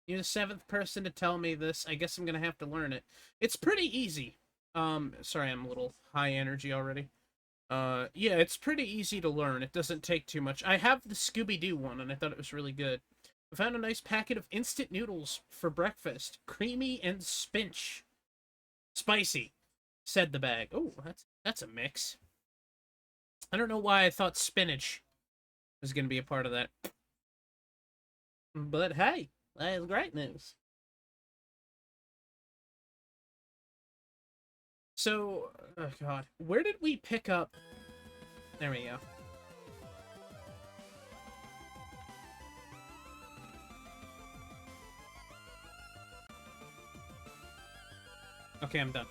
You're the seventh person to tell me this. I guess I'm gonna have to learn it. It's pretty easy. Sorry, I'm a little high energy already. Yeah, it's pretty easy to learn. It doesn't take too much. I have the Scooby-Doo one, and I thought it was really good. I found a nice packet of instant noodles for breakfast. Creamy and spinch. Spicy, said the bag. Oh, that's a mix. I don't know why I thought spinach was going to be a part of that. But hey, that is great news. So, oh god, where did we pick up? There we go. Okay, I'm done.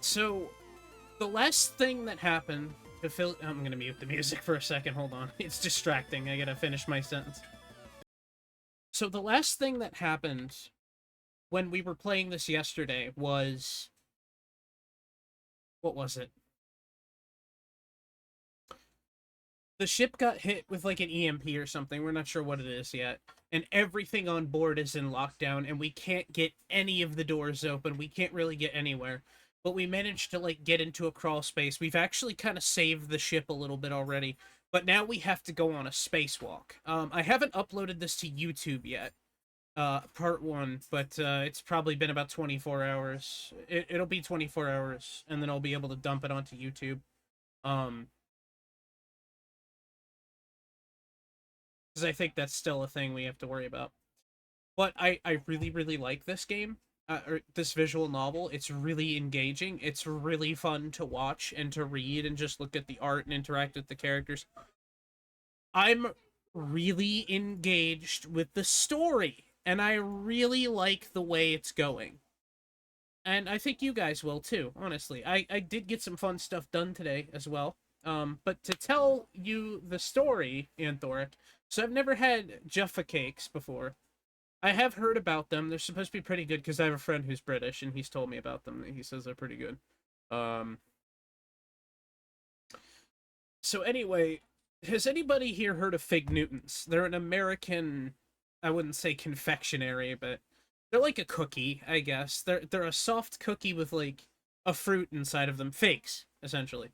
So, the last thing that happened to fill... I'm gonna mute the music for a second, hold on. It's distracting, I gotta finish my sentence. So, the last thing that happened when we were playing this yesterday was... What was it? The ship got hit with like an EMP or something. We're not sure what it is yet. And everything on board is in lockdown, and we can't get any of the doors open. We can't really get anywhere. But we managed to like get into a crawl space. We've actually kind of saved the ship a little bit already. But now we have to go on a spacewalk. I haven't uploaded this to YouTube yet. Part 1, but it's probably been about 24 hours. It'll be 24 hours, and then I'll be able to dump it onto YouTube. Because I think that's still a thing we have to worry about. But I really, really like this game, or this visual novel. It's really engaging. It's really fun to watch and to read and just look at the art and interact with the characters. I'm really engaged with the story, and I really like the way it's going. And I think you guys will too, honestly. I did get some fun stuff done today as well. But to tell you the story, Anthoric, so I've never had Jaffa cakes before. I have heard about them. They're supposed to be pretty good because I have a friend who's British and he's told me about them. He says they're pretty good. Um, so anyway, has anybody here heard of Fig Newtons? They're an American, I wouldn't say confectionery, but they're like a cookie, I guess. They're a soft cookie with like a fruit inside of them, figs essentially,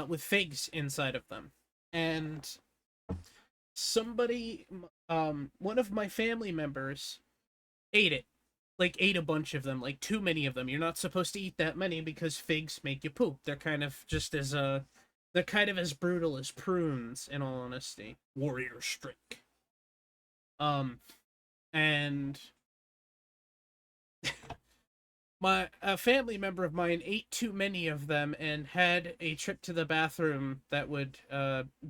with figs inside of them. And somebody, one of my family members ate it. Like, ate a bunch of them, like, too many of them. You're not supposed to eat that many because figs make you poop. They're kind of just as, they're kind of as brutal as prunes, in all honesty. Warrior streak. And a family member of mine ate too many of them and had a trip to the bathroom that would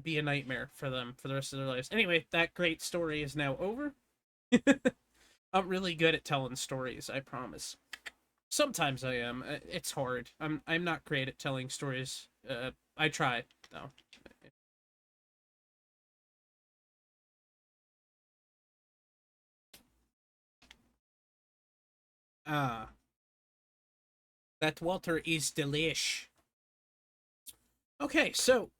be a nightmare for them for the rest of their lives. Anyway, that great story is now over. I'm really good at telling stories, I promise. Sometimes I am. It's hard. I'm not great at telling stories. I try though. Ah, that water is delish. Okay, so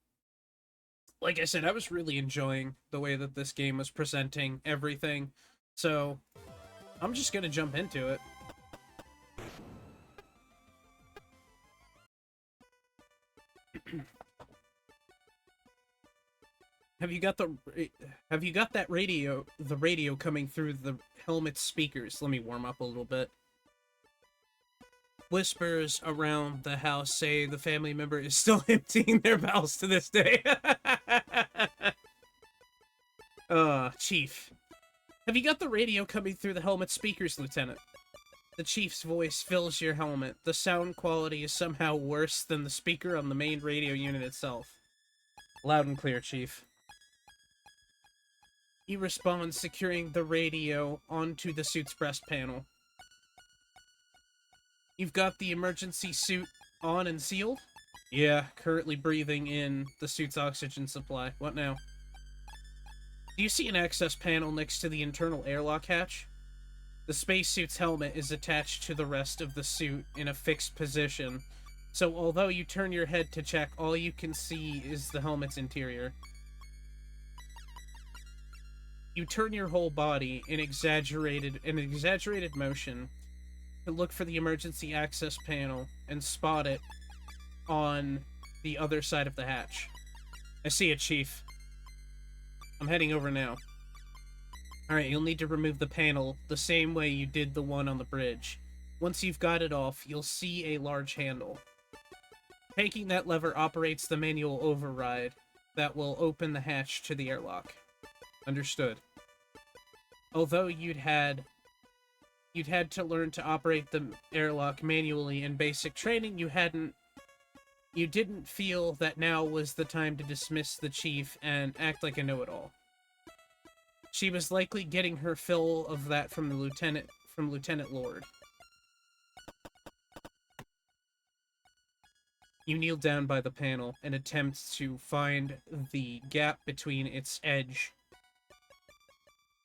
like I said, I was really enjoying the way that this game was presenting everything. So I'm just gonna jump into it. Have you got that radio, the radio coming through the helmet speakers? Let me warm up a little bit. Whispers around the house say the family member is still emptying their bowels to this day. Chief. Have you got the radio coming through the helmet speakers, Lieutenant? The chief's voice fills your helmet. The sound quality is somehow worse than the speaker on the main radio unit itself. Loud and clear, Chief. He responds, securing the radio onto the suit's breast panel. You've got the emergency suit on and sealed? Yeah, currently breathing in the suit's oxygen supply. What now? Do you see an access panel next to the internal airlock hatch? The spacesuit's helmet is attached to the rest of the suit in a fixed position, so although you turn your head to check, all you can see is the helmet's interior. You turn your whole body in exaggerated motion to look for the emergency access panel and spot it on the other side of the hatch. I see it, Chief. I'm heading over now. Alright, you'll need to remove the panel the same way you did the one on the bridge. Once you've got it off, you'll see a large handle. Taking that lever operates the manual override that will open the hatch to the airlock. Understood. Although you'd had to learn to operate the airlock manually in basic training, you didn't feel that now was the time to dismiss the chief and act like a know-it-all. She was likely getting her fill of that from Lieutenant Lord. You kneel down by the panel and attempt to find the gap between its edge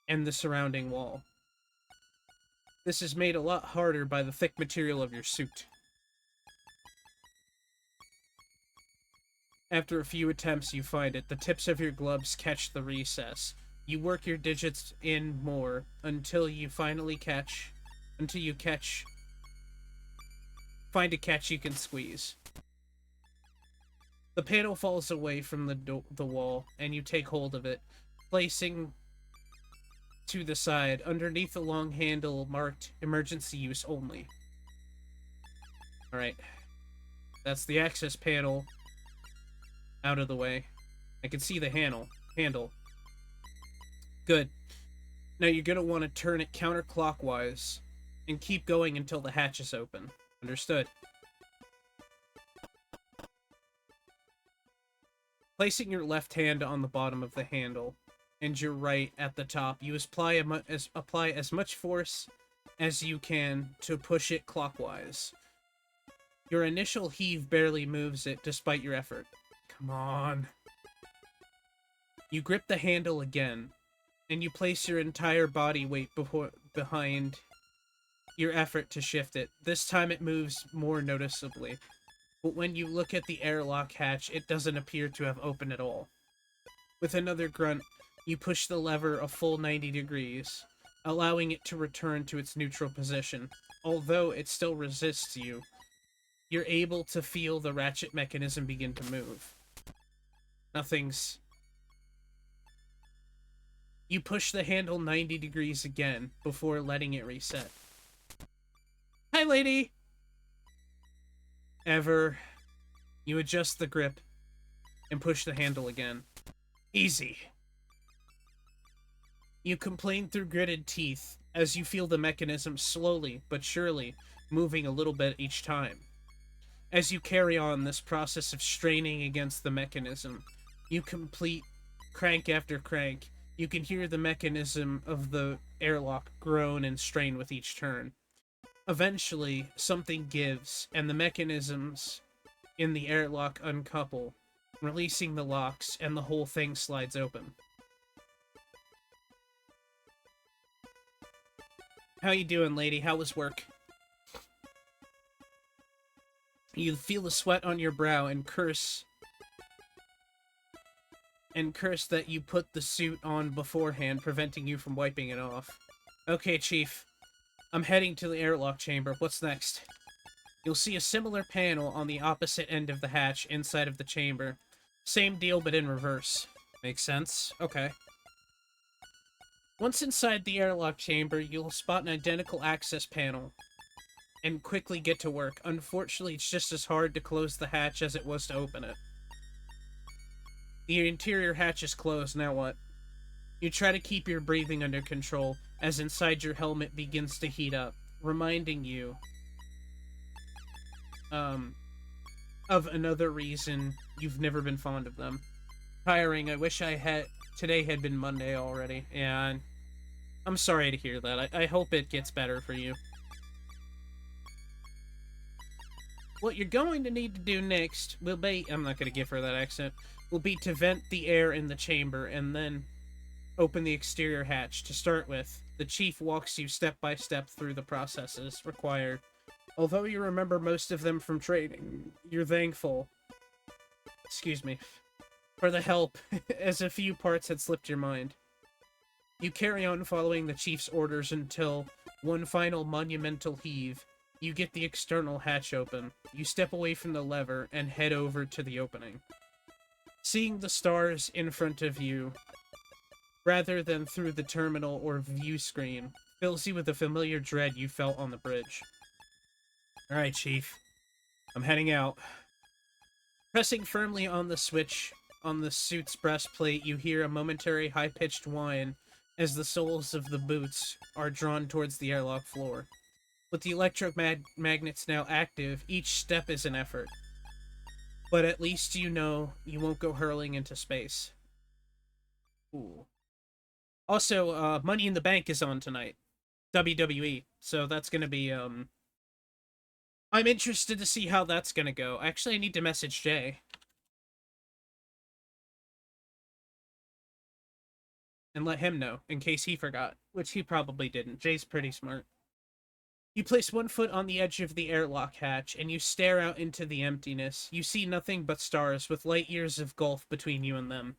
and the surrounding wall. This is made a lot harder by the thick material of your suit. After a few attempts, you find it. The tips of your gloves catch the recess. You work your digits in more until you find a catch you can squeeze. The panel falls away from the wall, and you take hold of it, placing to the side underneath the long handle marked emergency use only. Alright. That's the access panel out of the way. I can see the handle. Good. Now you're going to want to turn it counterclockwise and keep going until the hatch is open. Understood. Placing your left hand on the bottom of the handle and your right at the top, you apply as much force as you can to push it clockwise. Your initial heave barely moves it despite your effort. Come on. You grip the handle again, and you place your entire body weight behind your effort to shift it. This time it moves more noticeably, but when you look at the airlock hatch, it doesn't appear to have opened at all. With another grunt, you push the lever a full 90 degrees, allowing it to return to its neutral position. Although it still resists you, you're able to feel the ratchet mechanism begin to move. Nothing's... You push the handle 90 degrees again before letting it reset. Hi, lady! You adjust the grip and push the handle again. Easy. You complain through gritted teeth as you feel the mechanism slowly but surely moving a little bit each time. As you carry on this process of straining against the mechanism, you complete crank after crank. You can hear the mechanism of the airlock groan and strain with each turn. Eventually, something gives, and the mechanisms in the airlock uncouple, releasing the locks, and the whole thing slides open. How you doing, lady? How was work? You feel the sweat on your brow and curse that you put the suit on beforehand, preventing you from wiping it off. Okay, Chief. I'm heading to the airlock chamber. What's next? You'll see a similar panel on the opposite end of the hatch inside of the chamber. Same deal, but in reverse. Makes sense? Okay. Once inside the airlock chamber, you'll spot an identical access panel and quickly get to work. Unfortunately, it's just as hard to close the hatch as it was to open it. The interior hatch is closed, now what? You try to keep your breathing under control as inside your helmet begins to heat up, reminding you of another reason you've never been fond of them. Tiring. I wish today had been Monday already, and I'm sorry to hear that. I hope it gets better for you. What you're going to need to do next will be... I'm not going to give her that accent. Will be to vent the air in the chamber, and then open the exterior hatch. To start with, the chief walks you step by step through the processes required. Although you remember most of them from training, you're thankful, excuse me, for the help, as a few parts had slipped your mind. You carry on following the chief's orders until one final monumental heave. You get the external hatch open. You step away from the lever and head over to the opening. Seeing the stars in front of you, rather than through the terminal or view screen, fills you with the familiar dread you felt on the bridge. Alright, Chief. I'm heading out. Pressing firmly on the switch on the suit's breastplate, you hear a momentary high-pitched whine as the soles of the boots are drawn towards the airlock floor. With the electromagnets now active, each step is an effort. But at least you know you won't go hurling into space. Ooh. Also, Money in the Bank is on tonight. WWE. So that's gonna be, I'm interested to see how that's gonna go. Actually, I need to message Jay. And let him know, in case he forgot. Which he probably didn't. Jay's pretty smart. You place one foot on the edge of the airlock hatch, and you stare out into the emptiness. You see nothing but stars, with light years of gulf between you and them.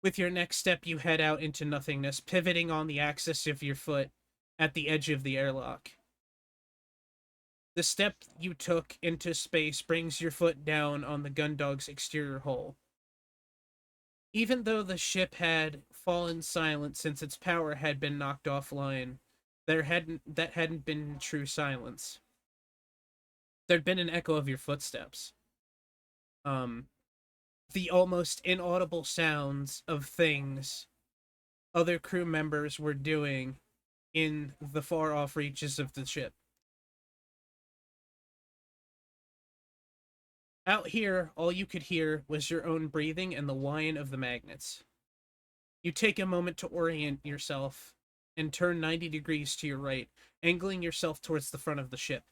With your next step, you head out into nothingness, pivoting on the axis of your foot at the edge of the airlock. The step you took into space brings your foot down on the Gundog's exterior hull. Even though the ship had fallen silent since its power had been knocked offline, that hadn't been true silence. There'd been an echo of your footsteps. The almost inaudible sounds of things other crew members were doing in the far-off reaches of the ship. Out here, all you could hear was your own breathing and the whine of the magnets. You take a moment to orient yourself and turn 90 degrees to your right, angling yourself towards the front of the ship.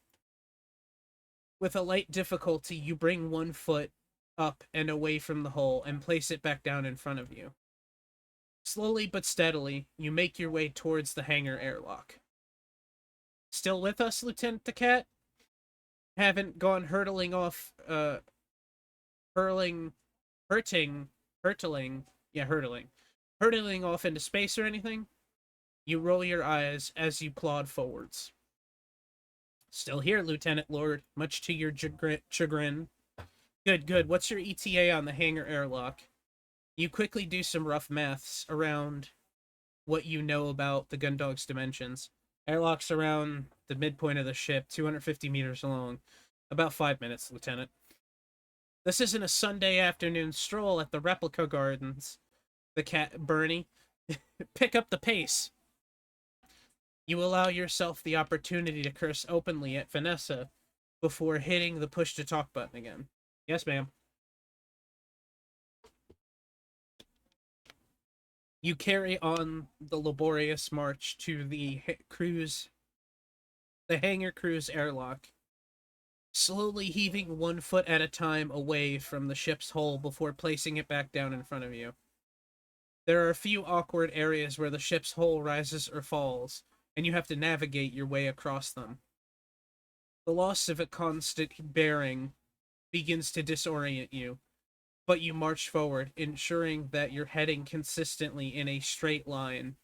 With a light difficulty, you bring one foot up and away from the hull and place it back down in front of you. Slowly but steadily, you make your way towards the hangar airlock. Still with us, Lieutenant the Cat? Haven't gone hurtling off, hurtling off into space or anything? You roll your eyes as you plod forwards. Still here, Lieutenant Lord, much to your chagrin. Good. What's your ETA on the hangar airlock? You quickly do some rough maths around what you know about the Gundog's dimensions. Airlock's around the midpoint of the ship, 250 meters long. About 5 minutes, Lieutenant. This isn't a Sunday afternoon stroll at the replica gardens. The cat, Bernie. Pick up the pace. You allow yourself the opportunity to curse openly at Vanessa before hitting the push-to-talk button again. Yes, ma'am. You carry on the laborious march to the hangar crew's airlock, slowly heaving one foot at a time away from the ship's hull before placing it back down in front of you. There are a few awkward areas where the ship's hull rises or falls, and you have to navigate your way across them. The loss of a constant bearing begins to disorient you, but you march forward, ensuring that you're heading consistently in a straight line,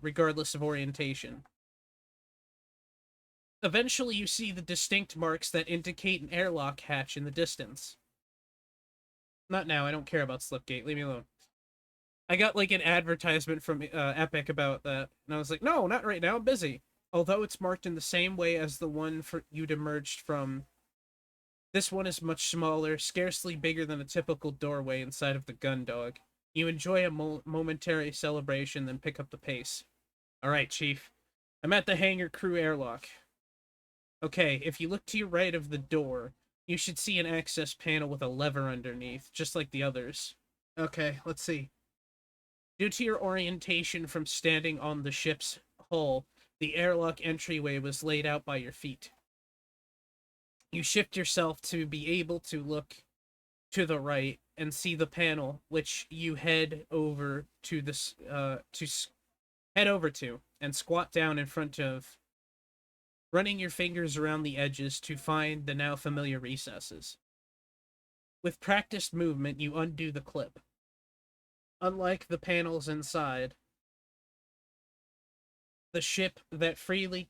regardless of orientation. Eventually, you see the distinct marks that indicate an airlock hatch in the distance. Not now, I don't care about Slipgate, leave me alone. I got, like, an advertisement from Epic about that, and I was like, no, not right now, I'm busy. Although it's marked in the same way as the one you'd emerged from, this one is much smaller, scarcely bigger than a typical doorway inside of the Gundog. You enjoy a momentary celebration, then pick up the pace. Alright, Chief. I'm at the hangar crew airlock. Okay, if you look to your right of the door, you should see an access panel with a lever underneath, just like the others. Okay, let's see. Due to your orientation from standing on the ship's hull, the airlock entryway was laid out by your feet. You shift yourself to be able to look to the right and see the panel, which you head over to this head over to and squat down in front of, running your fingers around the edges to find the now familiar recesses. With practiced movement, you undo the clip. Unlike the panels inside, the ship that freely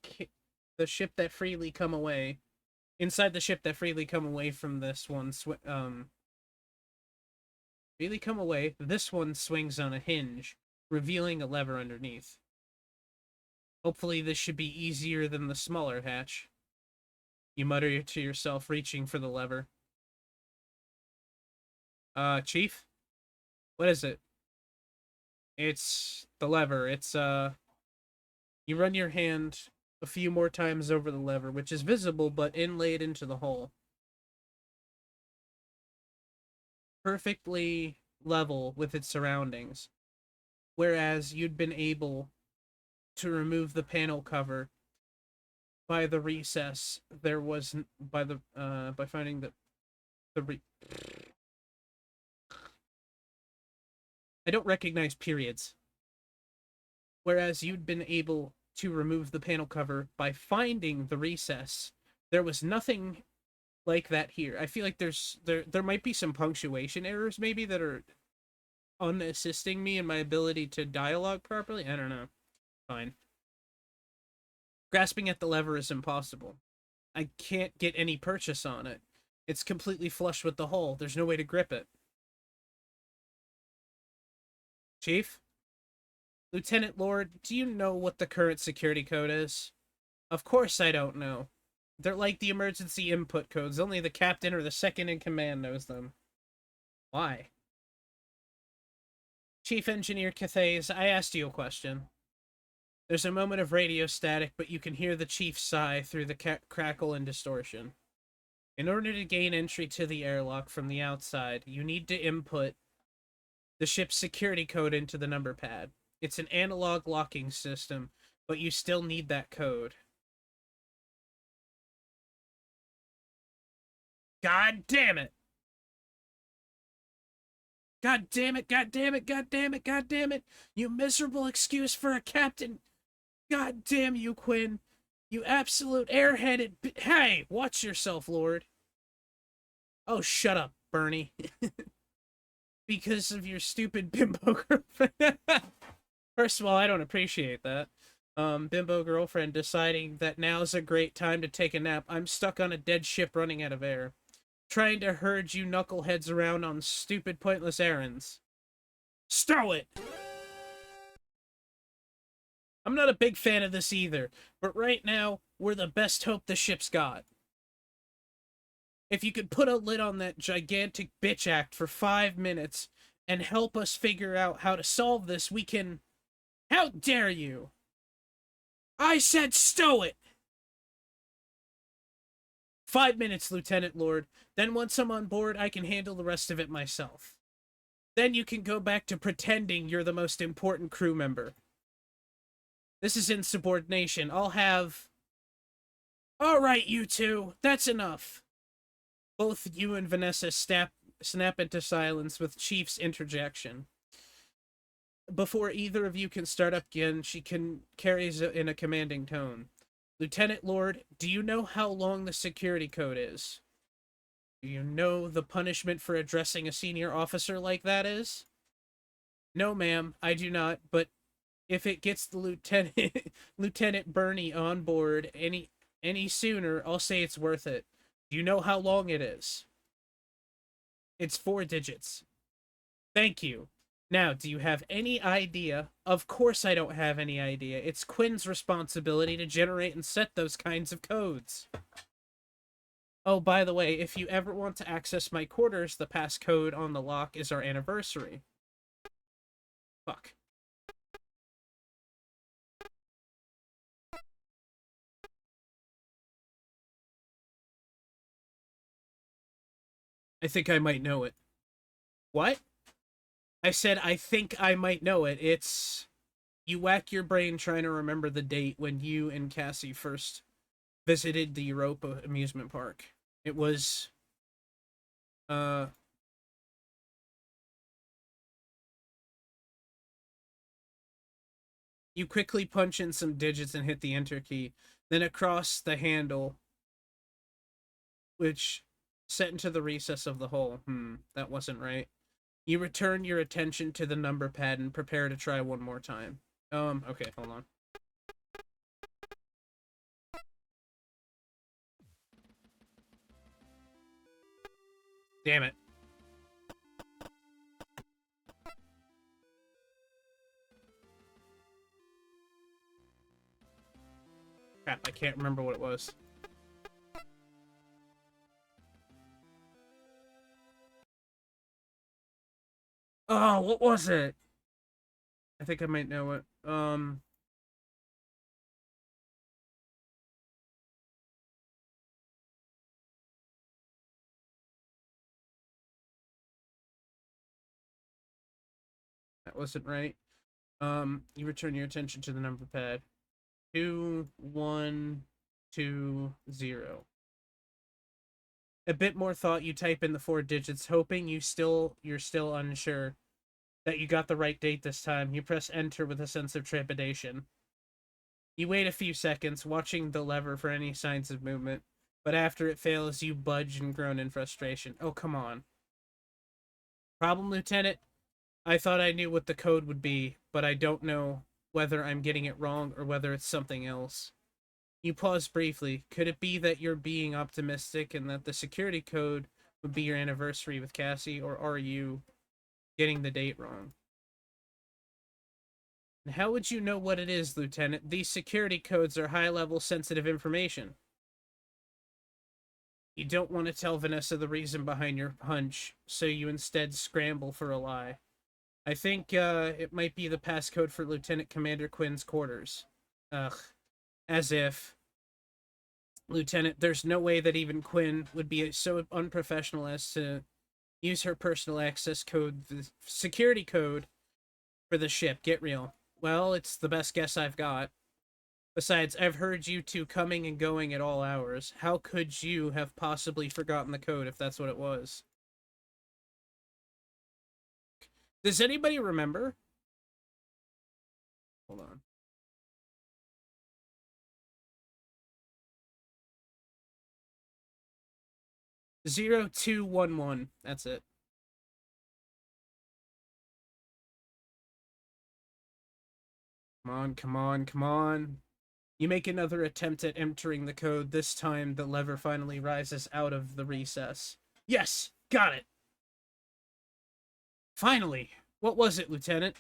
come away inside the ship that freely come away from this one freely come away, this one swings on a hinge, revealing a lever underneath. Hopefully this should be easier than the smaller hatch. You mutter to yourself, reaching for the lever. Chief? What is it? It's the lever. It's, you run your hand a few more times over the lever, which is visible but inlaid into the hull. Perfectly level with its surroundings. Whereas you'd been able to remove the panel cover by the recess, there was by finding I don't recognize periods. Whereas you'd been able to remove the panel cover by finding the recess, there was nothing like that here. I feel like there might be some punctuation errors maybe that are unassisting me in my ability to dialogue properly. I don't know. Fine. Grasping at the lever is impossible. I can't get any purchase on it. It's completely flush with the hull. There's no way to grip it. Chief? Lieutenant Lord, do you know what the current security code is? Of course I don't know. They're like the emergency input codes. Only the captain or the second in command knows them. Why? Chief Engineer Cathays, I asked you a question. There's a moment of radio static, but you can hear the chief sigh through the crackle and distortion. In order to gain entry to the airlock from the outside, you need to input the ship's security code into the number pad. It's an analog locking system, but you still need that code. God damn it! God damn it, god damn it, god damn it, god damn it! You miserable excuse for a captain! God damn you, Quinn! You absolute airheaded Hey! Watch yourself, Lord! Oh, shut up, Bernie. Because of your stupid bimbo girlfriend. First of all, I don't appreciate that. Bimbo girlfriend deciding that now's a great time to take a nap. I'm stuck on a dead ship running out of air. Trying to herd you knuckleheads around on stupid, pointless errands. Stow it! I'm not a big fan of this either, but right now, we're the best hope the ship's got. If you could put a lid on that gigantic bitch act for 5 minutes and help us figure out how to solve this, we can... How dare you? I said stow it! 5 minutes, Lieutenant Lord. Then once I'm on board, I can handle the rest of it myself. Then you can go back to pretending you're the most important crew member. This is insubordination. I'll have... All right, you two. That's enough. Both you and Vanessa snap into silence with Chief's interjection. Before either of you can start up again, she carries in a commanding tone. Lieutenant Lord, do you know how long the security code is? Do you know the punishment for addressing a senior officer like that is? No, ma'am, I do not, but if it gets the Lieutenant Bernie on board any sooner, I'll say it's worth it. Do you know how long it is? It's 4 digits. Thank you. Now, do you have any idea? Of course I don't have any idea. It's Quinn's responsibility to generate and set those kinds of codes. Oh, by the way, if you ever want to access my quarters, the passcode on the lock is our anniversary. Fuck. I think I might know it. What? I said I think I might know it. It's... You whack your brain trying to remember the date when you and Cassie first visited the Europa amusement park. It was... You quickly punch in some digits and hit the enter key. Then across the handle, which set into the recess of the hole. That wasn't right. You return your attention to the number pad and prepare to try one more time. Okay, hold on. Damn it. Crap, I can't remember what it was. Oh, what was it? I think I might know it. That wasn't right. You return your attention to the number pad. 2120. A bit more thought, you type in the 4 digits, hoping you're still unsure that you got the right date this time. You press enter with a sense of trepidation. You wait a few seconds, watching the lever for any signs of movement, but after it fails, you budge and groan in frustration. Oh, come on. Problem, Lieutenant? I thought I knew what the code would be, but I don't know whether I'm getting it wrong or whether it's something else. You pause briefly. Could it be that you're being optimistic and that the security code would be your anniversary with Cassie, or are you getting the date wrong? And how would you know what it is, Lieutenant? These security codes are high-level sensitive information. You don't want to tell Vanessa the reason behind your hunch, so you instead scramble for a lie. I think it might be the passcode for Lieutenant Commander Quinn's quarters. Ugh. As if. Lieutenant, there's no way that even Quinn would be so unprofessional as to use her personal access code, the security code, for the ship. Get real. Well, it's the best guess I've got. Besides, I've heard you two coming and going at all hours. How could you have possibly forgotten the code if that's what it was? Does anybody remember? Hold on. Zero 0211. That's it. Come on, come on, come on. You make another attempt at entering the code. This time, the lever finally rises out of the recess. Yes! Got it! Finally! What was it, Lieutenant?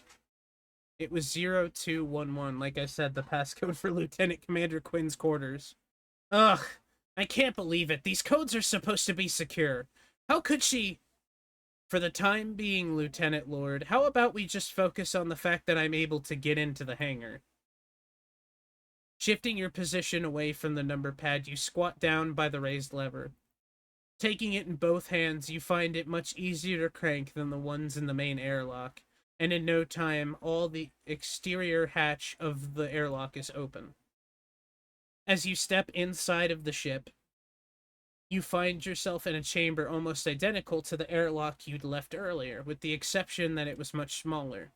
It was 0211. Like I said, the passcode for Lieutenant Commander Quinn's quarters. Ugh! I can't believe it. These codes are supposed to be secure. How could she... For the time being, Lieutenant Lord, how about we just focus on the fact that I'm able to get into the hangar? Shifting your position away from the number pad, you squat down by the raised lever. Taking it in both hands, you find it much easier to crank than the ones in the main airlock, and in no time, all the exterior hatch of the airlock is open. As you step inside of the ship, you find yourself in a chamber almost identical to the airlock you'd left earlier, with the exception that it was much smaller.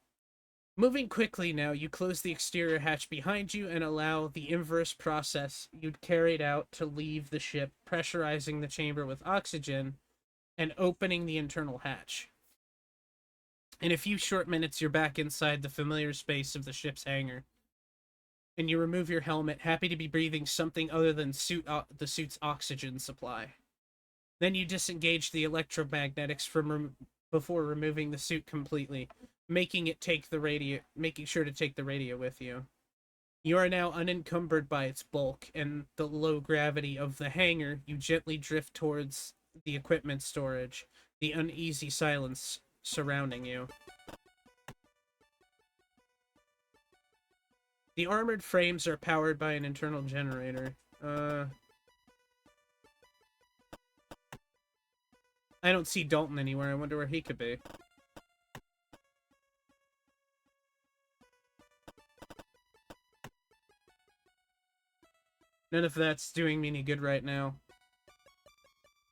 Moving quickly now, you close the exterior hatch behind you and allow the inverse process you'd carried out to leave the ship, pressurizing the chamber with oxygen and opening the internal hatch. In a few short minutes, you're back inside the familiar space of the ship's hangar, and you remove your helmet, happy to be breathing something other than the suit's oxygen supply. Then you disengage the electromagnetics before removing the suit completely, making sure to take the radio with you. You are now unencumbered by its bulk and the low gravity of the hangar. You gently drift towards the equipment storage, the uneasy silence surrounding you. The armored frames are powered by an internal generator. I don't see Dalton anywhere. I wonder where he could be. None of that's doing me any good right now.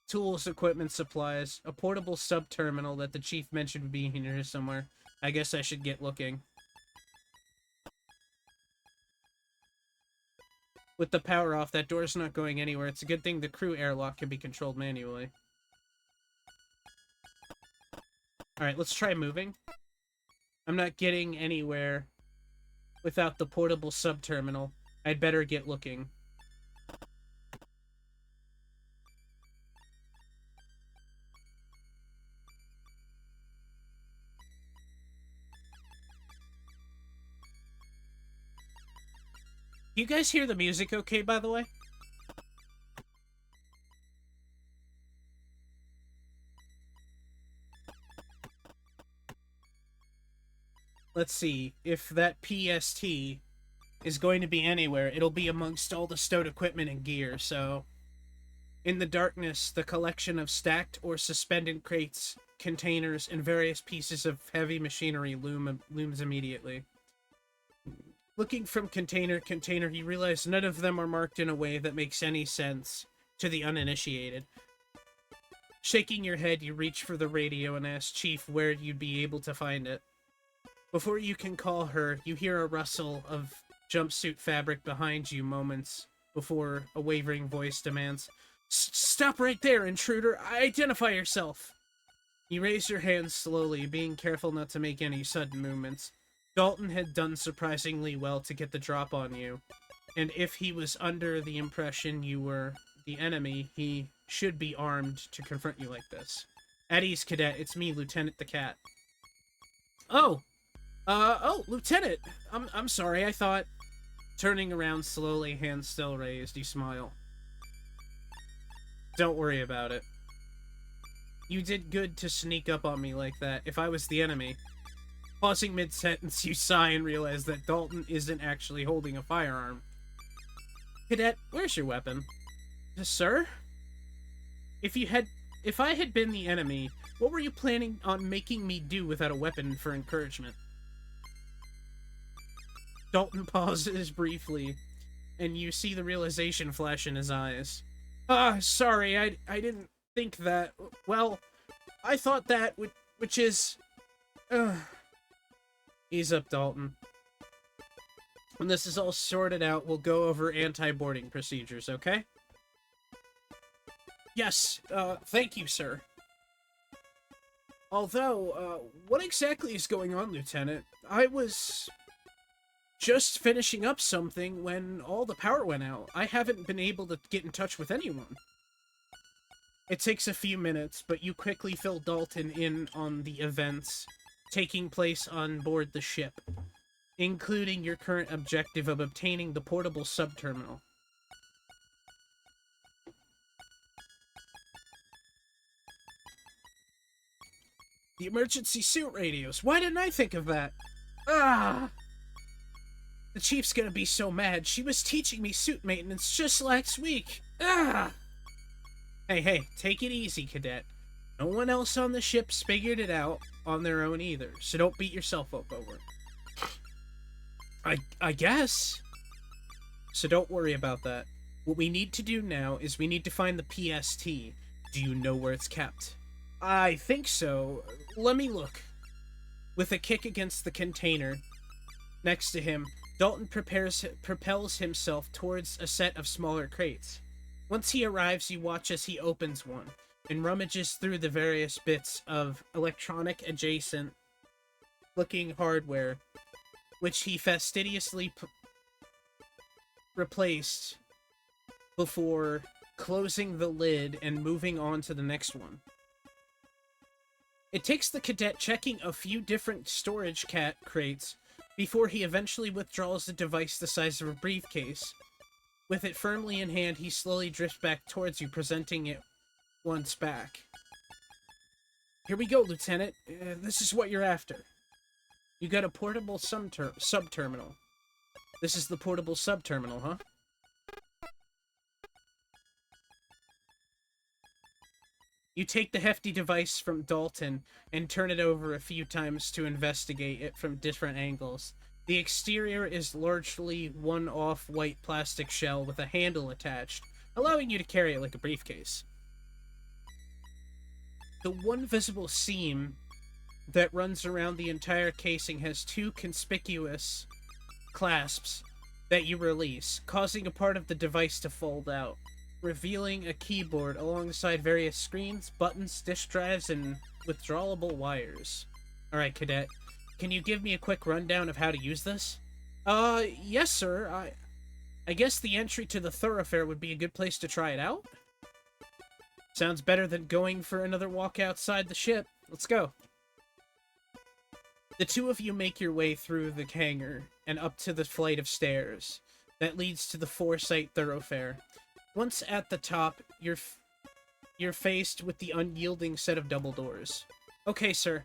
Tools, equipment, supplies. A portable sub-terminal that the chief mentioned would be in here somewhere. I guess I should get looking. With the power off, that door's not going anywhere. It's a good thing the crew airlock can be controlled manually. Alright, let's try moving. I'm not getting anywhere without the portable sub-terminal. I'd better get looking. You guys hear the music okay, by the way? Let's see. If that PST is going to be anywhere, it'll be amongst all the stowed equipment and gear, so... In the darkness, the collection of stacked or suspended crates, containers, and various pieces of heavy machinery looms immediately. Looking from container to container, you realize none of them are marked in a way that makes any sense to the uninitiated. Shaking your head, you reach for the radio and ask Chief where you'd be able to find it. Before you can call her, you hear a rustle of jumpsuit fabric behind you moments before a wavering voice demands, "Stop right there, intruder! Identify yourself!" You raise your hands slowly, being careful not to make any sudden movements. Dalton had done surprisingly well to get the drop on you, and if he was under the impression you were the enemy, he should be armed to confront you like this. At ease, Cadet. It's me, Lieutenant the Cat. Oh! Lieutenant! I'm sorry, I thought... Turning around slowly, hands still raised, you smile. Don't worry about it. You did good to sneak up on me like that. If I was the enemy... Pausing mid-sentence, you sigh and realize that Dalton isn't actually holding a firearm. Cadet, where's your weapon? Sir? If I had been the enemy, what were you planning on making me do without a weapon for encouragement? Dalton pauses briefly, and you see the realization flash in his eyes. Sorry, I didn't think that. Well, I thought that, which is... Ease up, Dalton. When this is all sorted out, we'll go over anti-boarding procedures, okay? Yes, thank you, sir. Although, what exactly is going on, Lieutenant? I was just finishing up something when all the power went out. I haven't been able to get in touch with anyone. It takes a few minutes, but you quickly fill Dalton in on the events taking place on board the ship, including your current objective of obtaining the portable sub-terminal. The emergency suit radios. Why didn't I think of that? The Chief's gonna be so mad. She was teaching me suit maintenance just last week. Hey, take it easy, Cadet. No one else on the ship's figured it out on their own either, so don't beat yourself up over it. I guess. So don't worry about that. What we need to do now is we need to find the PST. Do you know where it's kept? I think so. Let me look. With a kick against the container next to him, Dalton propels himself towards a set of smaller crates. Once he arrives, you watch as he opens one and rummages through the various bits of electronic adjacent looking hardware, which he fastidiously replaced before closing the lid and moving on to the next one. It takes the cadet checking a few different storage crates before he eventually withdraws the device the size of a briefcase. With it firmly in hand, he slowly drifts back towards you, presenting it once back. Here we go, Lieutenant. This is what you're after. You got a portable sub-terminal. This is the portable sub-terminal, huh? You take the hefty device from Dalton and turn it over a few times to investigate it from different angles. The exterior is largely one off-white plastic shell with a handle attached, allowing you to carry it like a briefcase. The one visible seam that runs around the entire casing has two conspicuous clasps that you release, causing a part of the device to fold out, revealing a keyboard alongside various screens, buttons, disk drives, and withdrawable wires. Alright, Cadet. Can you give me a quick rundown of how to use this? Yes, sir. I guess the entry to the thoroughfare would be a good place to try it out. Sounds better than going for another walk outside the ship. Let's go. The two of you make your way through the hangar and up to the flight of stairs that leads to the Foresight thoroughfare. Once at the top, you're faced with the unyielding set of double doors. Okay, sir.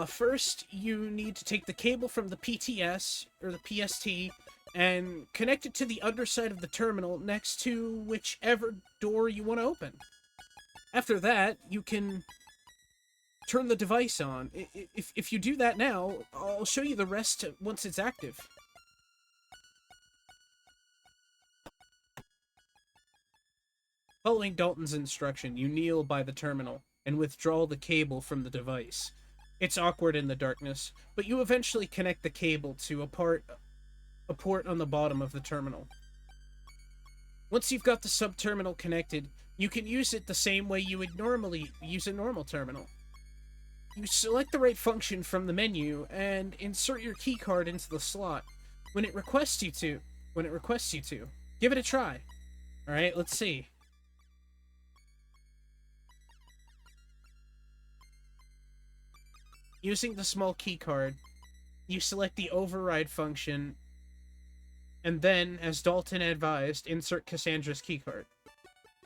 First, you need to take the cable from the PTS, or the PST, and connect it to the underside of the terminal next to whichever door you want to open. After that, you can turn the device on. If you do that now, I'll show you the rest once it's active. Following Dalton's instruction, you kneel by the terminal and withdraw the cable from the device. It's awkward in the darkness, but you eventually connect the cable to a port on the bottom of the terminal. Once you've got the sub-terminal connected, you can use it the same way you would normally use a normal terminal. You select the right function from the menu and insert your keycard into the slot when it requests you to. Give it a try. Alright, let's see. Using the small keycard, you select the override function, and then, as Dalton advised, insert Cassandra's keycard.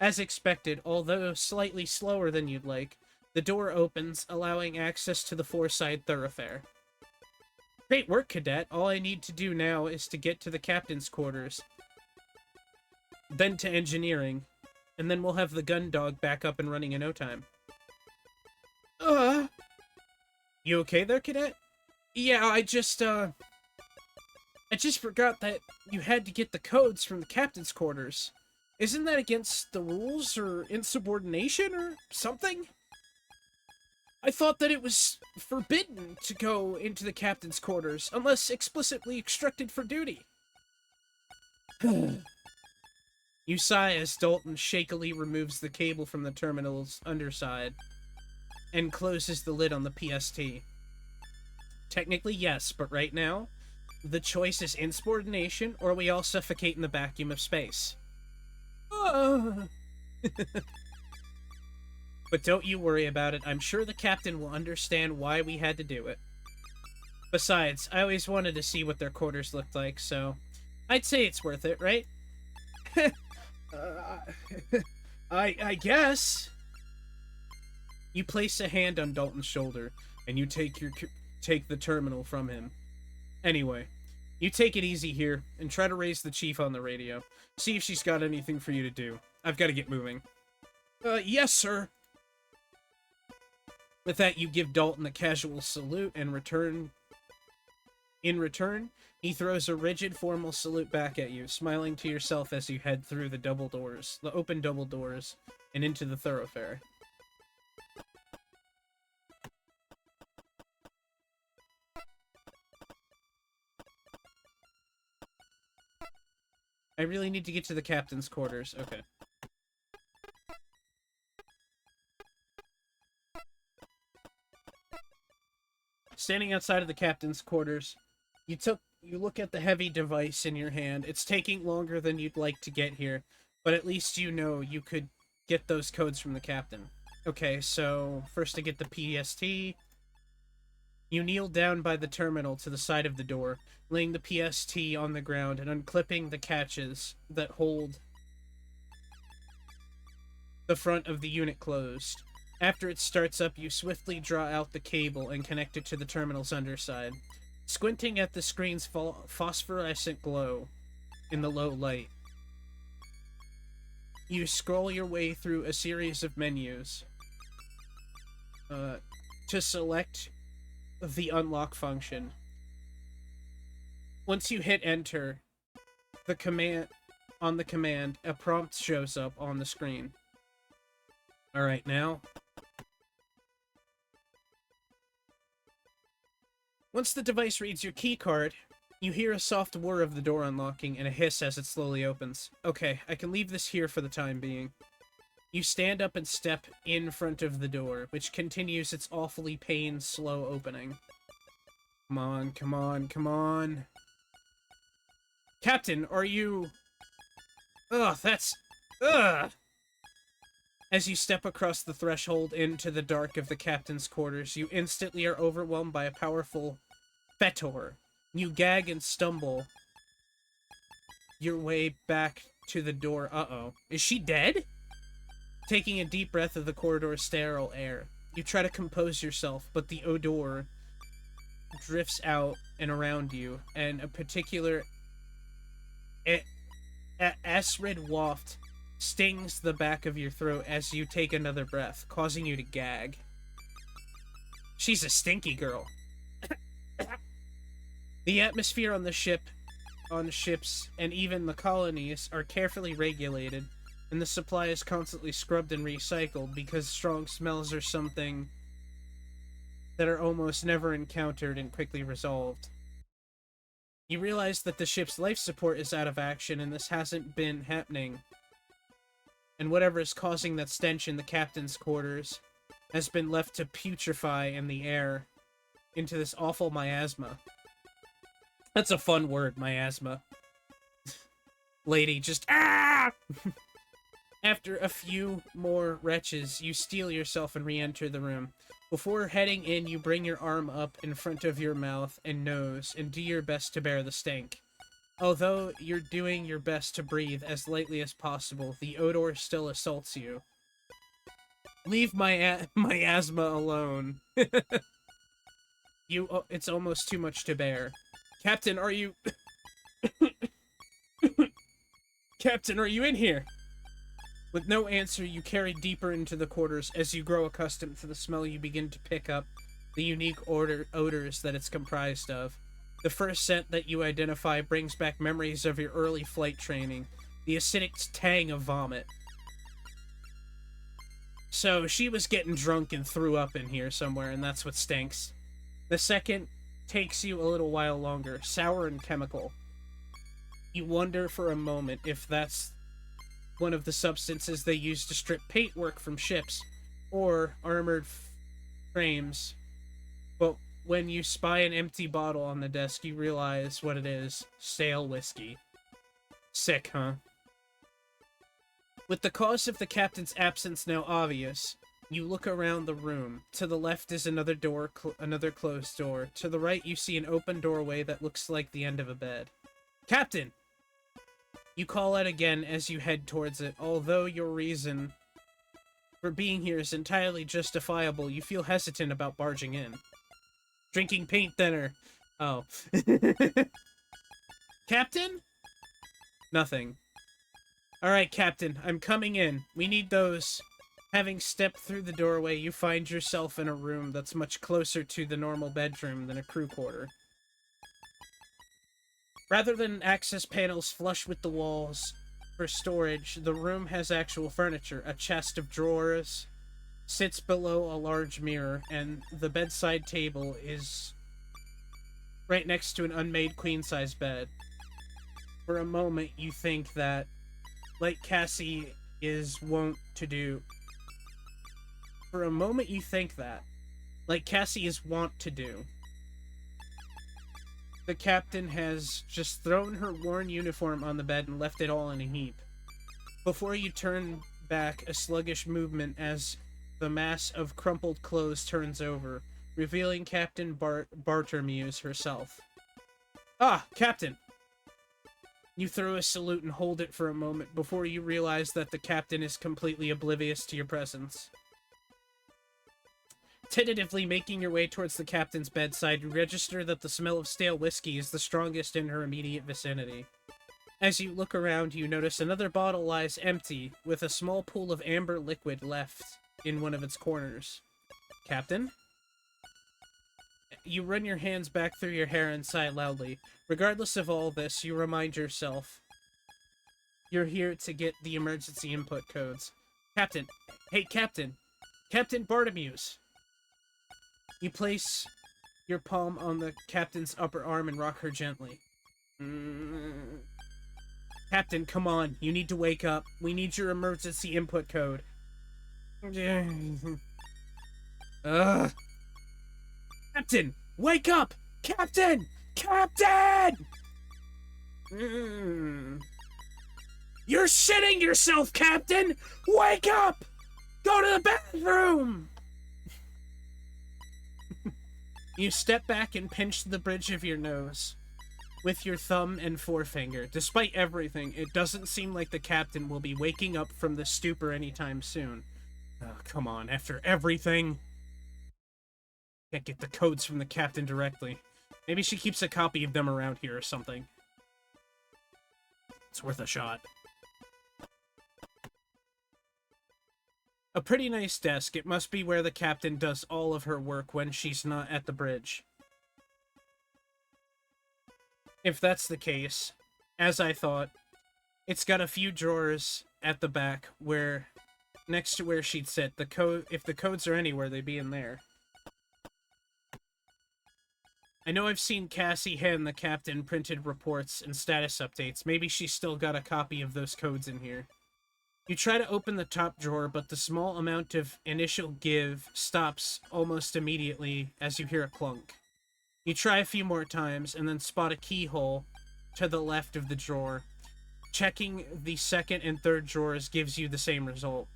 As expected, although slightly slower than you'd like, the door opens, allowing access to the Foresight thoroughfare. Great work, Cadet. All I need to do now is to get to the captain's quarters, then to engineering, and then we'll have the gun dog back up and running in no time. You okay there, Cadet? Yeah, I just forgot that you had to get the codes from the captain's quarters. Isn't that against the rules, or insubordination, or something? I thought that it was forbidden to go into the captain's quarters, unless explicitly instructed for duty. You sigh as Dalton shakily removes the cable from the terminal's underside and closes the lid on the PST. Technically, yes, but right now, the choice is insubordination, or we all suffocate in the vacuum of space. But don't you worry about it. I'm sure the captain will understand why we had to do it. Besides, I always wanted to see what their quarters looked like, so I'd say it's worth it, right? I guess. You place a hand on Dalton's shoulder, and you take the terminal from him. Anyway, you take it easy here, and try to raise the chief on the radio. See if she's got anything for you to do. I've got to get moving. Yes, sir. With that, you give Dalton a casual salute, and in return, he throws a rigid, formal salute back at you, smiling to yourself as you head through the open double doors, and into the thoroughfare. I really need to get to the captain's quarters. Okay. Standing outside of the captain's quarters, you look at the heavy device in your hand. It's taking longer than you'd like to get here, but at least you know you could get those codes from the captain. Okay, so first to get the PST, you kneel down by the terminal to the side of the door, laying the PST on the ground and unclipping the catches that hold the front of the unit closed. After it starts up, you swiftly draw out the cable and connect it to the terminal's underside. Squinting at the screen's phosphorescent glow in the low light, you scroll your way through a series of menus to select the unlock function. Once you hit enter, a prompt shows up on the screen. Alright, now. Once the device reads your keycard, You hear a soft whir of the door unlocking and a hiss as it slowly opens. Okay, I can leave this here for the time being. You stand up and step in front of the door, which continues its awfully slow opening. Come on, come on, come on. Captain, are you... Ugh, that's... Ugh! As you step across the threshold into the dark of the captain's quarters, you instantly are overwhelmed by a powerful fetor. You gag and stumble your way back to the door. Uh-oh. Is she dead? Taking a deep breath of the corridor's sterile air, you try to compose yourself, but the odor drifts out and around you, and a particular acrid waft stings the back of your throat as you take another breath, causing you to gag. She's a stinky girl. The atmosphere on the ships, and even the colonies are carefully regulated, and the supply is constantly scrubbed and recycled because strong smells are something that are almost never encountered and quickly resolved. You realize that the ship's life support is out of action, and this hasn't been happening. And whatever is causing that stench in the captain's quarters has been left to putrefy in the air into this awful miasma. That's a fun word, miasma. Lady, just ah! After a few more retches, you steel yourself and re-enter the room. Before heading in, you bring your arm up in front of your mouth and nose and do your best to bear the stink. Although you're doing your best to breathe as lightly as possible, the odor still assaults you. Leave my asthma alone. It's almost too much to bear. Captain, are you... Captain, are you in here? With no answer, you carry deeper into the quarters. As you grow accustomed to the smell, you begin to pick up the unique odors that it's comprised of. The first scent that you identify brings back memories of your early flight training, the acidic tang of vomit. So, she was getting drunk and threw up in here somewhere, and that's what stinks. The second takes you a little while longer, sour and chemical. You wonder for a moment if that's one of the substances they use to strip paintwork from ships, or armored frames. But when you spy an empty bottle on the desk, you realize what it is. Stale whiskey. Sick, huh? With the cause of the captain's absence now obvious, you look around the room. To the left is another door, another closed door. To the right, you see an open doorway that looks like the end of a bed. Captain! You call out again as you head towards it. Although your reason for being here is entirely justifiable, you feel hesitant about barging in. Drinking paint thinner. Oh. Captain? Nothing. Alright, Captain, I'm coming in. We need those. Having stepped through the doorway, you find yourself in a room that's much closer to the normal bedroom than a crew quarter. Rather than access panels flush with the walls for storage, the room has actual furniture. A chest of drawers sits below a large mirror, and the bedside table is right next to an unmade queen-size bed. For a moment, you think that, like Cassie is wont to do... For a moment, you think that, like Cassie is wont to do, the captain has just thrown her worn uniform on the bed and left it all in a heap. Before you turn back, a sluggish movement as the mass of crumpled clothes turns over, revealing Captain Bartermuse herself. Ah, Captain! You throw a salute and hold it for a moment before you realize that the captain is completely oblivious to your presence. Tentatively making your way towards the captain's bedside, you register that the smell of stale whiskey is the strongest in her immediate vicinity. As you look around, you notice another bottle lies empty, with a small pool of amber liquid left in one of its corners. Captain? You run your hands back through your hair and sigh loudly. Regardless of all this, you remind yourself you're here to get the emergency input codes. Captain! Hey, Captain! Captain Bartermuse! You place your palm on the captain's upper arm and rock her gently. Mm. Captain, come on. You need to wake up. We need your emergency input code. Ugh. Captain, wake up! Captain! Captain! You're shitting yourself, Captain! Wake up! Go to the bathroom! You step back and pinch the bridge of your nose with your thumb and forefinger. Despite everything, it doesn't seem like the captain will be waking up from the stupor anytime soon. Oh, come on, after everything. Can't get the codes from the captain directly. Maybe she keeps a copy of them around here or something. It's worth a shot. A pretty nice desk. It must be where the captain does all of her work when she's not at the bridge. If that's the case, as I thought, it's got a few drawers at the back where, next to where she'd sit. If the codes are anywhere, they'd be in there. I know I've seen Cassie hand the captain printed reports and status updates. Maybe she's still got a copy of those codes in here. You try to open the top drawer, but the small amount of initial give stops almost immediately as you hear a clunk. You try a few more times and then spot a keyhole to the left of the drawer. Checking the second and third drawers gives you the same result.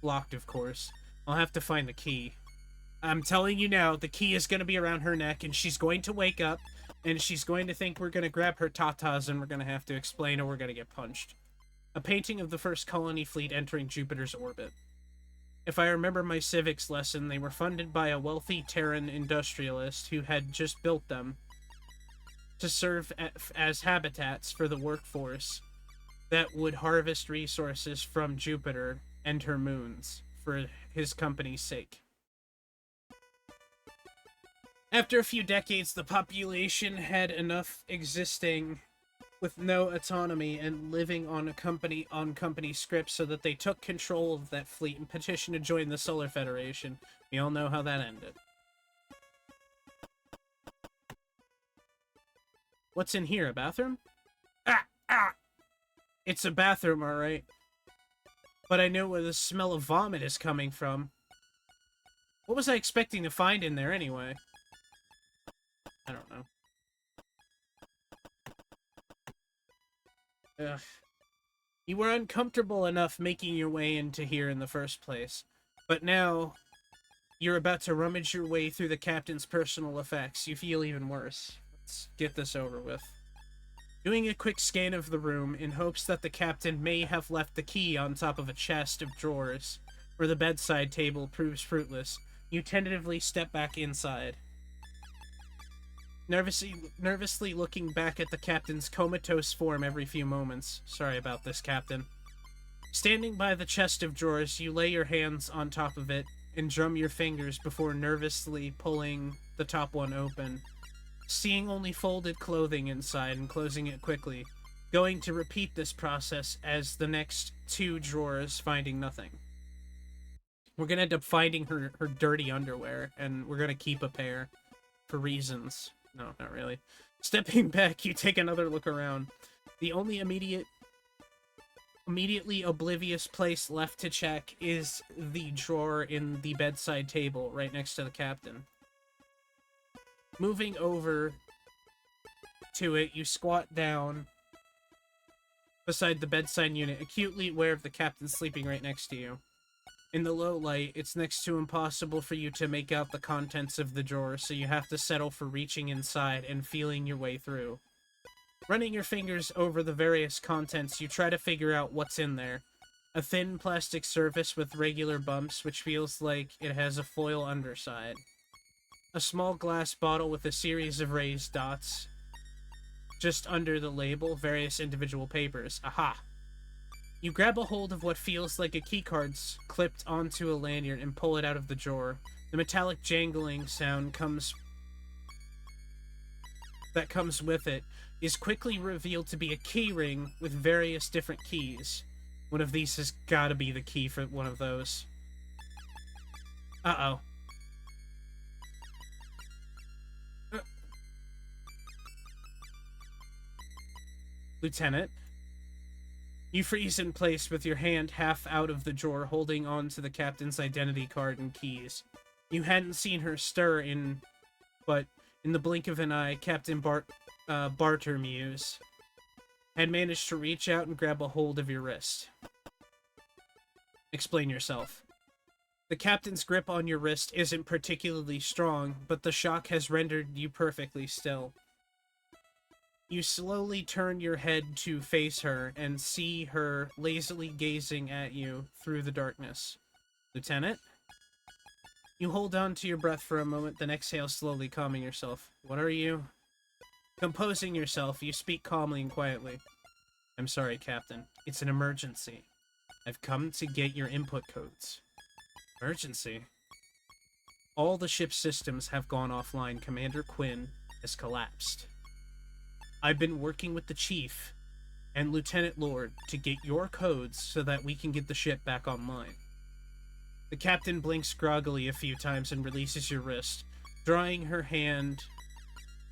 Locked, of course. I'll have to find the key. I'm telling you now, the key is going to be around her neck, and she's going to wake up, and she's going to think we're going to grab her tatas, and we're going to have to explain, or we're going to get punched. A painting of the first colony fleet entering Jupiter's orbit. If I remember my civics lesson, they were funded by a wealthy Terran industrialist who had just built them to serve as habitats for the workforce that would harvest resources from Jupiter and her moons for his company's sake. After a few decades, the population had enough existing with no autonomy and living on company script so that they took control of that fleet and petitioned to join the Solar Federation. We all know how that ended. What's in here, a bathroom? It's a bathroom, alright. But I know where the smell of vomit is coming from. What was I expecting to find in there anyway? I don't know. Ugh. You were uncomfortable enough making your way into here in the first place. But now, you're about to rummage your way through the captain's personal effects. You feel even worse. Let's get this over with. Doing a quick scan of the room in hopes that the captain may have left the key on top of a chest of drawers where the bedside table proves fruitless, you tentatively step back inside. Nervously looking back at the captain's comatose form every few moments. Sorry about this, Captain. Standing by the chest of drawers, you lay your hands on top of it and drum your fingers before nervously pulling the top one open. Seeing only folded clothing inside and closing it quickly. Going to repeat this process as the next two drawers, finding nothing. We're gonna end up finding her dirty underwear, and we're gonna keep a pair for reasons. No, not really. Stepping back, you take another look around. The only immediately oblivious place left to check is the drawer in the bedside table right next to the captain. Moving over to it, you squat down beside the bedside unit, acutely aware of the captain sleeping right next to you. In the low light, it's next to impossible for you to make out the contents of the drawer, so you have to settle for reaching inside and feeling your way through. Running your fingers over the various contents, you try to figure out what's in there. A thin plastic surface with regular bumps, which feels like it has a foil underside. A small glass bottle with a series of raised dots. Just under the label, various individual papers. Aha! You grab a hold of what feels like a keycard clipped onto a lanyard and pull it out of the drawer. The metallic jangling sound that comes with it is quickly revealed to be a key ring with various different keys. One of these has got to be the key for one of those. Uh-oh. Lieutenant, you freeze in place with your hand half out of the drawer, holding on to the captain's identity card and keys. You hadn't seen her stir but in the blink of an eye, Captain Bartermuse had managed to reach out and grab a hold of your wrist. Explain yourself. The captain's grip on your wrist isn't particularly strong, but the shock has rendered you perfectly still. You slowly turn your head to face her and see her lazily gazing at you through the darkness. Lieutenant? You hold on to your breath for a moment, then exhale slowly, calming yourself. What are you? Composing yourself, you speak calmly and quietly. I'm sorry, Captain. It's an emergency. I've come to get your input codes. Emergency? All the ship's systems have gone offline. Commander Quinn has collapsed. I've been working with the Chief and Lieutenant Lord to get your codes so that we can get the ship back online. The captain blinks groggily a few times and releases your wrist, drawing her hand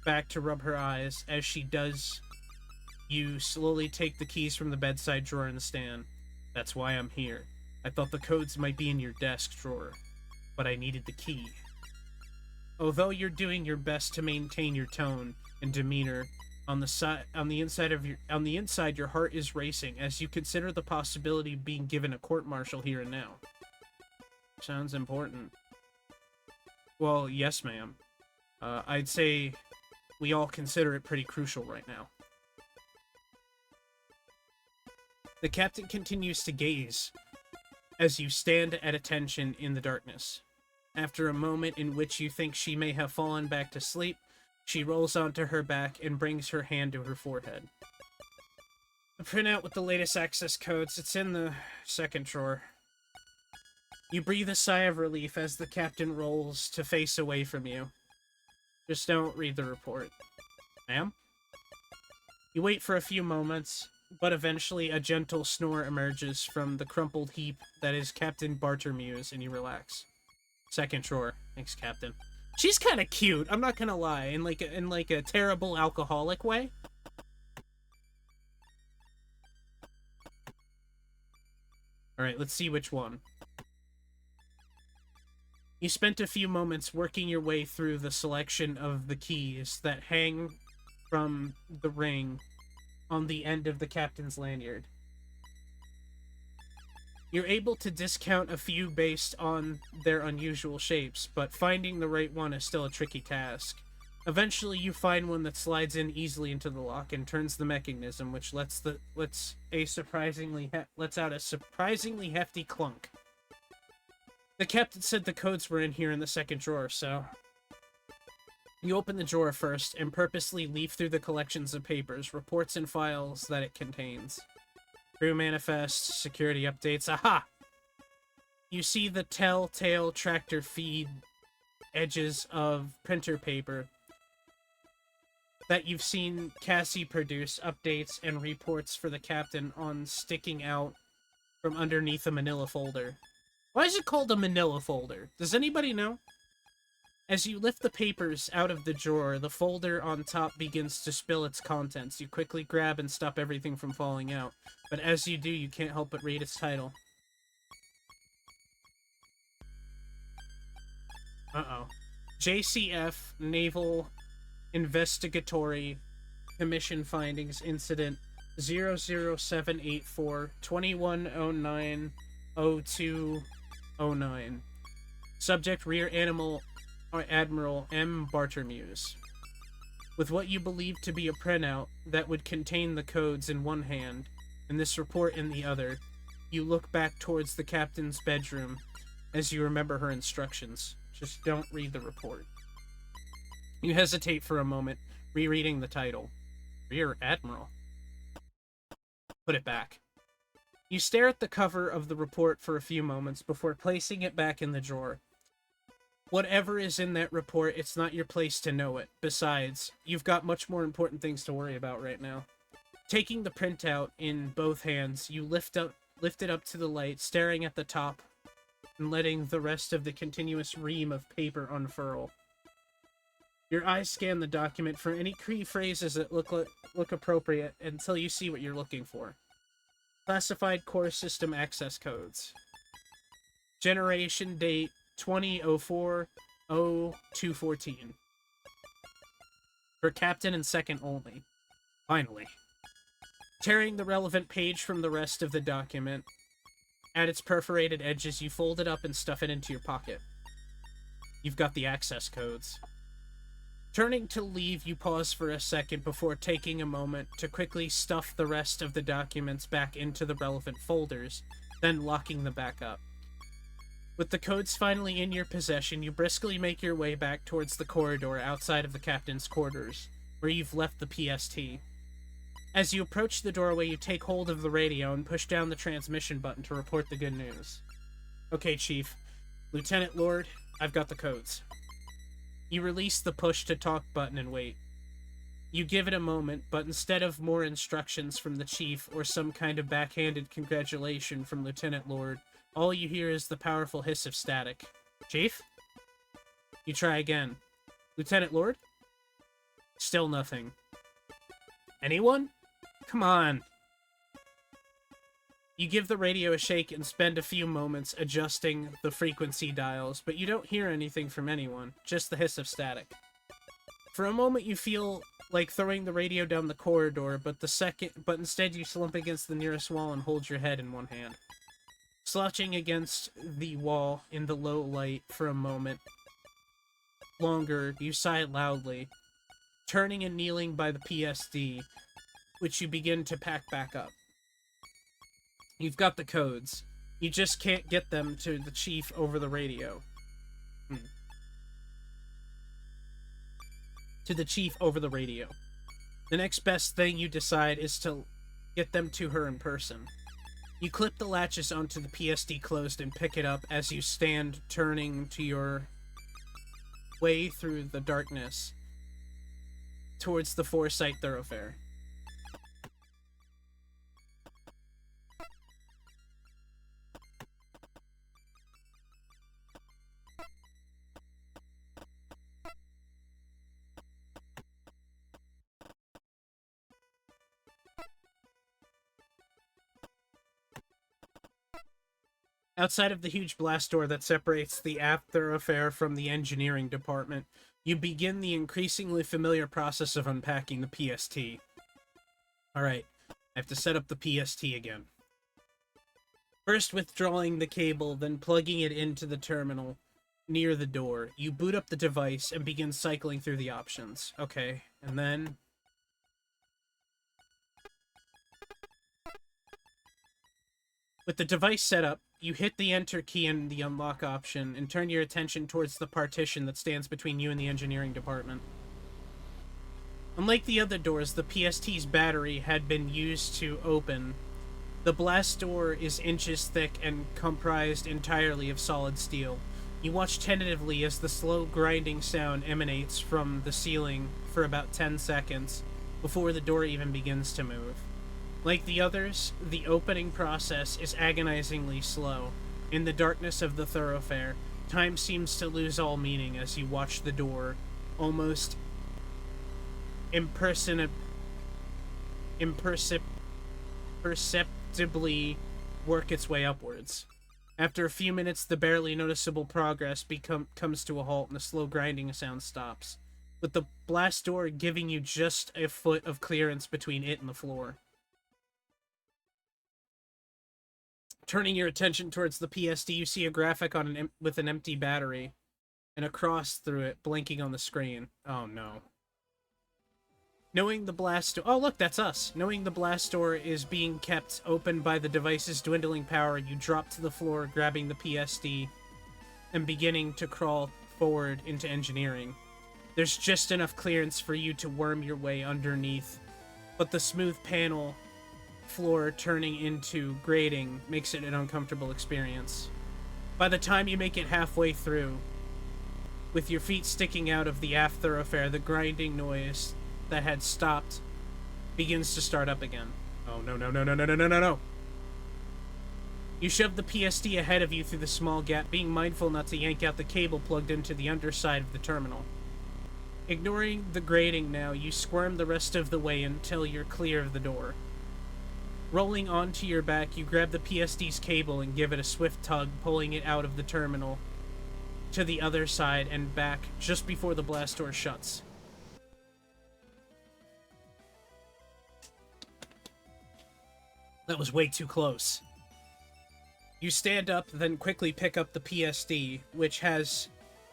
back to rub her eyes. As she does, you slowly take the keys from the bedside drawer in the stand. That's why I'm here. I thought the codes might be in your desk drawer, but I needed the key. Although you're doing your best to maintain your tone and demeanor, on the inside your heart is racing as you consider the possibility of being given a court-martial here and now. Sounds important. Well, yes, ma'am. I'd say we all consider it pretty crucial right now. The captain continues to gaze as you stand at attention in the darkness. After a moment in which you think she may have fallen back to sleep, she rolls onto her back and brings her hand to her forehead. The printout with the latest access codes, it's in the second drawer. You breathe a sigh of relief as the captain rolls to face away from you. Just don't read the report. Ma'am? You wait for a few moments, but eventually a gentle snore emerges from the crumpled heap that is Captain Bartermuse, and you relax. Second drawer. Thanks, Captain. She's kind of cute, I'm not gonna lie, in like a terrible alcoholic way. Alright, let's see which one. You spent a few moments working your way through the selection of the keys that hang from the ring on the end of the captain's lanyard. You're able to discount a few based on their unusual shapes, but finding the right one is still a tricky task. Eventually, you find one that slides in easily into the lock and turns the mechanism, which lets out a surprisingly hefty clunk. The captain said the codes were in here in the second drawer, so you open the drawer first and purposely leaf through the collections of papers, reports, and files that it contains. Crew manifests, security updates, aha! You see the telltale tractor feed edges of printer paper that you've seen Cassie produce updates and reports for the captain on sticking out from underneath a manila folder. Why is it called a manila folder? Does anybody know? As you lift the papers out of the drawer, the folder on top begins to spill its contents. You quickly grab and stop everything from falling out. But as you do, you can't help but read its title. Uh-oh. JCF Naval Investigatory Commission Findings Incident 00784 2109 0209. Subject Rear Admiral M. Bartermuse. With what you believe to be a printout that would contain the codes in one hand, and this report in the other, you look back towards the captain's bedroom as you remember her instructions. Just don't read the report. You hesitate for a moment, rereading the title. Rear Admiral. Put it back. You stare at the cover of the report for a few moments before placing it back in the drawer. Whatever is in that report, it's not your place to know it. Besides, you've got much more important things to worry about right now. Taking the printout in both hands, you lift it up to the light, staring at the top, and letting the rest of the continuous ream of paper unfurl. Your eyes scan the document for any key phrases that look appropriate until you see what you're looking for. Classified core system access codes. Generation date 2004-0214. For captain and second only. Finally. Tearing the relevant page from the rest of the document, at its perforated edges, you fold it up and stuff it into your pocket. You've got the access codes. Turning to leave, you pause for a second before taking a moment to quickly stuff the rest of the documents back into the relevant folders, then locking them back up. With the codes finally in your possession, you briskly make your way back towards the corridor outside of the captain's quarters, where you've left the PST. As you approach the doorway, you take hold of the radio and push down the transmission button to report the good news. Okay, Chief. Lieutenant Lord, I've got the codes. You release the push-to-talk button and wait. You give it a moment, but instead of more instructions from the Chief or some kind of backhanded congratulation from Lieutenant Lord, all you hear is the powerful hiss of static. Chief? You try again. Lieutenant Lord? Still nothing. Anyone? Come on. You give the radio a shake and spend a few moments adjusting the frequency dials, but you don't hear anything from anyone, just the hiss of static. For a moment you feel like throwing the radio down the corridor, but instead you slump against the nearest wall and hold your head in one hand. Slouching against the wall in the low light for a moment longer, you sigh loudly, turning and kneeling by the PSD, which you begin to pack back up. You've got the codes. You just can't get them to the Chief over the radio. To the Chief over the radio. The next best thing you decide is to get them to her in person. You clip the latches onto the PSD closed and pick it up as you stand turning to your way through the darkness towards the Foresight thoroughfare. Outside of the huge blast door that separates the aft thoroughfare from the engineering department, you begin the increasingly familiar process of unpacking the PST. Alright, I have to set up the PST again. First withdrawing the cable, then plugging it into the terminal near the door. You boot up the device and begin cycling through the options. Okay, and then... With the device set up, you hit the enter key in the unlock option and turn your attention towards the partition that stands between you and the engineering department. Unlike the other doors, the PST's battery had been used to open. The blast door is inches thick and comprised entirely of solid steel. You watch tentatively as the slow grinding sound emanates from the ceiling for about 10 seconds before the door even begins to move. Like the others, the opening process is agonizingly slow. In the darkness of the thoroughfare, time seems to lose all meaning as you watch the door almost imperceptibly work its way upwards. After a few minutes, the barely noticeable progress comes to a halt and the slow grinding sound stops, with the blast door giving you just a foot of clearance between it and the floor. Turning your attention towards the PSD, you see a graphic on with an empty battery and a cross through it blinking on the screen. Oh no. Knowing the blast door... Oh look, that's us! Knowing the blast door is being kept open by the device's dwindling power, you drop to the floor, grabbing the PSD and beginning to crawl forward into engineering. There's just enough clearance for you to worm your way underneath, but the smooth panel floor turning into grating makes it an uncomfortable experience. By the time you make it halfway through, with your feet sticking out of the aft thoroughfare, the grinding noise that had stopped begins to start up again. Oh no no no no no no no no no! You shove the PSD ahead of you through the small gap, being mindful not to yank out the cable plugged into the underside of the terminal. Ignoring the grating now, you squirm the rest of the way until you're clear of the door. Rolling onto your back, you grab the PSD's cable and give it a swift tug, pulling it out of the terminal to the other side and back just before the blast door shuts. That was way too close. You stand up, then quickly pick up the PSD, which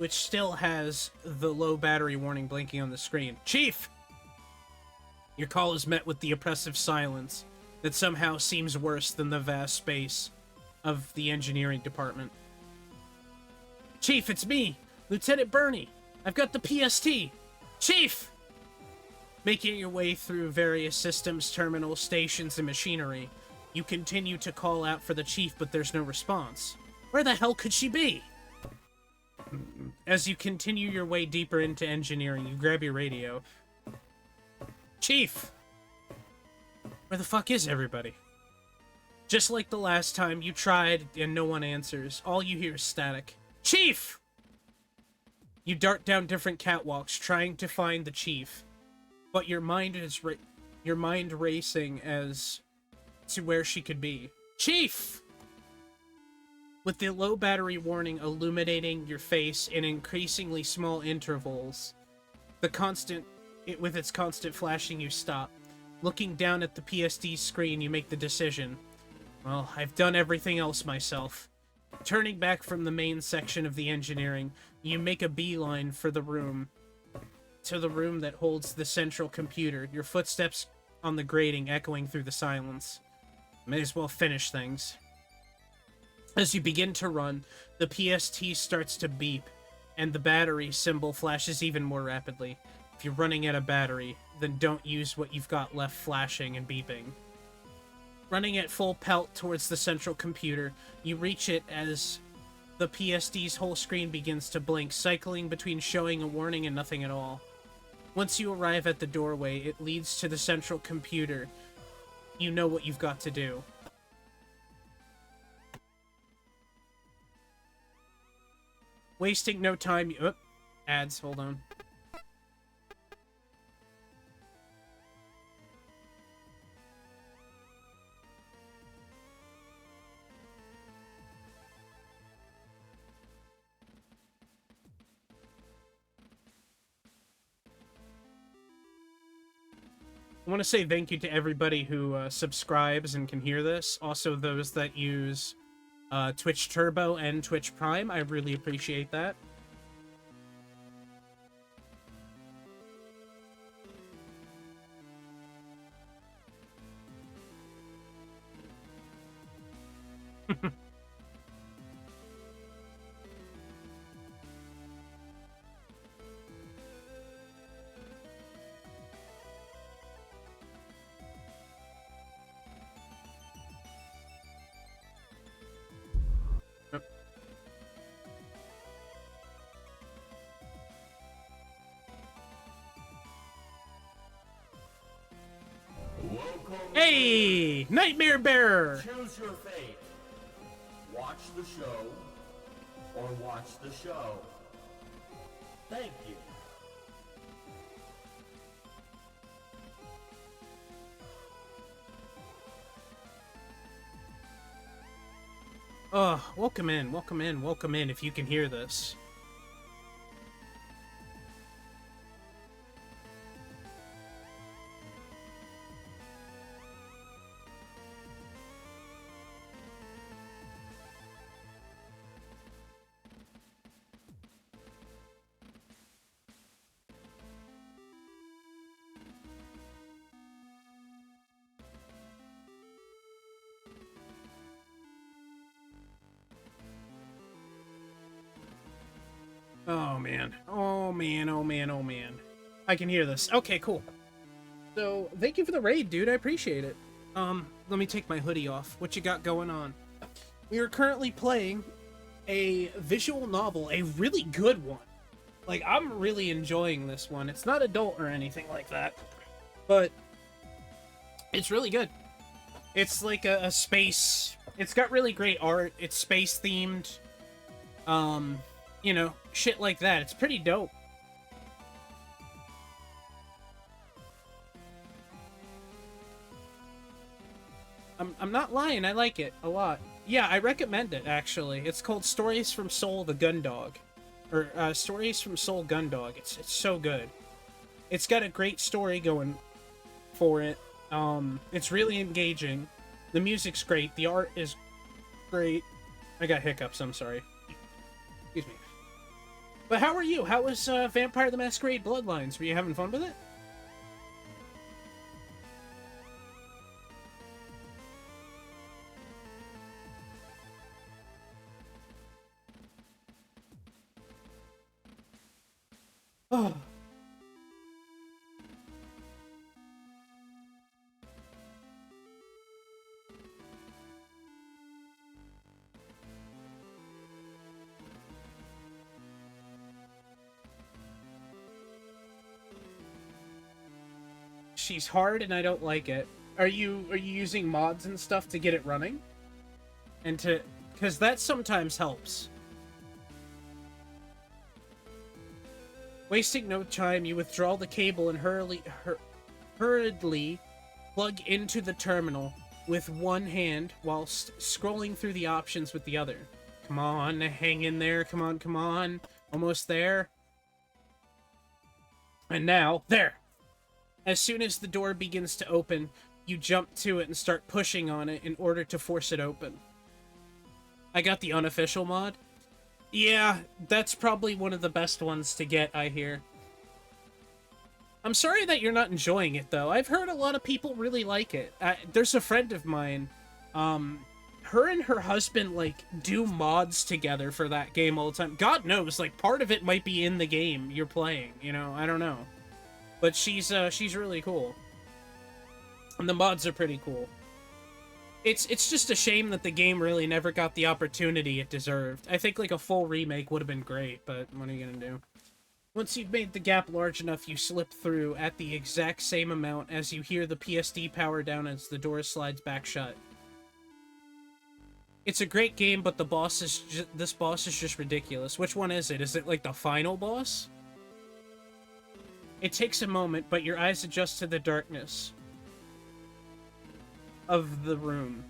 still has the low battery warning blinking on the screen. Chief! Your call is met with the oppressive silence that somehow seems worse than the vast space of the engineering department. Chief, it's me, Lieutenant Bernie. I've got the PST. Chief! Making your way through various systems, terminals, stations, and machinery, you continue to call out for the chief, but there's no response. Where the hell could she be? As you continue your way deeper into engineering, you grab your radio. Chief! Where the fuck is everybody? Just like the last time, you tried and no one answers. All you hear is static. Chief! You dart down different catwalks trying to find the chief, but your mind is racing as to where she could be. Chief! With the low battery warning illuminating your face in increasingly small intervals, with its constant flashing, you stop. Looking down at the PSD screen, you make the decision. Well, I've done everything else myself. Turning back from the main section of the engineering, you make a beeline for the room that holds the central computer, your footsteps on the grating echoing through the silence. May as well finish things. As you begin to run, the PST starts to beep, and the battery symbol flashes even more rapidly. If you're running out of battery, then don't use what you've got left flashing and beeping. Running at full pelt towards the central computer, you reach it as the PSD's whole screen begins to blink, cycling between showing a warning and nothing at all. Once you arrive at the doorway, it leads to the central computer. You know what you've got to do. Wasting no time, ads, hold on. I want to say thank you to everybody who subscribes and can hear this. Also those that use Twitch Turbo and Twitch Prime. I really appreciate that. Hey! Nightmare Bearer! Choose your fate. Watch the show, or watch the show. Thank you. Welcome in, welcome in, welcome in if you can hear this. Oh man. Oh man, oh man, oh man. I can hear this. Okay, cool. So, thank you for the raid, dude. I appreciate it. Let me take my hoodie off. What you got going on? We are currently playing a visual novel, a really good one. Like, I'm really enjoying this one. It's not adult or anything like that, but it's really good. It's like a space... It's got really great art. It's space-themed. You know, shit like that. It's pretty dope. I'm not lying. I like it a lot. Yeah, I recommend it, actually. It's called Stories from Seoul the Gundog. Or, Stories from Seoul Gundog. It's so good. It's got a great story going for it. It's really engaging. The music's great. The art is great. I got hiccups, I'm sorry. Excuse me. But how are you? How was, Vampire the Masquerade Bloodlines? Were you having fun with it? Oh. She's hard and I don't like it. Are you using mods and stuff to get it running? And to, because that sometimes helps. Wasting no time, you withdraw the cable and hurriedly plug into the terminal with one hand whilst scrolling through the options with the other. Come on, hang in there. Come on, come on. Almost there. And now, there! As soon as the door begins to open, you jump to it and start pushing on it in order to force it open. I got the unofficial mod. Yeah, that's probably one of the best ones to get, I hear. I'm sorry that you're not enjoying it, though. I've heard a lot of people really like it. There's a friend of mine, her and her husband, like, do mods together for that game all the time. God knows, like, part of it might be in the game you're playing, you know? I don't know. But she's really cool. And the mods are pretty cool. It's just a shame that the game really never got the opportunity it deserved. I think, like, a full remake would have been great, but what are you gonna do? Once you've made the gap large enough, you slip through at the exact same amount as you hear the PSD power down as the door slides back shut. It's a great game, but this boss is just ridiculous. Which one is it? Is it, like, the final boss? It takes a moment, but your eyes adjust to the darkness of the room.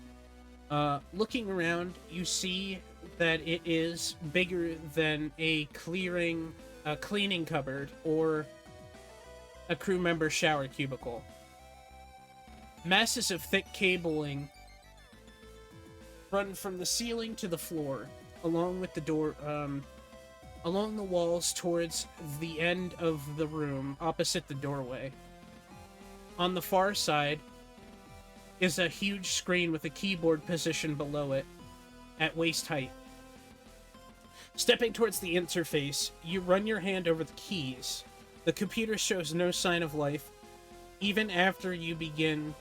Looking around, you see that it is bigger than a cleaning cupboard or a crew member shower cubicle. Masses of thick cabling run from the ceiling to the floor, along with the door, along the walls towards the end of the room, opposite the doorway. On the far side is a huge screen with a keyboard positioned below it, at waist height. Stepping towards the interface, you run your hand over the keys. The computer shows no sign of life, even after you begin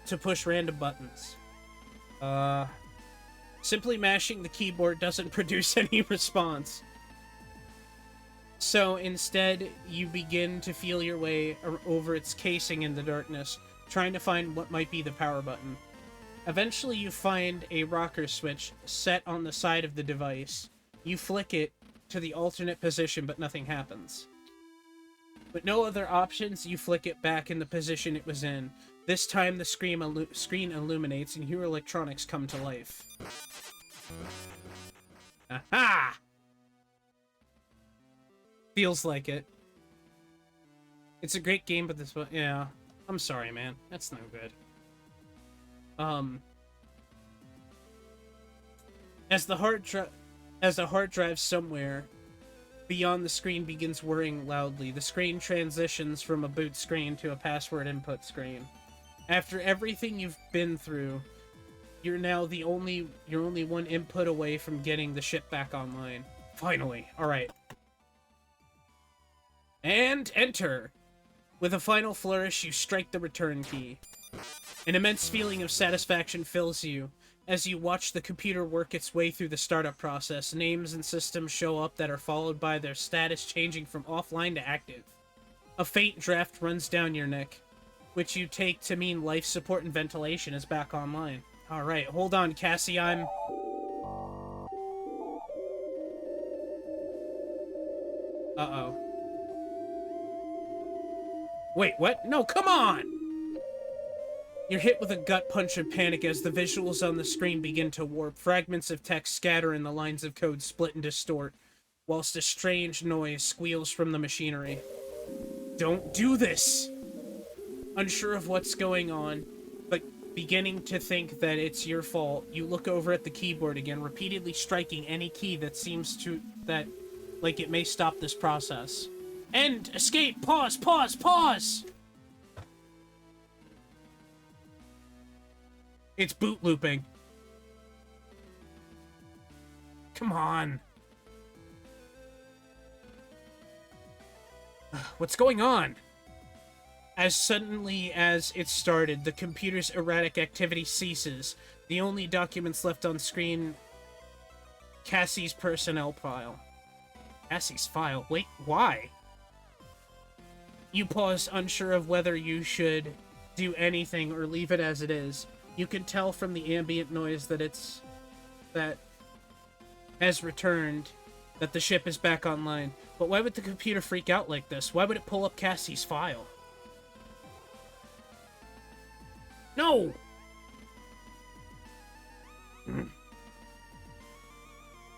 to push random buttons. Simply mashing the keyboard doesn't produce any response. So instead, you begin to feel your way over its casing in the darkness, trying to find what might be the power button. Eventually, you find a rocker switch set on the side of the device. You flick it to the alternate position, but nothing happens. With no other options, you flick it back in the position it was in. This time, the screen illuminates and your electronics come to life. Aha! Feels like it. It's a great game, but this one, yeah. I'm sorry, man. That's no good. As the hard drive somewhere beyond the screen begins whirring loudly, the screen transitions from a boot screen to a password input screen. After everything you've been through, you're only one input away from getting the ship back online. Finally. Alright. And enter! With a final flourish, you strike the return key. An immense feeling of satisfaction fills you as you watch the computer work its way through the startup process. Names and systems show up that are followed by their status changing from offline to active. A faint draft runs down your neck, which you take to mean life support and ventilation is back online. Alright, hold on, Cassie, I'm... Uh-oh. Wait, what? No, come on! You're hit with a gut punch of panic as the visuals on the screen begin to warp. Fragments of text scatter and the lines of code split and distort, whilst a strange noise squeals from the machinery. Don't do this! Unsure of what's going on, but beginning to think that it's your fault, you look over at the keyboard again, repeatedly striking any key that seems to... like it may stop this process. End! Escape! Pause! Pause! Pause! It's boot looping. Come on. What's going on? As suddenly as it started, the computer's erratic activity ceases. The only documents left on screen... Cassie's personnel file. Cassie's file? Wait, why? You pause, unsure of whether you should do anything or leave it as it is. You can tell from the ambient noise that has returned, that the ship is back online. But why would the computer freak out like this? Why would it pull up Cassie's file? No!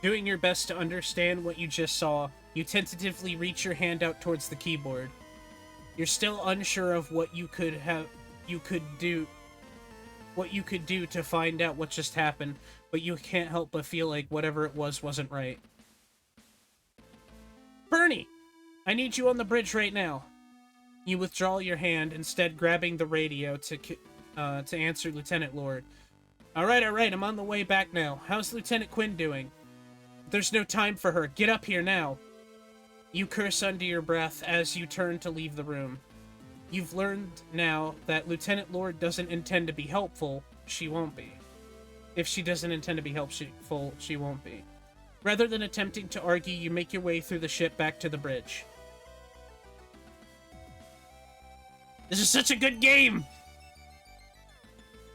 Doing your best to understand what you just saw, you tentatively reach your hand out towards the keyboard. You're still unsure of what you could do to find out what just happened, but you can't help but feel like whatever it was wasn't right. Bernie! I need you on the bridge right now. You withdraw your hand, instead grabbing the radio to answer Lieutenant Lord. Alright, I'm on the way back now. How's Lieutenant Quinn doing? There's no time for her. Get up here now. You curse under your breath as you turn to leave the room. You've learned now that Lieutenant Lord doesn't intend to be helpful. She won't be. If she doesn't intend to be helpful, she won't be. Rather than attempting to argue, you make your way through the ship back to the bridge. This is such a good game!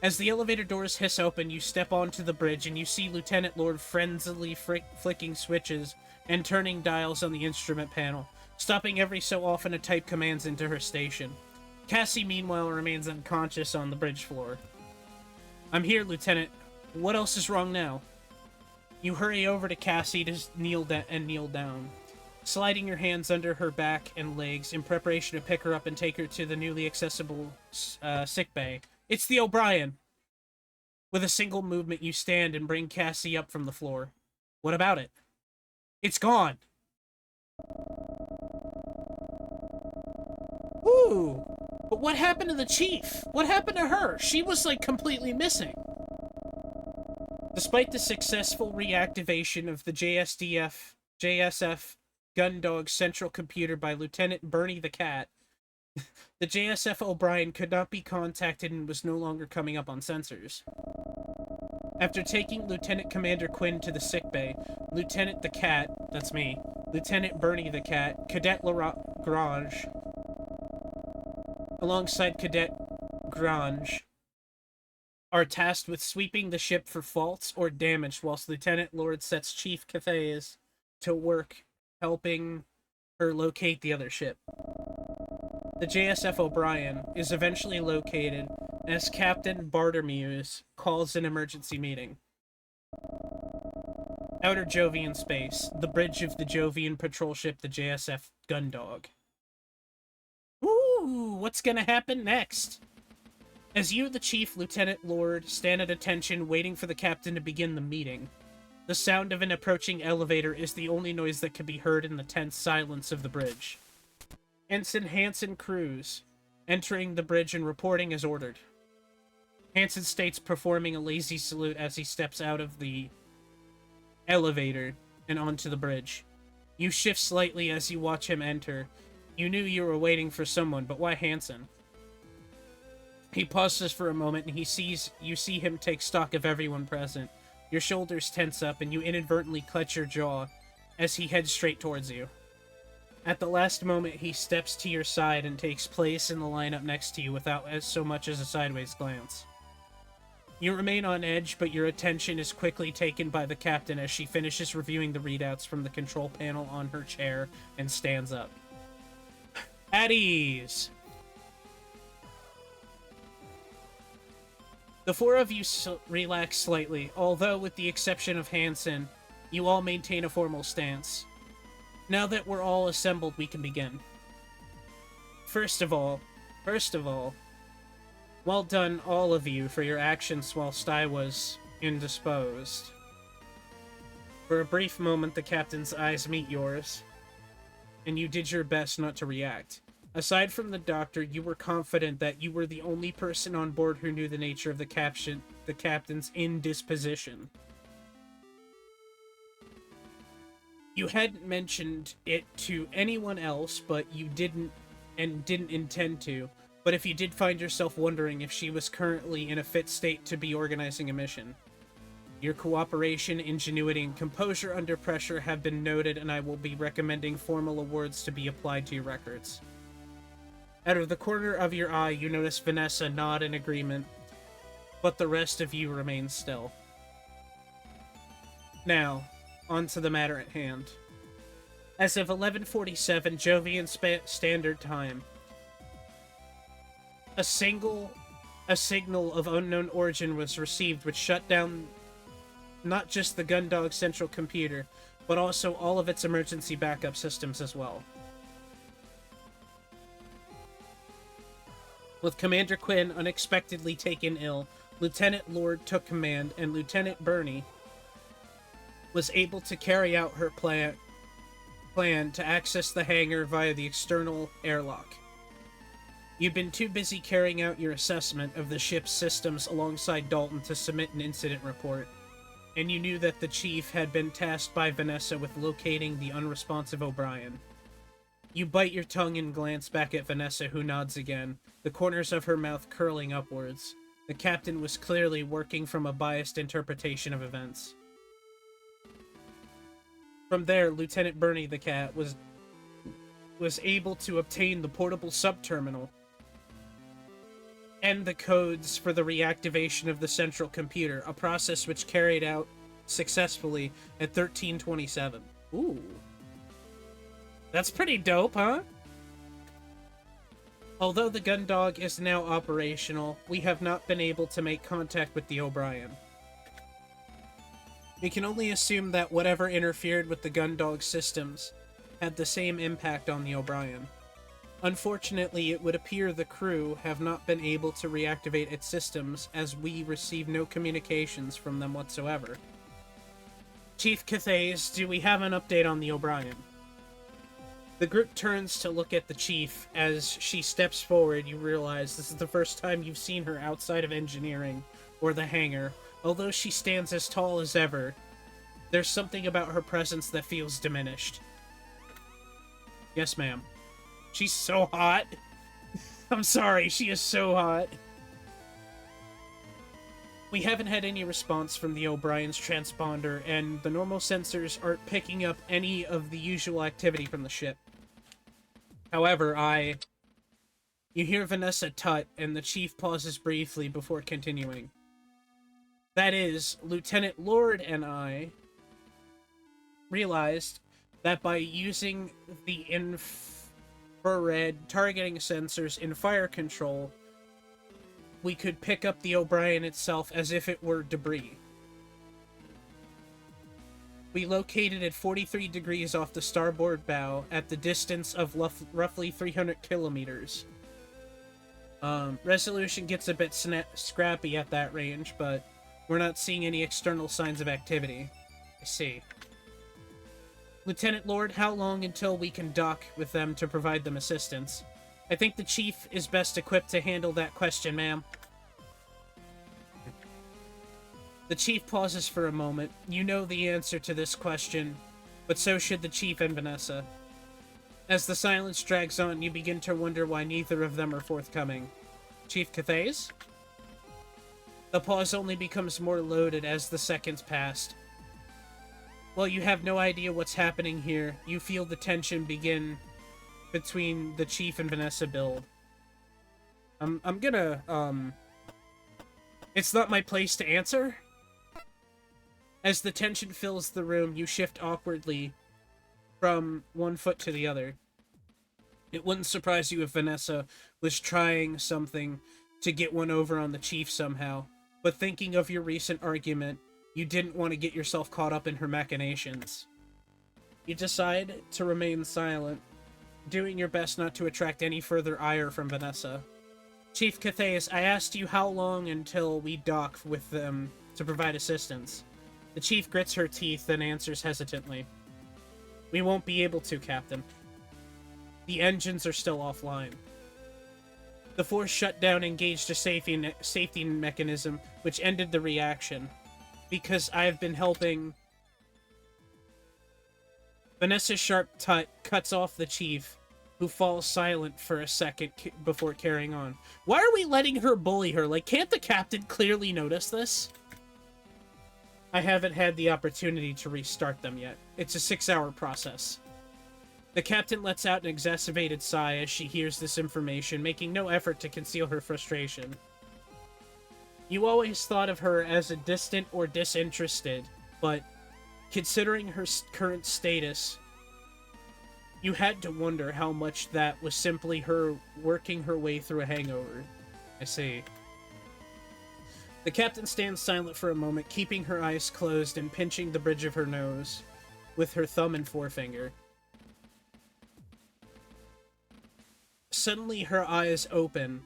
As the elevator doors hiss open, you step onto the bridge and you see Lieutenant Lord frenziedly flicking switches and turning dials on the instrument panel, stopping every so often to type commands into her station. Cassie, meanwhile, remains unconscious on the bridge floor. I'm here, Lieutenant. What else is wrong now? You hurry over to Cassie to kneel down, sliding your hands under her back and legs in preparation to pick her up and take her to the newly accessible sickbay. It's the O'Brien! With a single movement, you stand and bring Cassie up from the floor. What about it? It's gone! Ooh! But what happened to the chief? What happened to her? She was, like, completely missing. Despite the successful reactivation of the JSF Gundog Central Computer by Lieutenant Bernie the Cat, the JSF O'Brien could not be contacted and was no longer coming up on sensors. After taking Lieutenant Commander Quinn to the sickbay, Lieutenant the Cat, that's me, Lieutenant Bernie the Cat, Cadet Grange, alongside Cadet Grange, are tasked with sweeping the ship for faults or damage, whilst Lieutenant Lord sets Chief Cathays to work helping her locate the other ship. The JSF O'Brien is eventually located as Captain Bartermuse calls an emergency meeting. Outer Jovian space, the bridge of the Jovian patrol ship, the JSF Gundog. Ooh, what's gonna happen next? As you, the Chief, Lieutenant Lord, stand at attention waiting for the captain to begin the meeting, the sound of an approaching elevator is the only noise that can be heard in the tense silence of the bridge. Ensign Hanson Cruz, entering the bridge and reporting as ordered. Hanson states, performing a lazy salute as he steps out of the elevator and onto the bridge. You shift slightly as you watch him enter. You knew you were waiting for someone, but why Hanson? He pauses for a moment and you see him take stock of everyone present. Your shoulders tense up and you inadvertently clutch your jaw as he heads straight towards you. At the last moment, he steps to your side and takes place in the lineup next to you without so much as a sideways glance. You remain on edge, but your attention is quickly taken by the captain as she finishes reviewing the readouts from the control panel on her chair and stands up. At ease! The four of you relax slightly, although with the exception of Hansen, you all maintain a formal stance. Now that we're all assembled, we can begin. First of all, well done all of you for your actions whilst I was indisposed. For a brief moment, the captain's eyes meet yours, and you did your best not to react. Aside from the doctor, you were confident that you were the only person on board who knew the nature of the captain's indisposition. You hadn't mentioned it to anyone else, but you didn't intend to. But if you did find yourself wondering if she was currently in a fit state to be organizing a mission, your cooperation, ingenuity, and composure under pressure have been noted, and I will be recommending formal awards to be applied to your records. Out of the corner of your eye, you notice Vanessa nod in agreement, but the rest of you remain still. Now, on to the matter at hand. As of 11:47 Jovian Standard Time, a signal of unknown origin was received, which shut down not just the Gundog central computer, but also all of its emergency backup systems as well. With Commander Quinn unexpectedly taken ill, Lieutenant Lord took command, and Lieutenant Burney was able to carry out her plan to access the hangar via the external airlock. You've been too busy carrying out your assessment of the ship's systems alongside Dalton to submit an incident report, and you knew that the chief had been tasked by Vanessa with locating the unresponsive O'Brien. You bite your tongue and glance back at Vanessa, who nods again, the corners of her mouth curling upwards. The captain was clearly working from a biased interpretation of events. From there, Lieutenant Burney the Cat was able to obtain the portable subterminal and the codes for the reactivation of the central computer, a process which carried out successfully at 1327. Ooh. That's pretty dope, huh? Although the Gundog is now operational, we have not been able to make contact with the O'Brien. We can only assume that whatever interfered with the Gundog systems had the same impact on the O'Brien. Unfortunately, it would appear the crew have not been able to reactivate its systems, as we receive no communications from them whatsoever. Chief Cathays, do we have an update on the O'Brien? The group turns to look at the chief. As she steps forward, you realize this is the first time you've seen her outside of engineering or the hangar. Although she stands as tall as ever, there's something about her presence that feels diminished. Yes, ma'am. She's so hot. I'm sorry, she is so hot. We haven't had any response from the O'Brien's transponder, and the normal sensors aren't picking up any of the usual activity from the ship. However, You hear Vanessa tut, and the chief pauses briefly before continuing. That is, Lieutenant Lord and I realized that by using the infrared targeting sensors in fire control, we could pick up the O'Brien itself as if it were debris. We located it 43 degrees off the starboard bow at the distance of roughly 300 kilometers. Resolution gets a bit scrappy at that range, but we're not seeing any external signs of activity. I see. Lieutenant Lord, how long until we can dock with them to provide them assistance? I think the chief is best equipped to handle that question, ma'am. The chief pauses for a moment. You know the answer to this question, but so should the chief and Vanessa. As the silence drags on, you begin to wonder why neither of them are forthcoming. Chief Cathays? The pause only becomes more loaded as the seconds pass. While you have no idea what's happening here, you feel the tension begin between the chief and Vanessa build. I'm gonna, It's not my place to answer. As the tension fills the room, you shift awkwardly from one foot to the other. It wouldn't surprise you if Vanessa was trying something to get one over on the chief somehow. but thinking of your recent argument, you didn't want to get yourself caught up in her machinations. You decide to remain silent, doing your best not to attract any further ire from Vanessa. Chief Catheus, I asked you how long until we dock with them to provide assistance. The chief grits her teeth, then answers hesitantly. We won't be able to, Captain. The engines are still offline. The force shutdown engaged a safety mechanism, which ended the reaction. Because I have been helping... Vanessa's sharp tut cuts off the chief, who falls silent for a second before carrying on. Why are we letting her bully her? Like, can't the captain clearly notice this? I haven't had the opportunity to restart them yet. It's a 6-hour process. The captain lets out an exacerbated sigh as she hears this information, making no effort to conceal her frustration. You always thought of her as a distant or disinterested, but considering her current status, you had to wonder how much that was simply her working her way through a hangover. I see. The captain stands silent for a moment, keeping her eyes closed and pinching the bridge of her nose with her thumb and forefinger. Suddenly, her eyes open,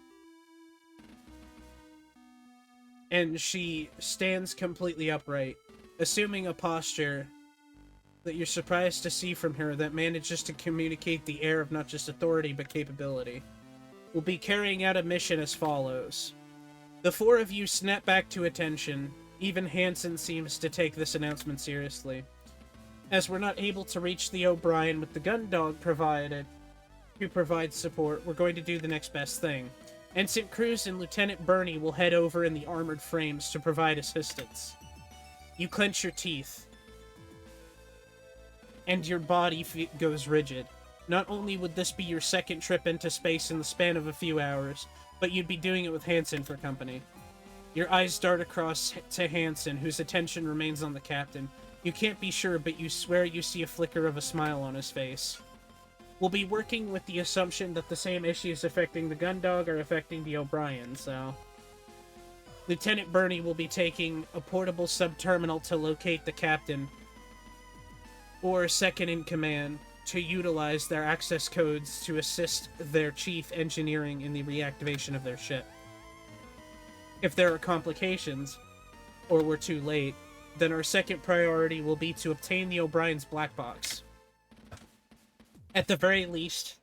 and she stands completely upright, assuming a posture that you're surprised to see from her that manages to communicate the air of not just authority but capability. We'll be carrying out a mission as follows. The four of you snap back to attention. Even Hansen seems to take this announcement seriously. As we're not able to reach the O'Brien with the gun dog who provides support, we're going to do the next best thing. Ensign Cruz and Lieutenant Burney will head over in the armored frames to provide assistance. You clench your teeth, and your body goes rigid. Not only would this be your second trip into space in the span of a few hours, but you'd be doing it with Hansen for company. Your eyes dart across to Hansen, whose attention remains on the captain. You can't be sure, but you swear you see a flicker of a smile on his face. We'll be working with the assumption that the same issues affecting the Gundog are affecting the O'Brien, so... Lieutenant Burney will be taking a portable sub-terminal to locate the captain, or second in command, to utilize their access codes to assist their chief engineering in the reactivation of their ship. If there are complications, or we're too late, then our second priority will be to obtain the O'Brien's black box. At the very least,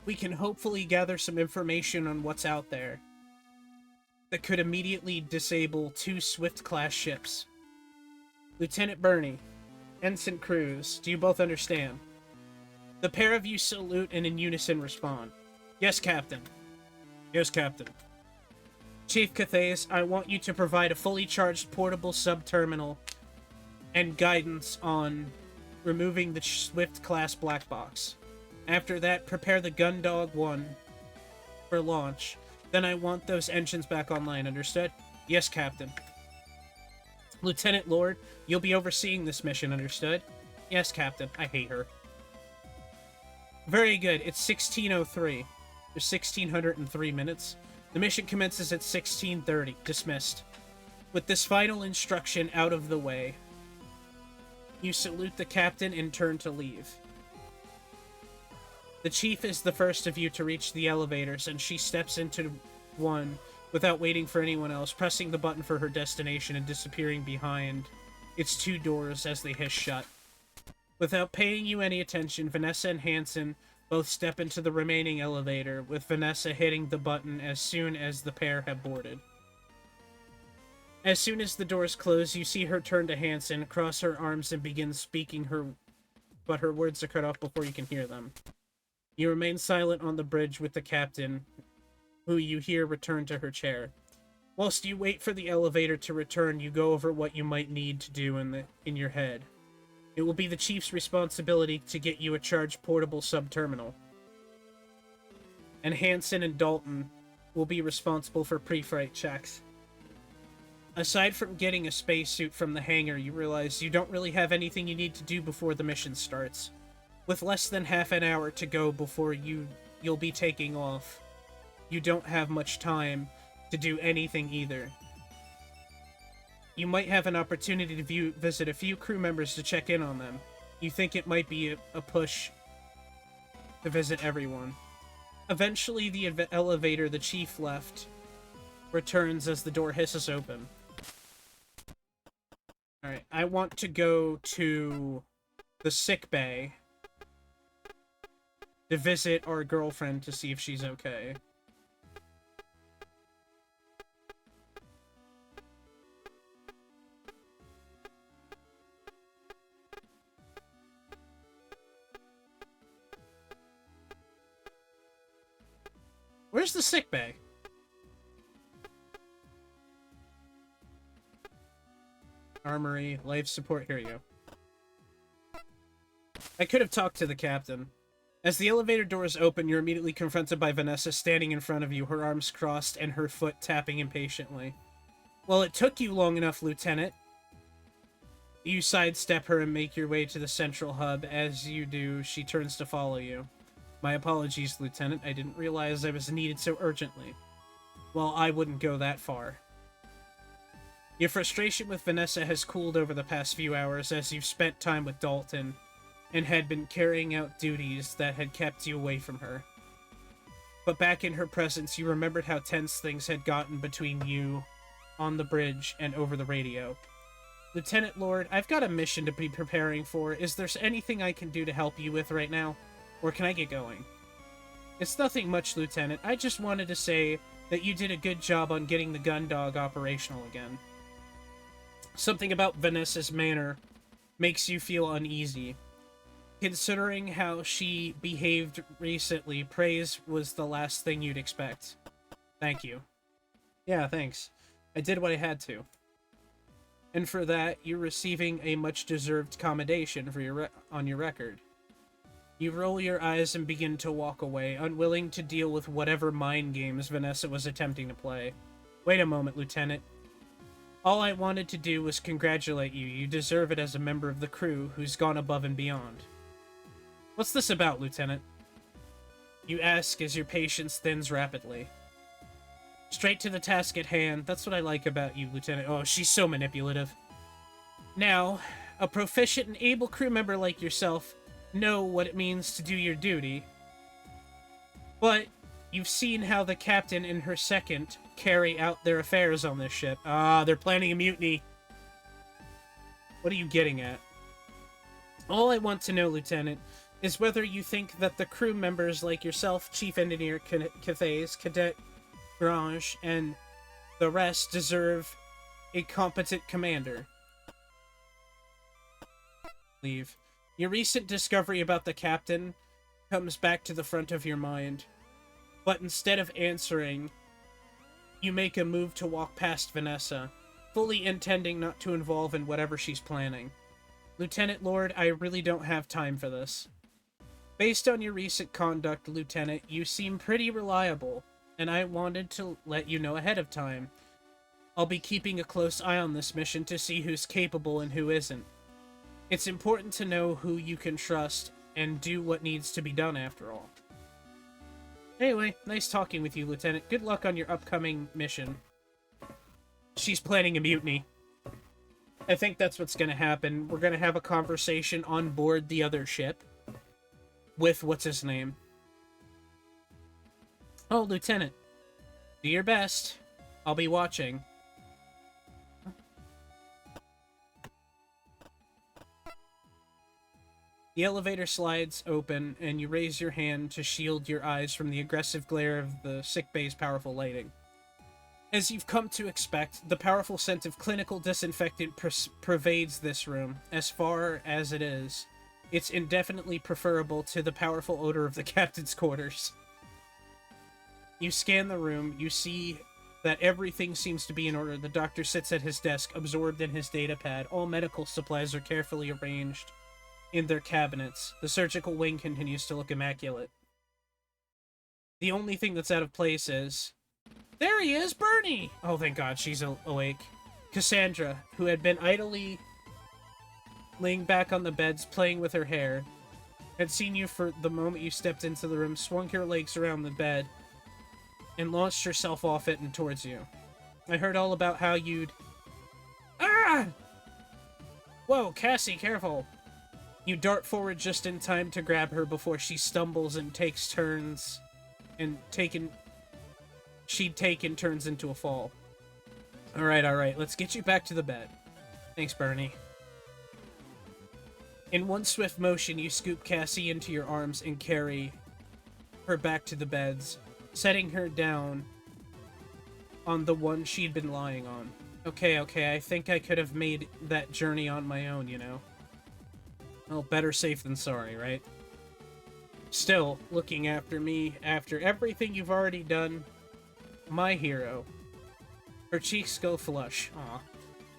we can hopefully gather some information on what's out there that could immediately disable 2 Swift-class ships. Lieutenant Burney, Ensign Cruz, do you both understand? The pair of you salute and in unison respond. Yes, Captain. Yes, Captain. Chief Catheus, I want you to provide a fully charged portable sub-terminal and guidance on removing the Swift-class black box. After that, prepare the Gundog 1 for launch. Then I want those engines back online, understood? Yes, Captain. Lieutenant Lord, you'll be overseeing this mission, understood? Yes, Captain. I hate her. Very good. It's 16:03. There's 1603 minutes. The mission commences at 16:30. Dismissed. With this final instruction out of the way, you salute the captain and turn to leave. The chief is the first of you to reach the elevators, and she steps into one without waiting for anyone else, pressing the button for her destination and disappearing behind its 2 doors as they hiss shut. Without paying you any attention, Vanessa and Hansen both step into the remaining elevator, with Vanessa hitting the button as soon as the pair have boarded. As soon as the doors close, you see her turn to Hansen, cross her arms, and begin speaking but her words are cut off before you can hear them. You remain silent on the bridge with the captain, who you hear return to her chair. Whilst you wait for the elevator to return, you go over what you might need to do in your head. It will be the chief's responsibility to get you a charged portable sub-terminal. And Hansen and Dalton will be responsible for pre-flight checks. Aside from getting a spacesuit from the hangar, you realize you don't really have anything you need to do before the mission starts. With less than half an hour to go before you'll be taking off, you don't have much time to do anything either. You might have an opportunity to visit a few crew members to check in on them. You think it might be a push to visit everyone. Eventually, the elevator the chief left returns as the door hisses open. Alright, I want to go to the sick bay to visit our girlfriend to see if she's okay. Where's the sick bay? Armory, life support, here you go. I could have talked to the captain. As the elevator doors open, you're immediately confronted by Vanessa standing in front of you, her arms crossed and her foot tapping impatiently. Well, it took you long enough, Lieutenant. You sidestep her and make your way to the central hub. As you do, she turns to follow you. My apologies, Lieutenant. I didn't realize I was needed so urgently. Well, I wouldn't go that far. Your frustration with Vanessa has cooled over the past few hours as you've spent time with Dalton and had been carrying out duties that had kept you away from her. But back in her presence, you remembered how tense things had gotten between you on the bridge and over the radio. Lieutenant Lord, I've got a mission to be preparing for. Is there anything I can do to help you with right now? Or can I get going? It's nothing much, Lieutenant. I just wanted to say that you did a good job on getting the gun dog operational again. Something about Vanessa's manner makes you feel uneasy. Considering how she behaved recently, praise was the last thing you'd expect. Thank you. Yeah, thanks. I did what I had to. And for that, you're receiving a much-deserved commendation for on your record. You roll your eyes and begin to walk away, unwilling to deal with whatever mind games Vanessa was attempting to play. Wait a moment, Lieutenant. All I wanted to do was congratulate you. You deserve it as a member of the crew who's gone above and beyond. What's this about, Lieutenant? You ask as your patience thins rapidly. Straight to the task at hand. That's what I like about you, Lieutenant. Oh, she's so manipulative. Now, a proficient and able crew member like yourself know what it means to do your duty. But you've seen how the captain and her second carry out their affairs on this ship. Ah, they're planning a mutiny. What are you getting at? All I want to know, Lieutenant, is whether you think that the crew members like yourself, Chief Engineer Cathays, Cadet Grange, and the rest deserve a competent commander. Leave. Your recent discovery about the captain comes back to the front of your mind. But instead of answering, you make a move to walk past Vanessa, fully intending not to involve in whatever she's planning. Lieutenant Lord, I really don't have time for this. Based on your recent conduct, Lieutenant, you seem pretty reliable, and I wanted to let you know ahead of time. I'll be keeping a close eye on this mission to see who's capable and who isn't. It's important to know who you can trust and do what needs to be done after all. Anyway, nice talking with you, Lieutenant. Good luck on your upcoming mission. She's planning a mutiny. I think that's what's going to happen. We're going to have a conversation on board the other ship with what's-his-name. Oh, Lieutenant. Do your best. I'll be watching. The elevator slides open, and you raise your hand to shield your eyes from the aggressive glare of the sickbay's powerful lighting. As you've come to expect, the powerful scent of clinical disinfectant pervades this room. As far as it is, it's indefinitely preferable to the powerful odor of the captain's quarters. You scan the room, you see that everything seems to be in order. The doctor sits at his desk, absorbed in his data pad. All medical supplies are carefully arranged in their cabinets. The surgical wing continues to look immaculate. The only thing that's out of place is... There he is, Bernie! Oh, thank God, she's awake. Cassandra, who had been idly laying back on the beds, playing with her hair, had seen you for the moment you stepped into the room, swung her legs around the bed, and launched herself off it and towards you. I heard all about how you'd... Ah! Whoa, Cassie, careful! You dart forward just in time to grab her before she stumbles and takes turns, and she'd taken turns into a fall. Alright, let's get you back to the bed. Thanks, Bernie. In one swift motion, you scoop Cassie into your arms and carry her back to the beds, setting her down on the one she'd been lying on. Okay, I think I could have made that journey on my own, you know? Well, better safe than sorry, right? Still, looking after me after everything you've already done, my hero. Her cheeks go flush. Aw.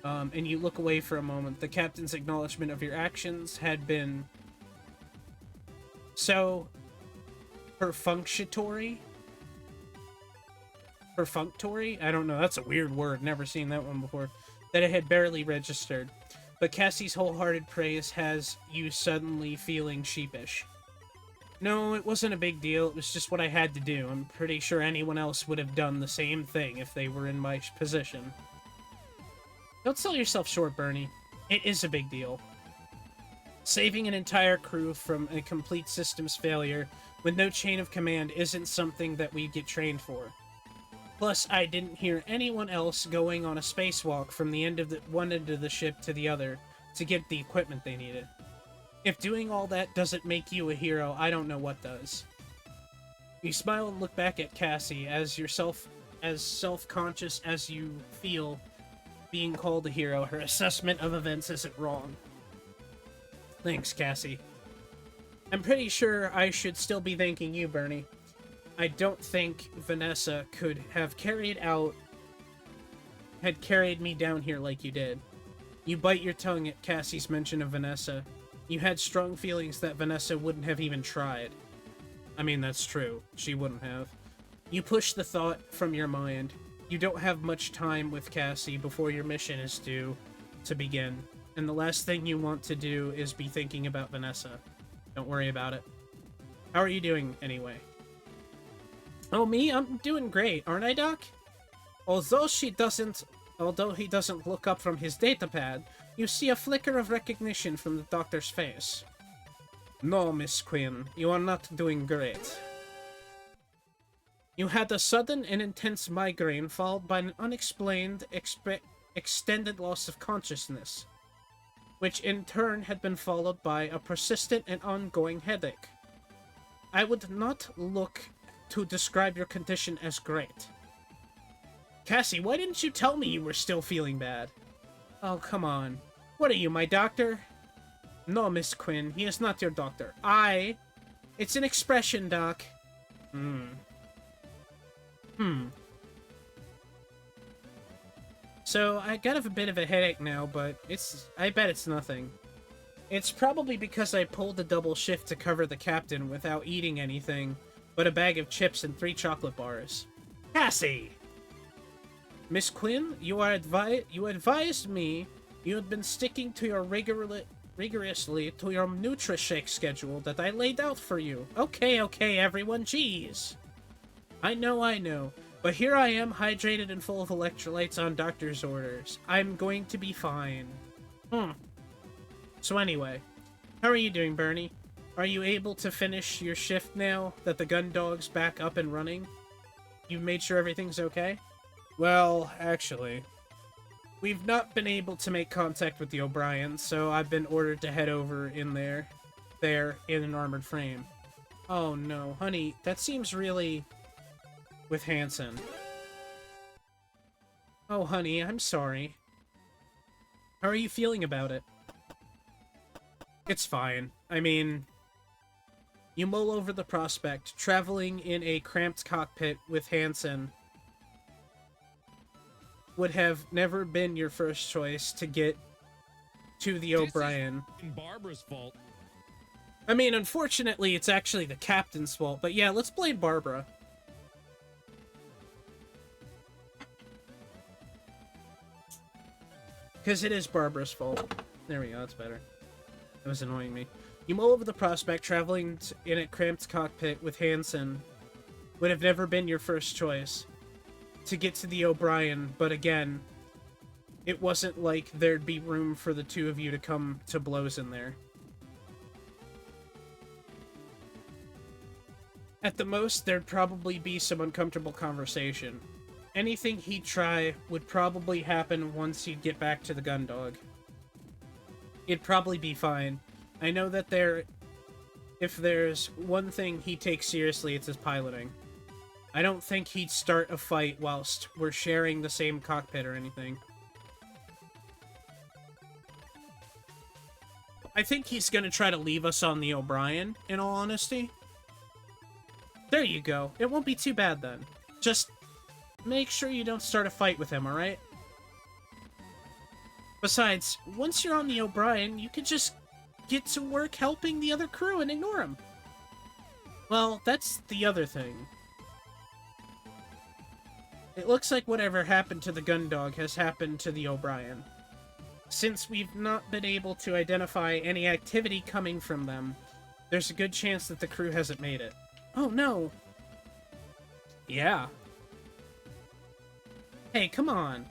And you look away for a moment. The captain's acknowledgement of your actions had been so perfunctory? Perfunctory? I don't know. That's a weird word. Never seen that one before. That it had barely registered. But Cassie's wholehearted praise has you suddenly feeling sheepish. No, it wasn't a big deal. It was just what I had to do. I'm pretty sure anyone else would have done the same thing if they were in my position. Don't sell yourself short, Bernie. It is a big deal. Saving an entire crew from a complete systems failure with no chain of command isn't something that we get trained for. Plus, I didn't hear anyone else going on a spacewalk from the one end of the ship to the other to get the equipment they needed. If doing all that doesn't make you a hero, I don't know what does. You smile and look back at Cassie as self-conscious as you feel being called a hero. Her assessment of events isn't wrong. Thanks, Cassie. I'm pretty sure I should still be thanking you, Bernie. I don't think Vanessa could have carried me down here like you did. You bite your tongue at Cassie's mention of Vanessa. You had strong feelings that Vanessa wouldn't have even tried. I mean, that's true. She wouldn't have. You push the thought from your mind. You don't have much time with Cassie before your mission is due to begin. And the last thing you want to do is be thinking about Vanessa. Don't worry about it. How are you doing, anyway? Oh, me? I'm doing great, aren't I, Doc? Although he doesn't look up from his datapad, you see a flicker of recognition from the doctor's face. No, Miss Quinn, you are not doing great. You had a sudden and intense migraine followed by an unexplained, extended loss of consciousness, which in turn had been followed by a persistent and ongoing headache. I would not look to describe your condition as great. Cassie, why didn't you tell me you were still feeling bad? Oh, come on. What are you, my doctor? No, Miss Quinn, he is not your doctor. It's an expression, Doc. So, I got a bit of a headache now, but I bet it's nothing. It's probably because I pulled a double shift to cover the captain without eating anything but a bag of chips and 3 chocolate bars. Cassie! Miss Quinn, you advised me you had been sticking to your rigorously to your Nutri-Shake schedule that I laid out for you. Okay, everyone, jeez. I know, but here I am, hydrated and full of electrolytes on doctor's orders. I'm going to be fine. So anyway, how are you doing, Bernie? Are you able to finish your shift now that the gun dog's back up and running? You made sure everything's okay? Well, actually, we've not been able to make contact with the O'Briens, so I've been ordered to head over in there in an armored frame. Oh no, honey, that seems really... with Hansen. Oh honey, I'm sorry. How are you feeling about it? It's fine. I mean... You mull over the prospect. Traveling in a cramped cockpit with Hansen would have never been your first choice to get to the O'Brien. This is Barbara's fault. I mean, unfortunately, it's actually the captain's fault, but yeah, let's blame Barbara. Because it is Barbara's fault. There we go, that's better. That was annoying me. You mull over the prospect, traveling in a cramped cockpit with Hansen would have never been your first choice to get to the O'Brien, but again, it wasn't like there'd be room for the two of you to come to blows in there. At the most, there'd probably be some uncomfortable conversation. Anything he'd try would probably happen once he'd get back to the Gundog. It'd probably be fine. I know that if there's one thing he takes seriously, it's his piloting. I don't think he'd start a fight whilst we're sharing the same cockpit or anything. I think he's gonna try to leave us on the O'Brien, in all honesty. There you go. It won't be too bad then. Just make sure you don't start a fight with him, alright? Besides, once you're on the O'Brien, you could just get to work helping the other crew and ignore him. Well, that's the other thing. It looks like whatever happened to the Gundog has happened to the O'Brien. Since we've not been able to identify any activity coming from them, there's a good chance that the crew hasn't made it. Oh no! Yeah. Hey, come on.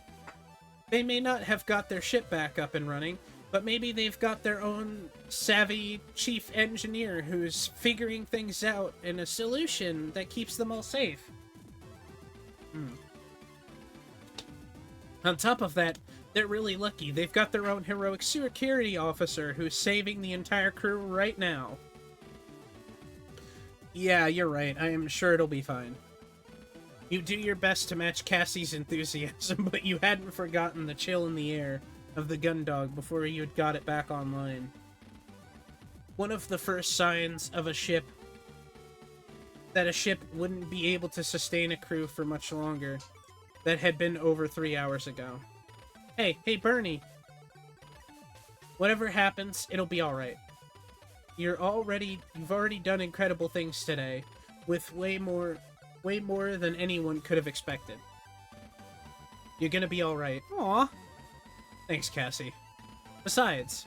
They may not have got their ship back up and running, but maybe they've got their own savvy chief engineer who's figuring things out in a solution that keeps them all safe. On top of that, they're really lucky. They've got their own heroic security officer who's saving the entire crew right now. Yeah, you're right. I am sure it'll be fine. You do your best to match Cassie's enthusiasm, but you hadn't forgotten the chill in the air of the Gundog before you had got it back online. One of the first signs of a ship wouldn't be able to sustain a crew for much longer. That had been over 3 hours ago. Hey, Bernie. Whatever happens, it'll be alright. You've already done incredible things today, with way more than anyone could have expected. You're gonna be alright. Aw. Thanks, Cassie. Besides...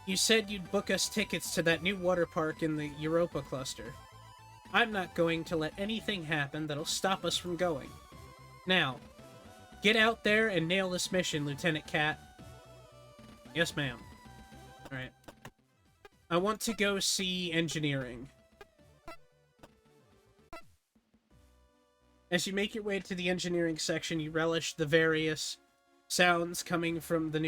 You said you'd book us tickets to that new water park in the Europa cluster. I'm not going to let anything happen that'll stop us from going. Now, get out there and nail this mission, Lieutenant Cat. Yes, ma'am. Alright. I want to go see engineering. As you make your way to the engineering section, you relish the various sounds coming from the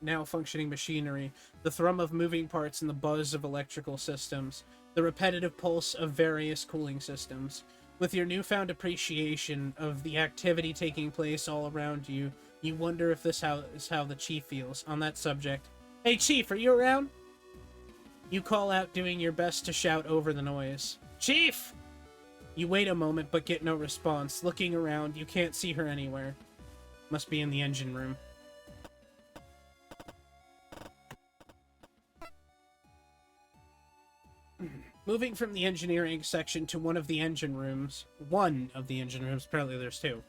now functioning machinery, the thrum of moving parts and the buzz of electrical systems, the repetitive pulse of various cooling systems. With your newfound appreciation of the activity taking place all around you, you wonder if this is how the Chief feels on that subject. Hey, Chief, are you around? You call out, doing your best to shout over the noise. Chief! You wait a moment, but get no response. Looking around, you can't see her anywhere. Must be in the engine room. Moving from the engineering section to one of the engine rooms, apparently there's two.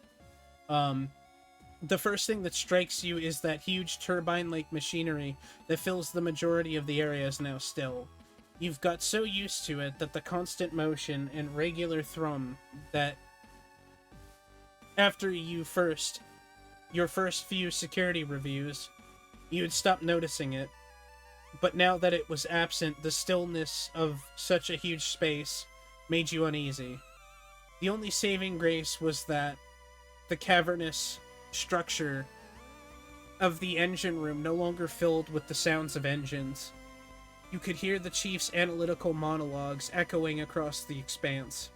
The first thing that strikes you is that huge turbine-like machinery that fills the majority of the area is now still. You've got so used to it that the constant motion and regular thrum that after your first few security reviews, you had stopped noticing it. But now that it was absent, the stillness of such a huge space made you uneasy. The only saving grace was that the cavernous structure of the engine room no longer filled with the sounds of engines. You could hear the Chief's analytical monologues echoing across the expanse.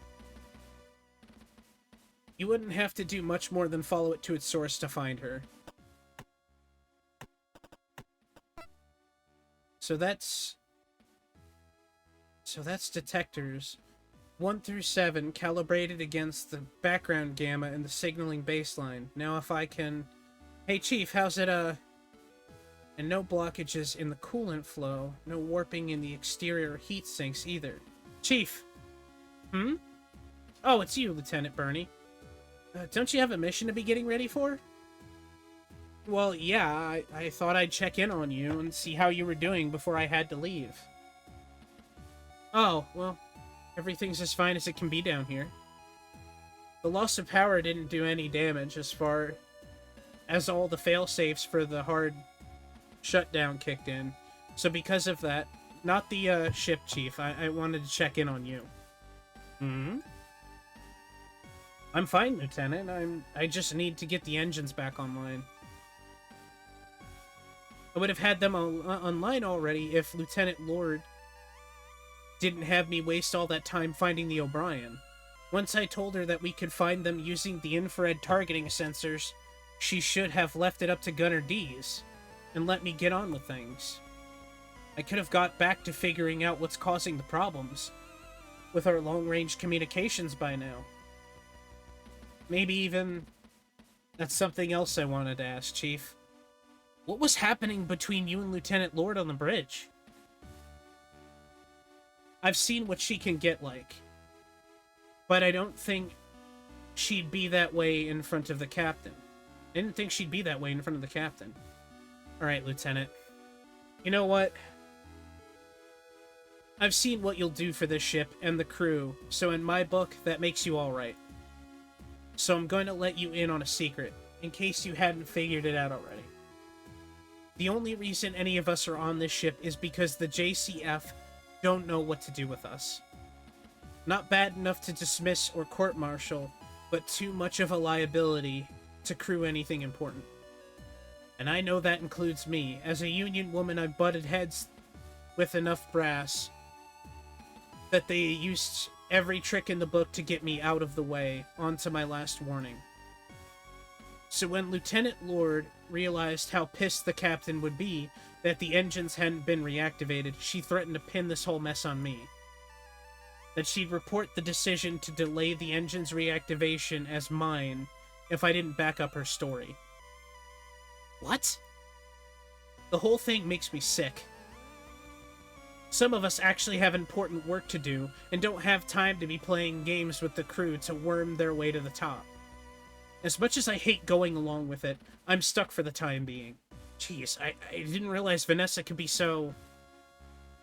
You wouldn't have to do much more than follow it to its source to find her. So that's detectors 1 through 7 calibrated against the background gamma and the signaling baseline. Now if I can... Hey Chief, how's it, And no blockages in the coolant flow, no warping in the exterior heat sinks either. Chief! Oh, it's you, Lieutenant Bernie. Don't you have a mission to be getting ready for? Well, yeah, I thought I'd check in on you and see how you were doing before I had to leave. Oh, well, Everything's as fine as it can be down here. The loss of power didn't do any damage as far as all the failsafes for the hard shutdown kicked in. So because of that, not the ship chief, I wanted to check in on you. Hmm? I'm fine, Lieutenant. I just need to get the engines back online. I would have had them online already if Lieutenant Lord didn't have me waste all that time finding the O'Brien. Once I told her that we could find them using the infrared targeting sensors, she should have left it up to Gunner D's and let me get on with things. I could have got back to figuring out what's causing the problems with our long-range communications by now. Maybe even that's something else I wanted to ask, Chief. What was happening between you and Lieutenant Lord on the bridge? I've seen what she can get like, but I don't think she'd be that way in front of the captain. I didn't think she'd be that way in front of the captain. Alright, Lieutenant. You know what? I've seen what you'll do for this ship and the crew, so in my book, that makes you alright. So I'm going to let you in on a secret, in case you hadn't figured it out already. The only reason any of us are on this ship is because the JCF don't know what to do with us. Not bad enough to dismiss or court-martial, but too much of a liability to crew anything important. And I know that includes me. As a Union woman, I butted heads with enough brass that they used every trick in the book to get me out of the way, onto my last warning. So when Lieutenant Lord realized how pissed the captain would be that the engines hadn't been reactivated, she threatened to pin this whole mess on me. That she'd report the decision to delay the engine's reactivation as mine if I didn't back up her story. What? The whole thing makes me sick. Some of us actually have important work to do and don't have time to be playing games with the crew to worm their way to the top. As much as I hate going along with it, I'm stuck for the time being. Jeez, I didn't realize Vanessa could be so...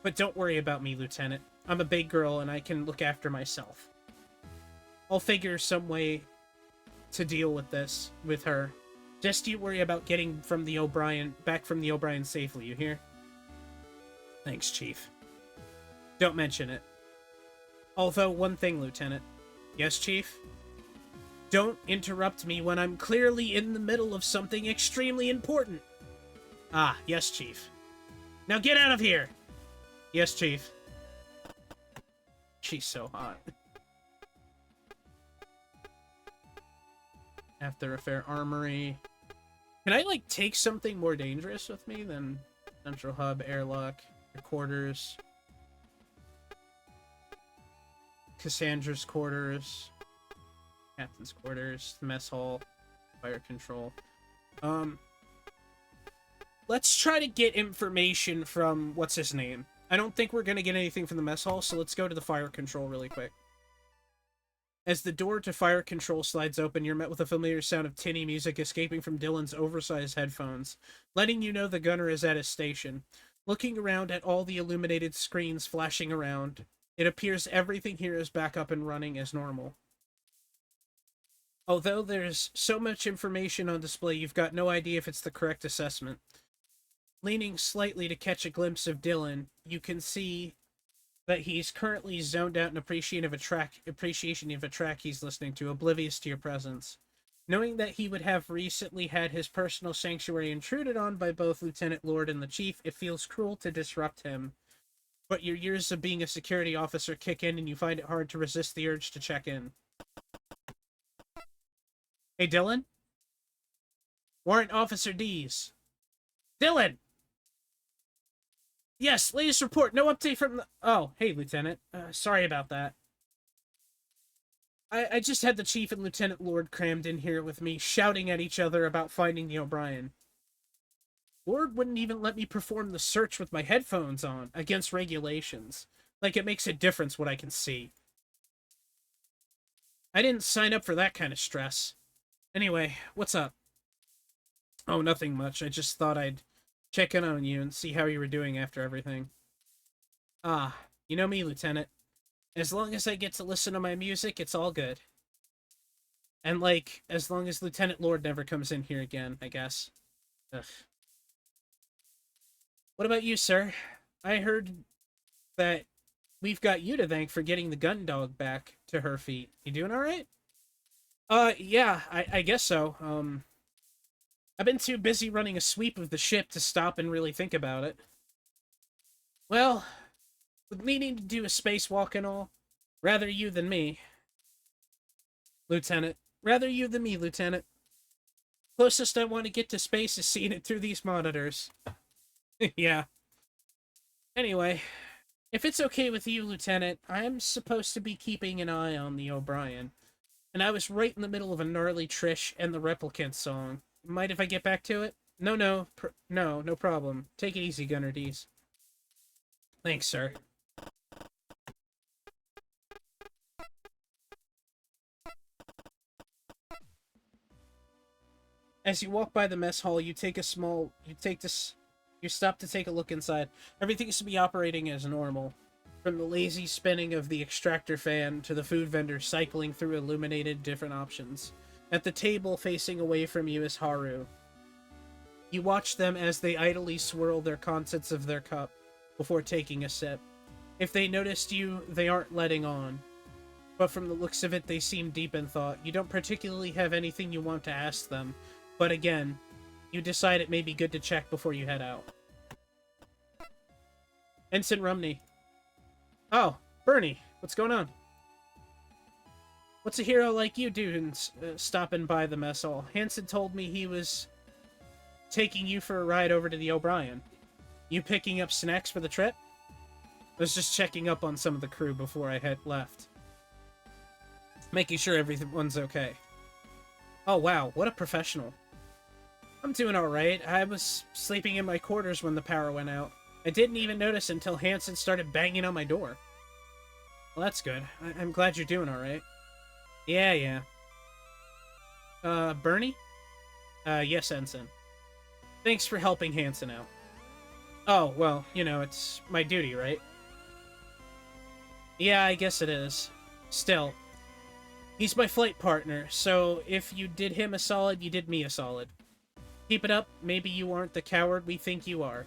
But don't worry about me, Lieutenant. I'm a big girl and I can look after myself. I'll figure some way to deal with this, with her. Just you worry about getting back from the O'Brien safely, you hear? Thanks, Chief. Don't mention it. Although, one thing, Lieutenant. Yes, Chief? Don't interrupt me when I'm clearly in the middle of something extremely important. Ah, yes, Chief. Now get out of here! Yes, Chief. She's so hot. After Affair Armory. Can I, like, take something more dangerous with me than Central Hub, Airlock, your quarters, Cassandra's quarters, Captain's quarters, the mess hall, fire control. Let's try to get information from, what's his name? I don't think we're gonna get anything from the mess hall, so let's go to the fire control really quick. As the door to fire control slides open, you're met with a familiar sound of tinny music escaping from Dylan's oversized headphones, letting you know the gunner is at his station. Looking around at all the illuminated screens flashing around, it appears everything here is back up and running as normal. Although there's so much information on display, you've got no idea if it's the correct assessment. Leaning slightly to catch a glimpse of Dylan, you can see that he's currently zoned out in appreciation of a track he's listening to, oblivious to your presence. Knowing that he would have recently had his personal sanctuary intruded on by both Lieutenant Lord and the Chief, it feels cruel to disrupt him. But your years of being a security officer kick in and you find it hard to resist the urge to check in. Hey, Dylan? Warrant Officer Dees. Dylan! Yes, latest report. No update from the... Oh, hey, Lieutenant. Sorry about that. I just had the Chief and Lieutenant Lord crammed in here with me, shouting at each other about finding the O'Brien. Lord wouldn't even let me perform the search with my headphones on, against regulations. Like it makes a difference what I can see. I didn't sign up for that kind of stress. Anyway, what's up? Oh, nothing much. I just thought I'd check in on you and see how you were doing after everything. Ah, you know me, Lieutenant. As long as I get to listen to my music, it's all good. And, like, as long as Lieutenant Lord never comes in here again, I guess. Ugh. What about you, sir? I heard that we've got you to thank for getting the gun dog back to her feet. You doing alright? Yeah, I guess so. I've been too busy running a sweep of the ship to stop and really think about it. Well, with needing to do a spacewalk and all, rather you than me, Lieutenant. Rather you than me, Lieutenant. Closest I want to get to space is seeing it through these monitors. Yeah. Anyway, if it's okay with you, Lieutenant, I'm supposed to be keeping an eye on the O'Brien. And I was right in the middle of a gnarly Trish and the Replicant song. Mind if I get back to it? No problem. Take it easy, Gunner D's. Thanks, sir. As you walk by the mess hall, you stop to take a look inside. Everything seems to be operating as normal. From the lazy spinning of the extractor fan to the food vendor cycling through illuminated different options. At the table facing away from you is Haru. You watch them as they idly swirl their contents of their cup before taking a sip. If they noticed you, they aren't letting on. But from the looks of it, they seem deep in thought. You don't particularly have anything you want to ask them. But again, you decide it may be good to check before you head out. Ensign Rumney. Oh, Bernie, what's going on? What's a hero like you doing stopping by the mess hall? Hansen told me he was taking you for a ride over to the O'Brien. You picking up snacks for the trip? I was just checking up on some of the crew before I had left. Making sure everyone's okay. Oh wow, what a professional. I'm doing alright. I was sleeping in my quarters when the power went out. I didn't even notice until Hansen started banging on my door. Well, that's good. I'm glad you're doing alright. Yeah. Bernie? Yes, Ensign. Thanks for helping Hansen out. Oh, well, you know, it's my duty, right? Yeah, I guess it is. Still, he's my flight partner, so if you did him a solid, you did me a solid. Keep it up, maybe you aren't the coward we think you are.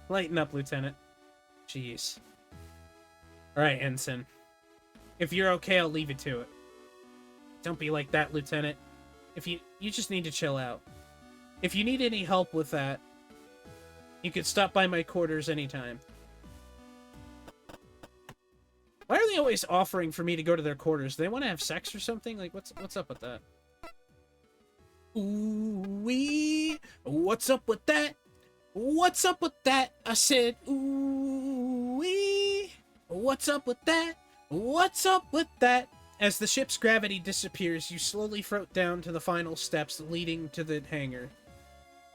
Lighten up, Lieutenant. Jeez. Alright, Ensign. If you're okay, I'll leave you to it. Don't be like that, Lieutenant. If you just need to chill out. If you need any help with that, you can stop by my quarters anytime. Why are they always offering for me to go to their quarters? Do they want to have sex or something? Like, what's up with that? Ooh-wee! What's up with that? What's up with that? I said, ooh-wee! What's up with that? What's up with that? As the ship's gravity disappears, you slowly float down to the final steps leading to the hangar.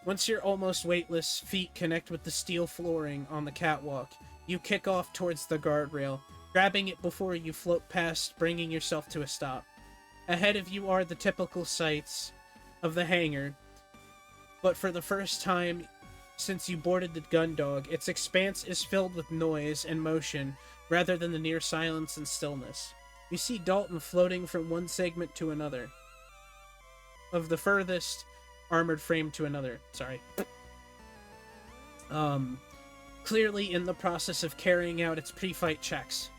Once you're almost weightless, feet connect with the steel flooring on the catwalk. You kick off towards the guardrail, grabbing it before you float past, bringing yourself to a stop. Ahead of you are the typical sights of the hangar, but for the first time since you boarded the Gundog, its expanse is filled with noise and motion rather than the near silence and stillness. You see Dalton floating from one segment to another, of the furthest armored frame to another. Sorry. Clearly in the process of carrying out its pre-fight checks.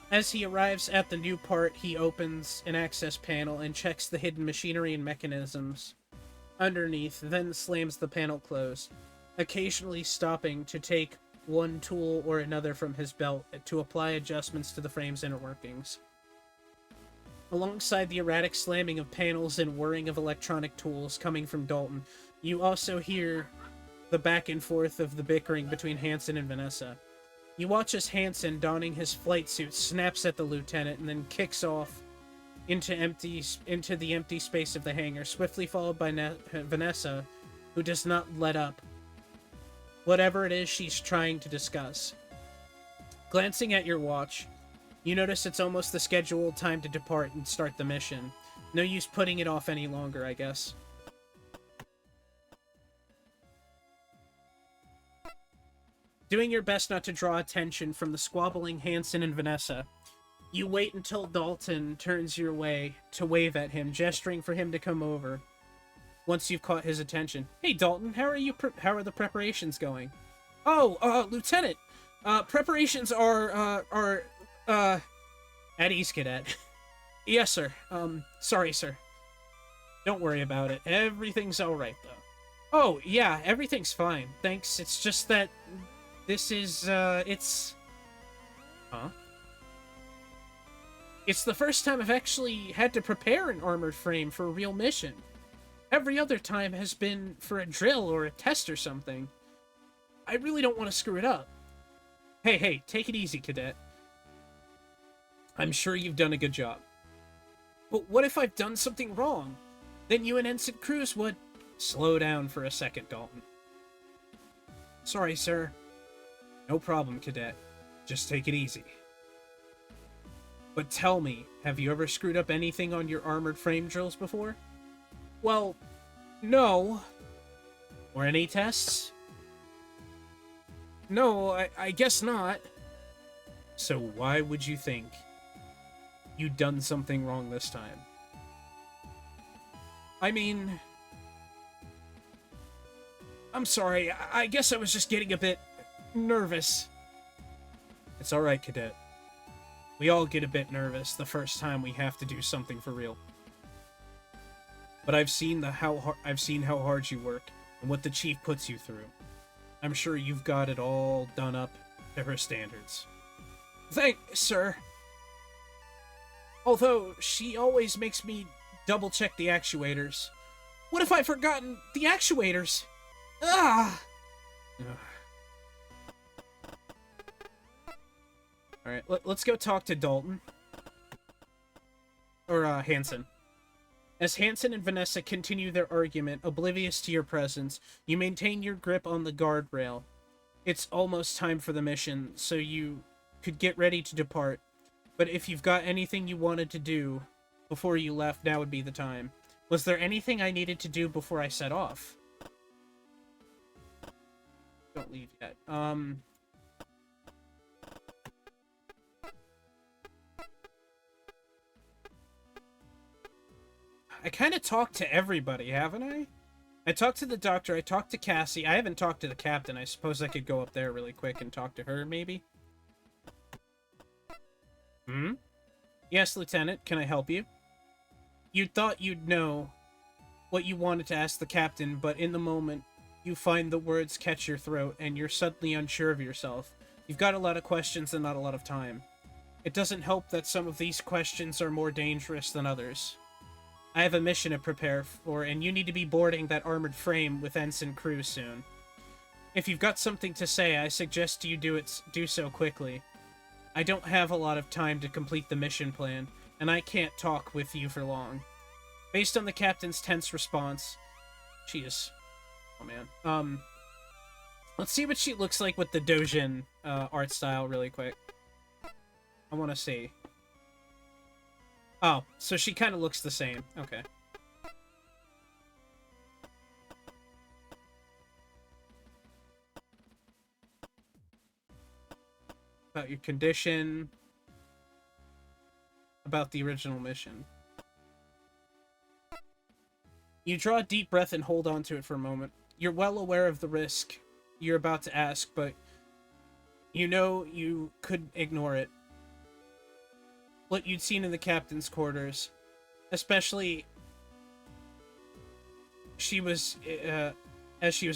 As he arrives at the new part, he opens an access panel and checks the hidden machinery and mechanisms underneath, then slams the panel closed, occasionally stopping to take one tool or another from his belt to apply adjustments to the frame's inner workings. Alongside the erratic slamming of panels and whirring of electronic tools coming from Dalton, you also hear the back and forth of the bickering between Hansen and Vanessa. You watch as Hansen, donning his flight suit, snaps at the lieutenant and then kicks off into the empty space of the hangar, swiftly followed by Vanessa, who does not let up, whatever it is she's trying to discuss. Glancing at your watch, you notice it's almost the scheduled time to depart and start the mission. No use putting it off any longer, I guess. Doing your best not to draw attention from the squabbling Hanson and Vanessa, you wait until Dalton turns your way to wave at him, gesturing for him to come over. Once you've caught his attention, "Hey Dalton, how are the preparations going?" "Oh, Lieutenant, preparations are at ease, Cadet." "Yes, sir. Sorry, sir." "Don't worry about it. Everything's all right, though." "Oh, yeah, everything's fine. Thanks. It's just that this is, it's..." Huh? "It's the first time I've actually had to prepare an armored frame for a real mission. Every other time has been for a drill or a test or something. I really don't want to screw it up." Hey, take it easy, Cadet. I'm sure you've done a good job. But what if I've done something wrong? Then you and Ensign Cruz would... Slow down for a second, Dalton. Sorry, sir. No problem, Cadet. Just take it easy. But tell me, have you ever screwed up anything on your armored frame drills before? Well, no. Or any tests? No, I guess not. So why would you think you'd done something wrong this time? I mean... I'm sorry, I guess I was just getting a bit nervous. It's alright, Cadet. We all get a bit nervous the first time we have to do something for real. But I've seen how hard you work and what the Chief puts you through. I'm sure you've got it all done up to her standards. Thanks, sir. Although, she always makes me double-check the actuators. What if I've forgotten the actuators? Ah! Alright, let's go talk to Dalton. Or, Hanson. As Hanson and Vanessa continue their argument, oblivious to your presence, you maintain your grip on the guardrail. It's almost time for the mission, so you could get ready to depart. But if you've got anything you wanted to do before you left, now would be the time. Was there anything I needed to do before I set off? Don't leave yet. I kind of talked to everybody, haven't I? I talked to the doctor, I talked to Cassie, I haven't talked to the captain. I suppose I could go up there really quick and talk to her, maybe? Hmm? Yes, Lieutenant, can I help you? You thought you'd know what you wanted to ask the captain, but in the moment, you find the words catch your throat, and you're suddenly unsure of yourself. You've got a lot of questions and not a lot of time. It doesn't help that some of these questions are more dangerous than others. I have a mission to prepare for, and you need to be boarding that armored frame with Ensign Cruz soon. If you've got something to say, I suggest you do so quickly. I don't have a lot of time to complete the mission plan, and I can't talk with you for long. Based on the captain's tense response... Jeez. Oh, man. Let's see what she looks like with the Dojin art style really quick. I want to see. Oh, so she kind of looks the same. Okay. About your condition. About the original mission. You draw a deep breath and hold on to it for a moment. You're well aware of the risk you're about to ask, but you know you could ignore it. What you'd seen in the captain's quarters, especially as she was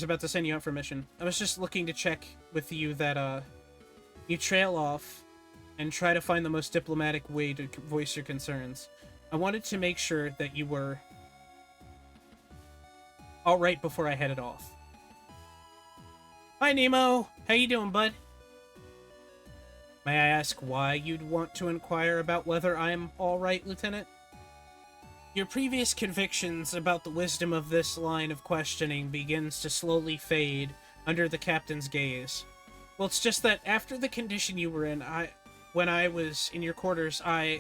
about to send you out for mission. I was just looking to check with you that you trail off and try to find the most diplomatic way to voice your concerns. I wanted to make sure that you were all right before I headed off. Hi, Nemo. How you doing, bud? May I ask why you'd want to inquire about whether I'm all right, Lieutenant? Your previous convictions about the wisdom of this line of questioning begins to slowly fade under the captain's gaze. Well, it's just that after the condition you were in, when I was in your quarters, Uh-oh.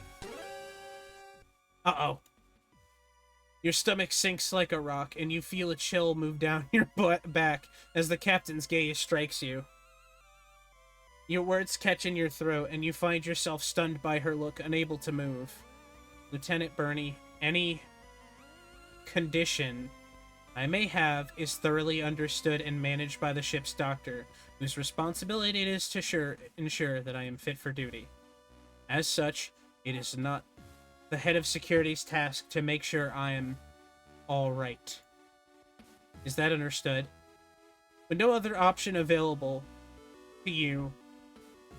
Your stomach sinks like a rock, and you feel a chill move down your back as the captain's gaze strikes you. Your words catch in your throat, and you find yourself stunned by her look, unable to move. Lieutenant Birney, any condition I may have is thoroughly understood and managed by the ship's doctor, whose responsibility it is to ensure that I am fit for duty. As such, it is not the head of security's task to make sure I am all right. Is that understood? With no other option available to you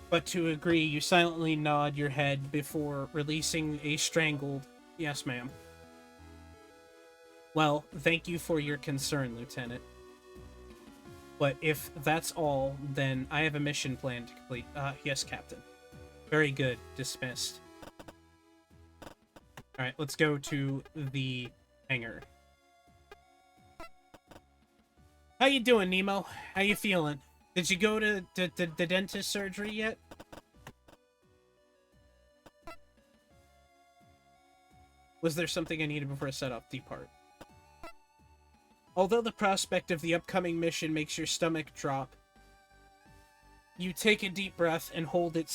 but to agree, you silently nod your head before releasing a strangled, "Yes, ma'am." Well, thank you for your concern, Lieutenant. But if that's all, then I have a mission plan to complete. Yes, Captain. Very good. Dismissed. Alright, let's go to the hangar. How you doing, Nemo? How you feeling? Did you go to the dentist surgery yet? Was there something I needed before I set off? Depart. Although the prospect of the upcoming mission makes your stomach drop, you take a deep breath and hold it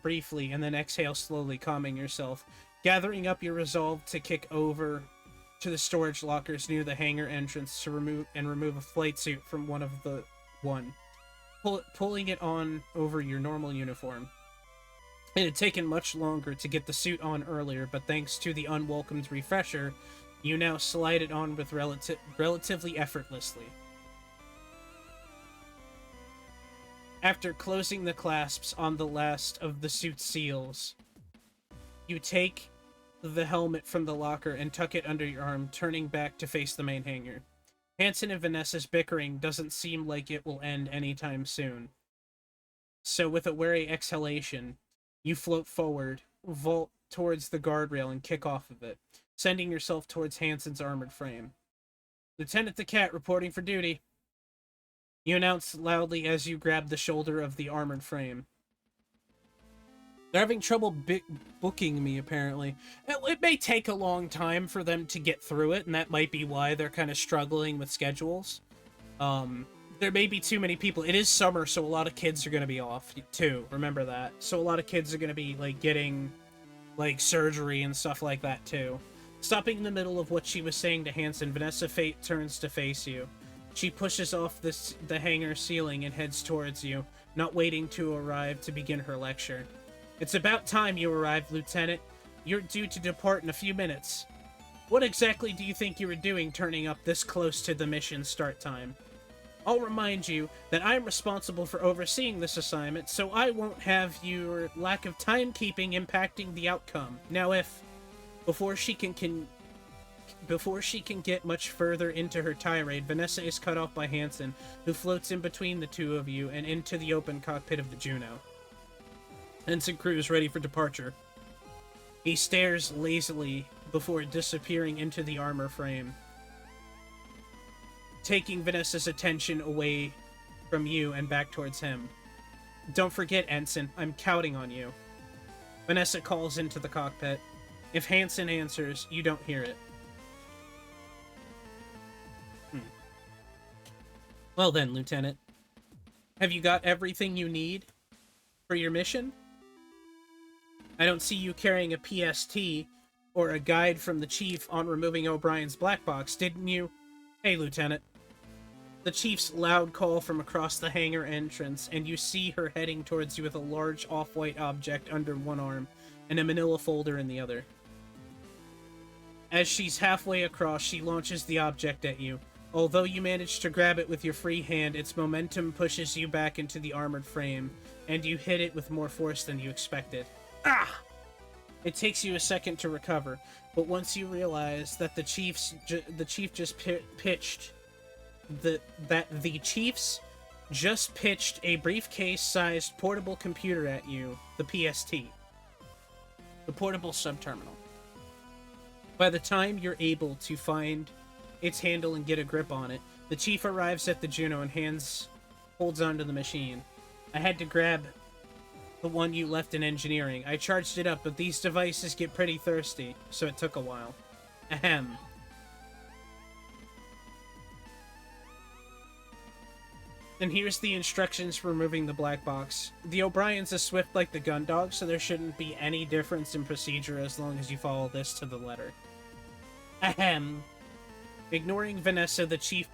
briefly, and then exhale slowly, calming yourself, gathering up your resolve to kick over to the storage lockers near the hangar entrance to remove a flight suit from pulling it on over your normal uniform. It had taken much longer to get the suit on earlier, but thanks to the unwelcomed refresher, you now slide it on with relatively effortlessly. After closing the clasps on the last of the suit's seals, you take the helmet from the locker and tuck it under your arm, turning back to face the main hangar. Hansen and Vanessa's bickering doesn't seem like it will end anytime soon. So with a wary exhalation, you float forward, vault towards the guardrail, and kick off of it, sending yourself towards Hansen's armored frame. "Lieutenant the Cat reporting for duty," you announce loudly as you grab the shoulder of the armored frame. They're having trouble booking me, apparently. It may take a long time for them to get through it, and that might be why they're kind of struggling with schedules. There may be too many people. It is summer, so a lot of kids are going to be off, too. Remember that. So a lot of kids are going to be, like, getting, like, surgery and stuff like that, too. Stopping in the middle of what she was saying to Hansen, Vanessa turns to face you. She pushes off the hangar ceiling and heads towards you, not waiting to arrive to begin her lecture. "It's about time you arrived, Lieutenant. You're due to depart in a few minutes. What exactly do you think you were doing turning up this close to the mission start time? I'll remind you that I'm responsible for overseeing this assignment, so I won't have your lack of timekeeping impacting the outcome. Now before she can get much further into her tirade, Vanessa is cut off by Hansen, who floats in between the two of you and into the open cockpit of the Juno. Ensign Cruz ready for departure. He stares lazily before disappearing into the armor frame, taking Vanessa's attention away from you and back towards him. "Don't forget, Ensign, I'm counting on you." Vanessa calls into the cockpit. If Hansen answers, you don't hear it. Well then, Lieutenant. Have you got everything you need for your mission? I don't see you carrying a PST or a guide from the Chief on removing O'Brien's black box, didn't you? Hey, Lieutenant. The Chief's loud call from across the hangar entrance, and you see her heading towards you with a large off-white object under one arm and a manila folder in the other. As she's halfway across, she launches the object at you. Although you manage to grab it with your free hand, its momentum pushes you back into the armored frame, and you hit it with more force than you expected. Ah! It takes you a second to recover, but once you realize that the Chief just pitched a briefcase-sized portable computer at you, the PST, the portable subterminal. By the time you're able to find its handle and get a grip on it, the Chief arrives at the Juno and holds onto the machine. I had to grab the one you left in engineering. I charged it up, but these devices get pretty thirsty, so it took a while. Ahem. And here's the instructions for removing the black box. The O'Brien's is swift like the gun dog, so there shouldn't be any difference in procedure as long as you follow this to the letter. Ahem. Ignoring Vanessa, the chief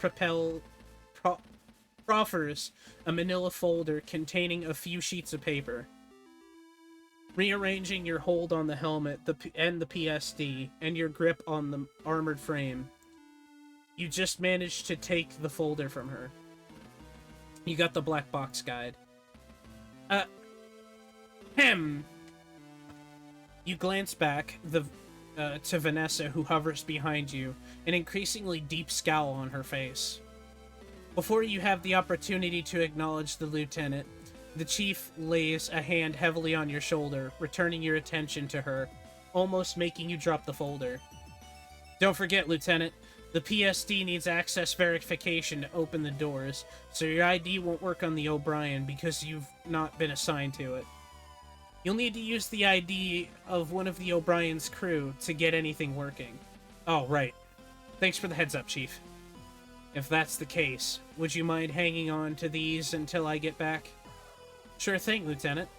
proffers a manila folder containing a few sheets of paper. Rearranging your hold on the helmet and the PSD, and your grip on the armored frame. You just managed to take the folder from her. You got the black box guide. Hem! You glance back to Vanessa, who hovers behind you, an increasingly deep scowl on her face. Before you have the opportunity to acknowledge the lieutenant, the chief lays a hand heavily on your shoulder, returning your attention to her, almost making you drop the folder. Don't forget, Lieutenant, the PSD needs access verification to open the doors, so your ID won't work on the O'Brien because you've not been assigned to it. You'll need to use the ID of one of the O'Brien's crew to get anything working. Oh, right. Thanks for the heads up, Chief. If that's the case, would you mind hanging on to these until I get back? Sure thing, Lieutenant.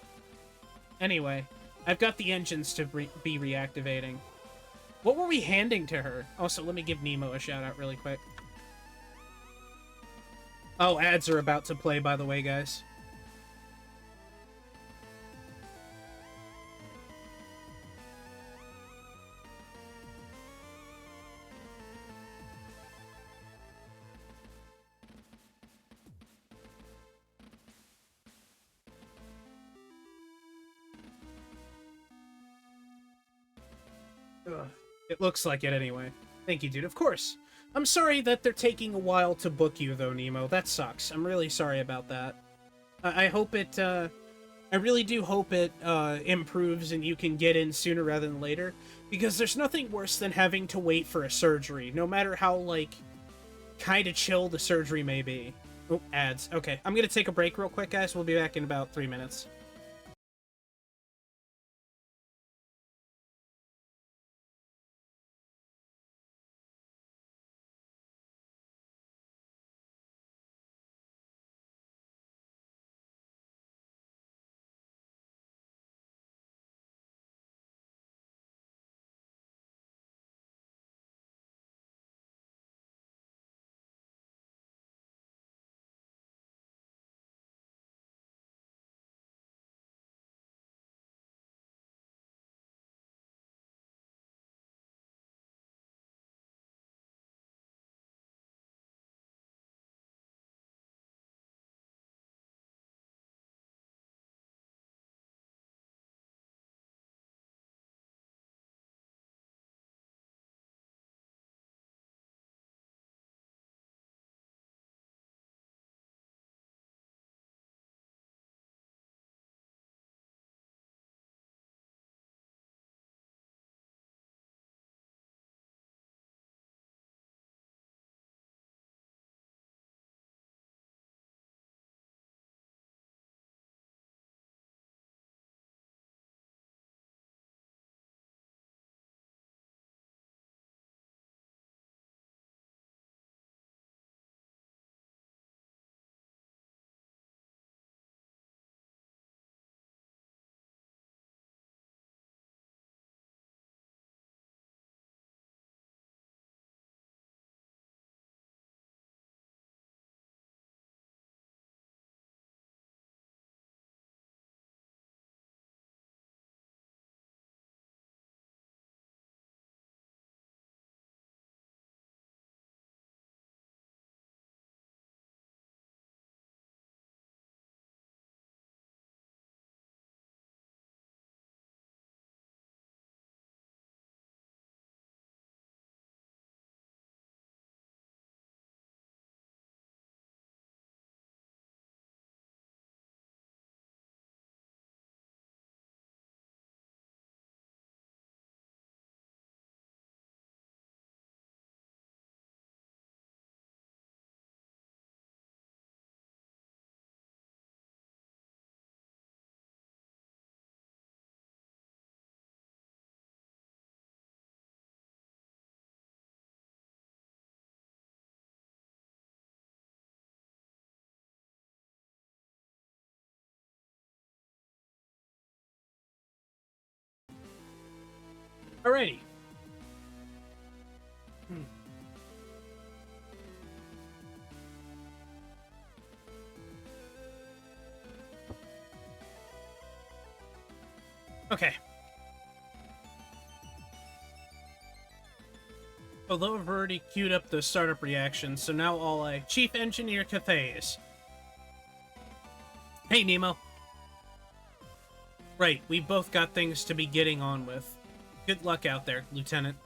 Anyway, I've got the engines to be reactivating. What were we handing to her? Also, let me give Nemo a shout-out really quick. Oh, ads are about to play, by the way, guys. Ugh. It looks like it anyway. Thank you, dude. Of course. I'm sorry that they're taking a while to book you, though, Nemo. That sucks. I'm really sorry about that. I hope it, I really do hope it, improves and you can get in sooner rather than later. Because there's nothing worse than having to wait for a surgery, no matter how, like, kind of chill the surgery may be. Oh, ads. Okay, I'm gonna take a break real quick, guys. We'll be back in about 3 minutes. Alrighty. Okay. Although I've already queued up the startup reaction, so now I'll Chief Engineer Cathays. Hey, Nemo. Right, we both got things to be getting on with. Good luck out there, Lieutenant.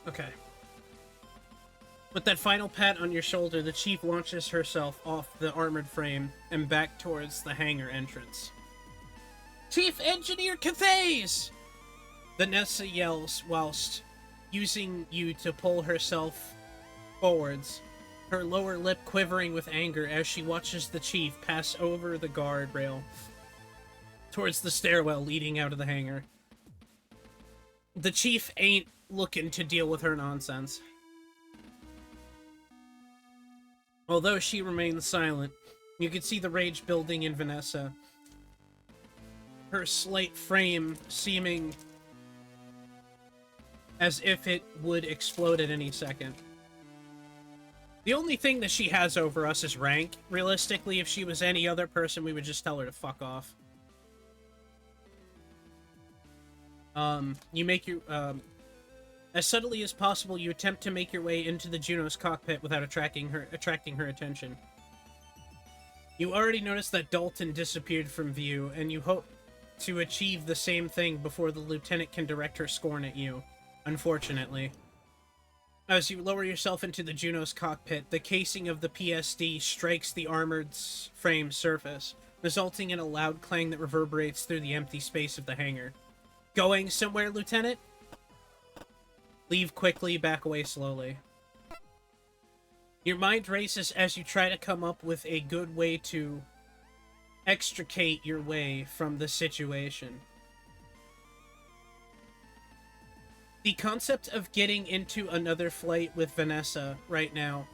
Okay. With that final pat on your shoulder, the Chief launches herself off the armored frame and back towards the hangar entrance. Chief Engineer Cathays! Vanessa yells whilst using you to pull herself forwards, her lower lip quivering with anger as she watches the Chief pass over the guardrail towards the stairwell leading out of the hangar. The Chief ain't looking to deal with her nonsense. Although she remains silent, you can see the rage building in Vanessa. Her slight frame seeming as if it would explode at any second. The only thing that she has over us is rank. Realistically, if she was any other person, we would just tell her to fuck off. You make your, as subtly as possible, you attempt to make your way into the Juno's cockpit without attracting her attention. You already noticed that Dalton disappeared from view, and you hope to achieve the same thing before the lieutenant can direct her scorn at you, unfortunately. As you lower yourself into the Juno's cockpit, the casing of the PSD strikes the armored frame surface, resulting in a loud clang that reverberates through the empty space of the hangar. Going somewhere, Lieutenant? Leave quickly, back away slowly. Your mind races as you try to come up with a good way to extricate your way from the situation. The concept of getting into another fight with Vanessa right now,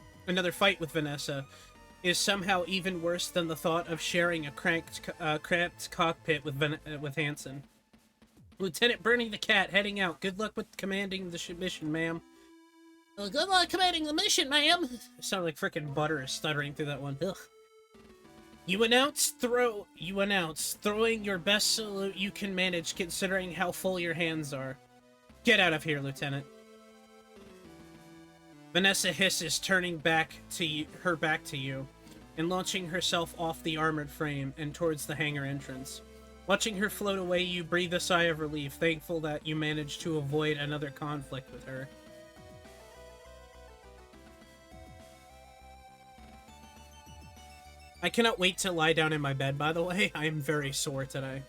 is somehow even worse than the thought of sharing a cramped cockpit with Hansen. Lieutenant Bernie the Cat heading out. Good luck with commanding the mission, ma'am. Good luck commanding the mission, ma'am. It sounded like frickin' butter is stuttering through that one. Ugh. You announce throwing your best salute you can manage considering how full your hands are. Get out of here, Lieutenant. Vanessa hisses, turning her back to you, and launching herself off the armored frame and towards the hangar entrance. Watching her float away, you breathe a sigh of relief, thankful that you managed to avoid another conflict with her. I cannot wait to lie down in my bed, by the way. I am very sore today.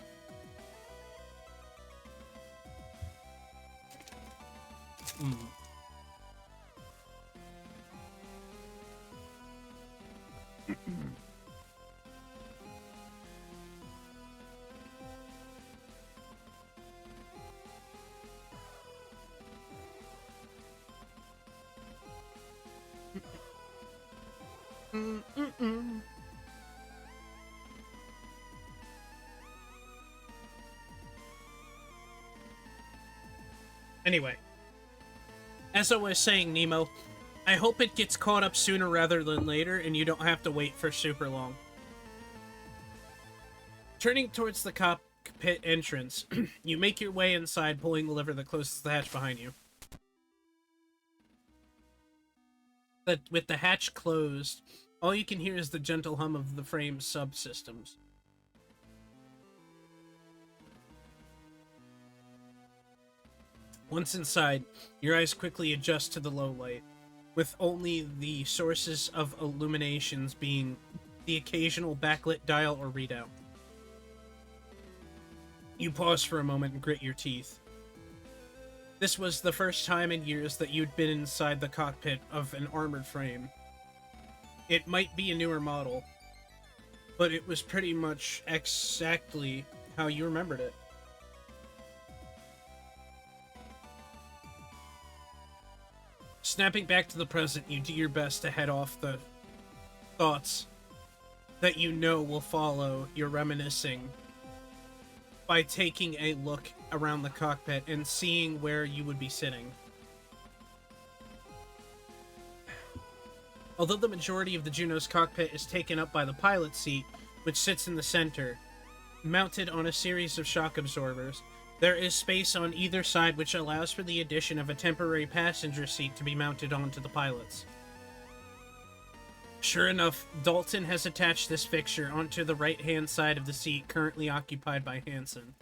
Anyway, as I was saying, Nemo, I hope it gets caught up sooner rather than later and you don't have to wait for super long. Turning towards the cockpit entrance, you make your way inside, pulling the lever that closes the hatch behind you. But with the hatch closed, all you can hear is the gentle hum of the frame's subsystems. Once inside, your eyes quickly adjust to the low light, with only the sources of illuminations being the occasional backlit dial or readout. You pause for a moment and grit your teeth. This was the first time in years that you'd been inside the cockpit of an armored frame. It might be a newer model, but it was pretty much exactly how you remembered it. Snapping back to the present, you do your best to head off the thoughts that you know will follow your reminiscing by taking a look around the cockpit and seeing where you would be sitting. Although the majority of the Juno's cockpit is taken up by the pilot seat, which sits in the center, mounted on a series of shock absorbers, there is space on either side which allows for the addition of a temporary passenger seat to be mounted onto the pilots. Sure enough, Dalton has attached this fixture onto the right-hand side of the seat currently occupied by Hansen.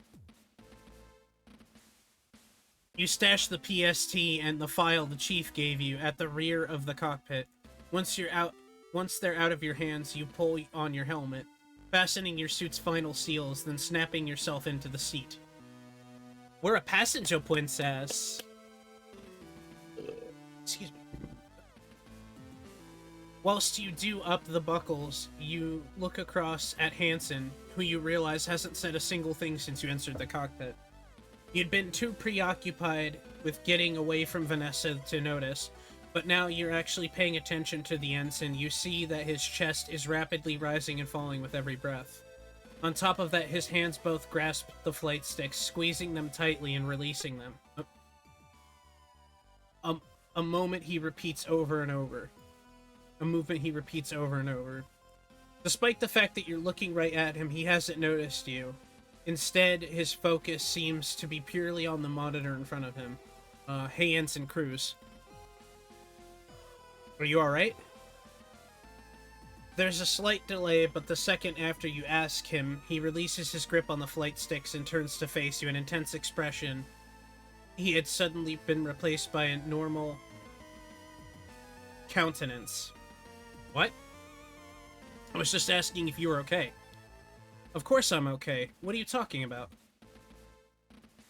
You stash the PST and the file the chief gave you at the rear of the cockpit. Once they're out of your hands, you pull on your helmet, fastening your suit's final seals, then snapping yourself into the seat. We're a passenger princess. Excuse me. Whilst you do up the buckles, you look across at Hansen, who you realize hasn't said a single thing since you entered the cockpit. You'd been too preoccupied with getting away from Vanessa to notice, but now you're actually paying attention to the ensign. You see that his chest is rapidly rising and falling with every breath. On top of that, his hands both grasp the flight sticks, squeezing them tightly and releasing them. A moment he repeats over and over. A movement he repeats over and over. Despite the fact that you're looking right at him, he hasn't noticed you. Instead, his focus seems to be purely on the monitor in front of him. Hey, Ensign Cruz. Are you alright? There's a slight delay, but the second after you ask him, he releases his grip on the flight sticks and turns to face you, an intense expression. He had suddenly been replaced by a normal countenance. What? I was just asking if you were okay. Of course I'm okay. What are you talking about?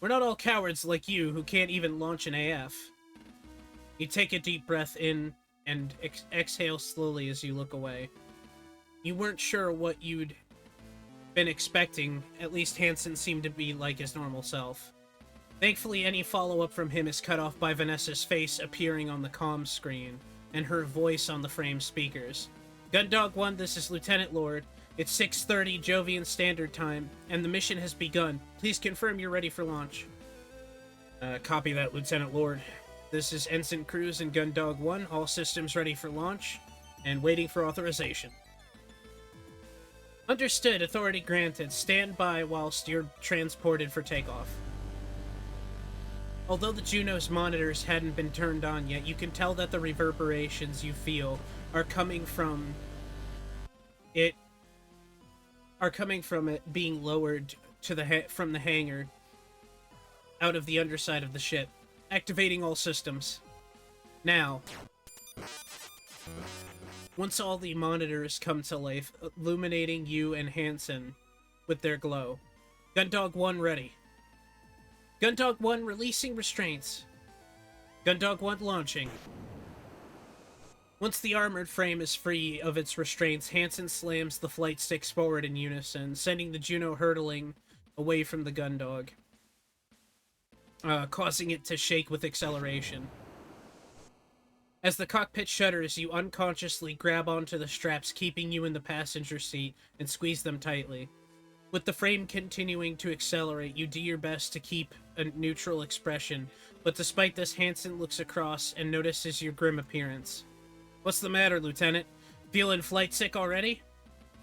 We're not all cowards like you who can't even launch an AF. You take a deep breath in and exhale slowly as you look away. You weren't sure what you'd been expecting. At least Hansen seemed to be like his normal self. Thankfully, any follow-up from him is cut off by Vanessa's face appearing on the comm screen and her voice on the frame speakers. Gundog 1, this is Lieutenant Lord. It's 6:30 Jovian Standard Time, and the mission has begun. Please confirm you're ready for launch. Copy that, Lieutenant Lord. This is Ensign Cruz and Gundog 1, all systems ready for launch, and waiting for authorization. Understood, authority granted. Stand by whilst you're transported for takeoff. Although the Juno's monitors hadn't been turned on yet, you can tell that the reverberations you feel are coming from it being lowered to from the hangar out of the underside of the ship. Activating all systems. Now. Once all the monitors come to life, illuminating you and Hansen with their glow. Gundog 1 ready. Gundog 1 releasing restraints. Gundog 1 launching. Once the armored frame is free of its restraints, Hansen slams the flight sticks forward in unison, sending the Juno hurtling away from the Gundog, causing it to shake with acceleration. As the cockpit shudders, you unconsciously grab onto the straps, keeping you in the passenger seat, and squeeze them tightly. With the frame continuing to accelerate, you do your best to keep a neutral expression, but despite this, Hansen looks across and notices your grim appearance. What's the matter, Lieutenant? Feeling flight sick already?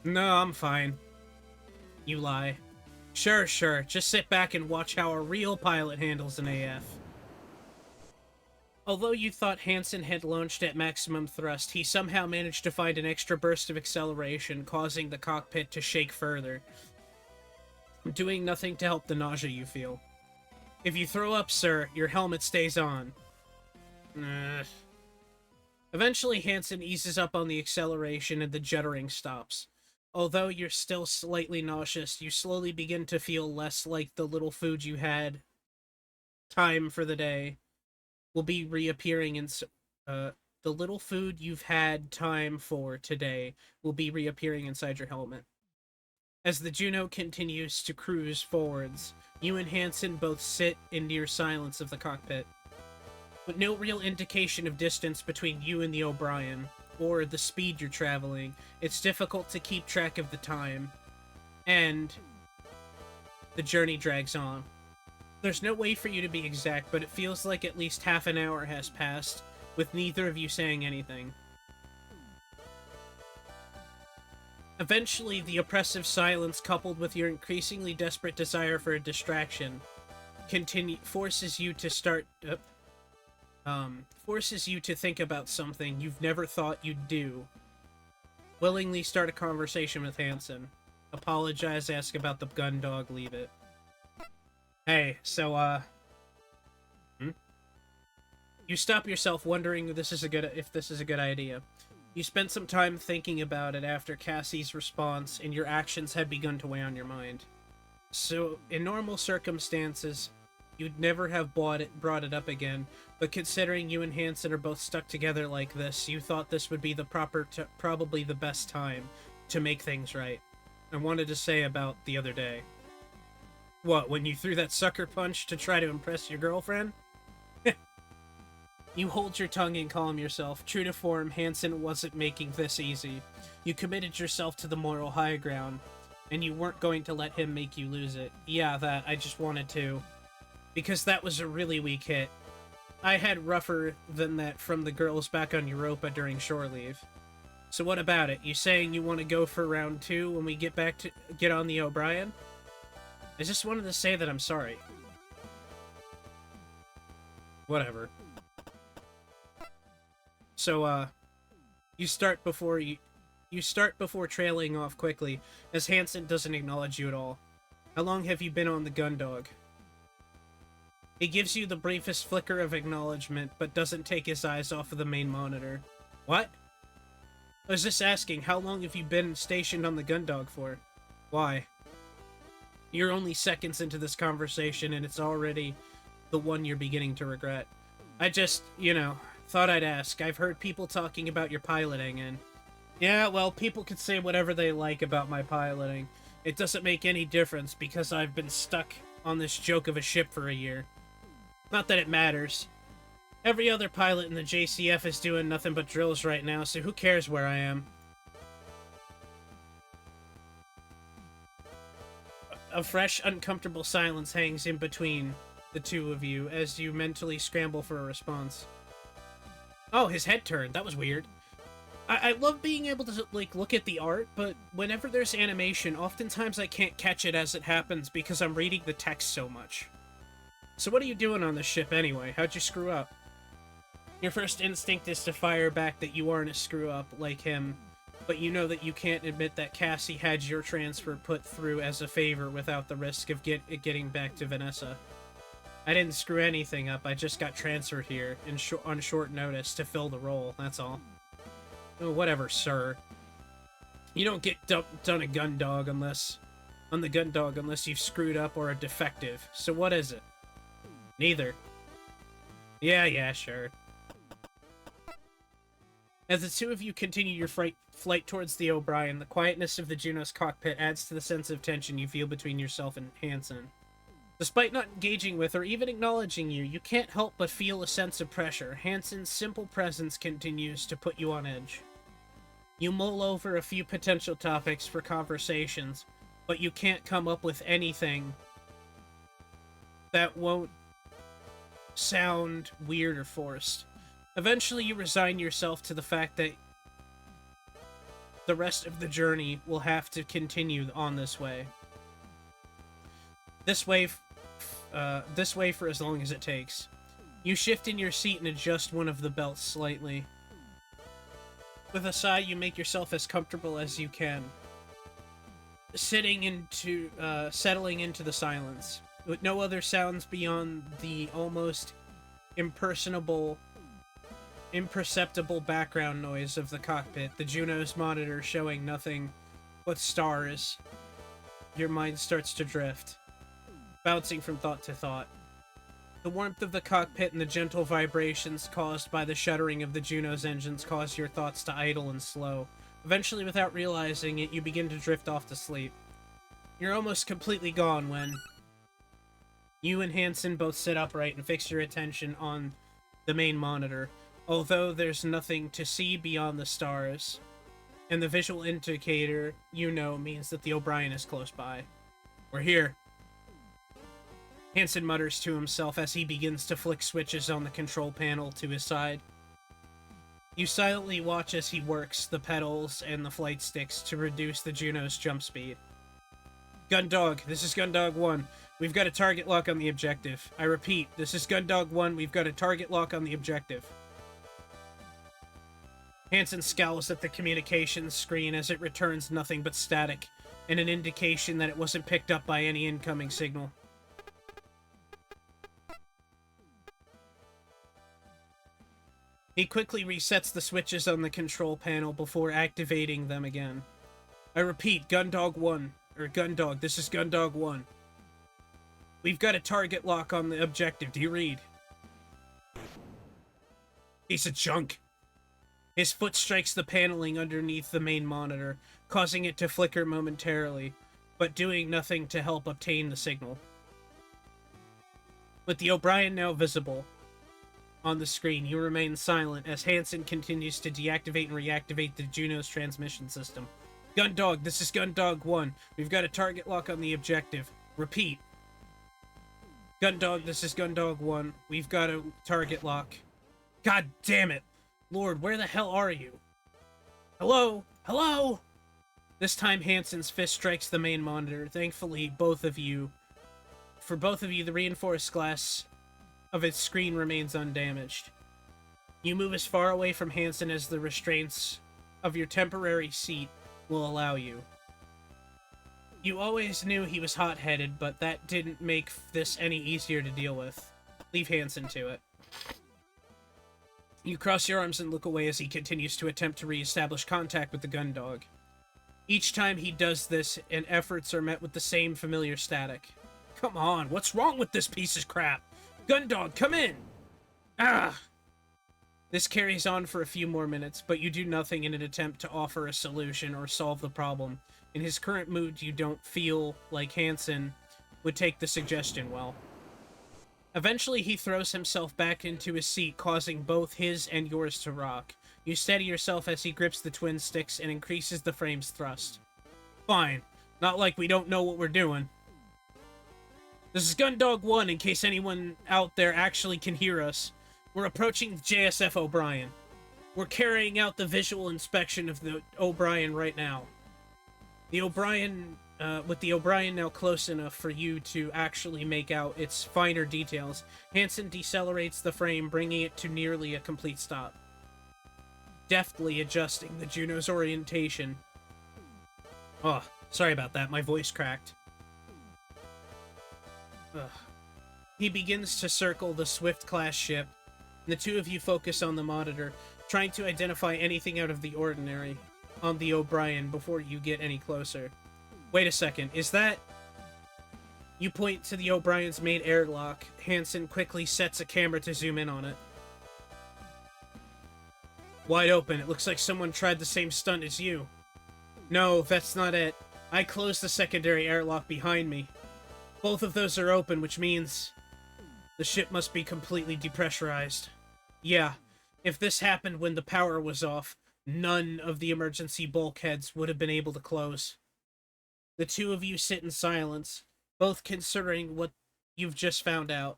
No, I'm fine. You lie. Sure. Just sit back and watch how a real pilot handles an AF. Although you thought Hansen had launched at maximum thrust, he somehow managed to find an extra burst of acceleration, causing the cockpit to shake further, doing nothing to help the nausea you feel. If you throw up, sir, your helmet stays on. Eventually, Hansen eases up on the acceleration and the juddering stops. Although you're still slightly nauseous, you slowly begin to feel less like the little food you had time for the day will be reappearing in... the little food you've had time for today will be reappearing inside your helmet. As the Juno continues to cruise forwards, you and Hansen both sit in near silence of the cockpit. With no real indication of distance between you and the O'Brien, or the speed you're traveling. It's difficult to keep track of the time, and the journey drags on. There's no way for you to be exact, but it feels like at least half an hour has passed, with neither of you saying anything. Eventually, the oppressive silence, coupled with your increasingly desperate desire for a distraction, forces you to think about something you've never thought you'd do. Willingly start a conversation with Hansen. Apologize, ask about the gun dog, leave it. Hey, so, you stop yourself wondering if this is a good idea. You spend some time thinking about it after Cassie's response, and your actions had begun to weigh on your mind. So, in normal circumstances, you'd never have brought it up again, but considering you and Hansen are both stuck together like this, you thought this would be the probably the best time to make things right. I wanted to say about the other day. What, when you threw that sucker punch to try to impress your girlfriend? You hold your tongue and calm yourself. True to form, Hansen wasn't making this easy. You committed yourself to the moral high ground, and you weren't going to let him make you lose it. Yeah, that, I just wanted to. Because that was a really weak hit. I had rougher than that from the girls back on Europa during shore leave. So what about it? You saying you want to go for round 2 when we get on the O'Brien? I just wanted to say that I'm sorry. Whatever. So, you start before trailing off quickly, as Hansen doesn't acknowledge you at all. How long have you been on the gun dog? He gives you the briefest flicker of acknowledgement, but doesn't take his eyes off of the main monitor. What? I was just asking, how long have you been stationed on the gun dog for? Why? You're only seconds into this conversation, and it's already the one you're beginning to regret. I just, thought I'd ask. I've heard people talking about your piloting, and... Yeah, well, people could say whatever they like about my piloting. It doesn't make any difference, because I've been stuck on this joke of a ship for a year. Not that it matters. Every other pilot in the JCF is doing nothing but drills right now, so who cares where I am? A fresh, uncomfortable silence hangs in between the two of you as you mentally scramble for a response. Oh, his head turned. That was weird. I love being able to, look at the art, but whenever there's animation, oftentimes I can't catch it as it happens because I'm reading the text so much. So what are you doing on this ship anyway? How'd you screw up? Your first instinct is to fire back that you aren't a screw-up like him, but you know that you can't admit that Cassie had your transfer put through as a favor without the risk of getting back to Vanessa. I didn't screw anything up, I just got transferred here on short notice to fill the role, that's all. Oh, whatever, sir. You don't get dumped on a gun dog unless you've screwed up or are defective. So what is it? Neither. Yeah, sure. As the two of you continue your flight towards the O'Brien, the quietness of the Juno's cockpit adds to the sense of tension you feel between yourself and Hansen. Despite not engaging with or even acknowledging you, you can't help but feel a sense of pressure. Hansen's simple presence continues to put you on edge. You mull over a few potential topics for conversations, but you can't come up with anything that won't sound weird or forced. Eventually, you resign yourself to the fact that the rest of the journey will have to continue on this way. This way for as long as it takes. You shift in your seat and adjust one of the belts slightly. With a sigh, you make yourself as comfortable as you can, settling into the silence. With no other sounds beyond the almost imperceptible background noise of the cockpit, the Juno's monitor showing nothing but stars, your mind starts to drift, bouncing from thought to thought. The warmth of the cockpit and the gentle vibrations caused by the shuddering of the Juno's engines cause your thoughts to idle and slow. Eventually, without realizing it, you begin to drift off to sleep. You're almost completely gone when you and Hansen both sit upright and fix your attention on the main monitor. Although there's nothing to see beyond the stars, and the visual indicator, means that the O'Brien is close by. We're here. Hansen mutters to himself as he begins to flick switches on the control panel to his side. You silently watch as he works the pedals and the flight sticks to reduce the Juno's jump speed. Gundog, this is Gundog 1. We've got a target lock on the objective. I repeat, this is Gundog 1. We've got a target lock on the objective. Hansen scowls at the communications screen as it returns nothing but static, and an indication that it wasn't picked up by any incoming signal. He quickly resets the switches on the control panel before activating them again. I repeat, Gundog 1. Or Gundog, this is Gundog 1. We've got a target lock on the objective. Do you read? Piece of junk. His foot strikes the paneling underneath the main monitor, causing it to flicker momentarily, but doing nothing to help obtain the signal. With the O'Brien now visible on the screen, you remain silent as Hansen continues to deactivate and reactivate the Juno's transmission system. Gundog, this is Gundog 1. We've got a target lock on the objective. Repeat. Gundog, this is Gundog 1. We've got a target lock. God damn it! Lord, where the hell are you? Hello? Hello? This time Hansen's fist strikes the main monitor. Thankfully, for both of you, the reinforced glass of its screen remains undamaged. You move as far away from Hansen as the restraints of your temporary seat will allow you. You always knew he was hot-headed, but that didn't make this any easier to deal with. Leave Hansen to it. You cross your arms and look away as he continues to attempt to re-establish contact with the Gundog. Each time he does this, and efforts are met with the same familiar static. Come on, what's wrong with this piece of crap? Gundog, come in! Ah! This carries on for a few more minutes, but you do nothing in an attempt to offer a solution or solve the problem. In his current mood, you don't feel like Hansen would take the suggestion well. Eventually, he throws himself back into his seat, causing both his and yours to rock. You steady yourself as he grips the twin sticks and increases the frame's thrust. Fine. Not like we don't know what we're doing. This is Gundog 1, in case anyone out there actually can hear us. We're approaching the JSF O'Brien. We're carrying out the visual inspection of the O'Brien right now. The O'Brien, with the O'Brien now close enough for you to actually make out its finer details, Hansen decelerates the frame, bringing it to nearly a complete stop. Deftly adjusting the Juno's orientation. Oh, sorry about that, my voice cracked. Ugh. He begins to circle the Swift-class ship. The two of you focus on the monitor, trying to identify anything out of the ordinary on the O'Brien before you get any closer. Wait a second, is that... You point to the O'Brien's main airlock. Hansen quickly sets a camera to zoom in on it. Wide open. It looks like someone tried the same stunt as you. No, that's not it. I closed the secondary airlock behind me. Both of those are open, which means the ship must be completely depressurized. Yeah, if this happened when the power was off, none of the emergency bulkheads would have been able to close. The two of you sit in silence, both considering what you've just found out.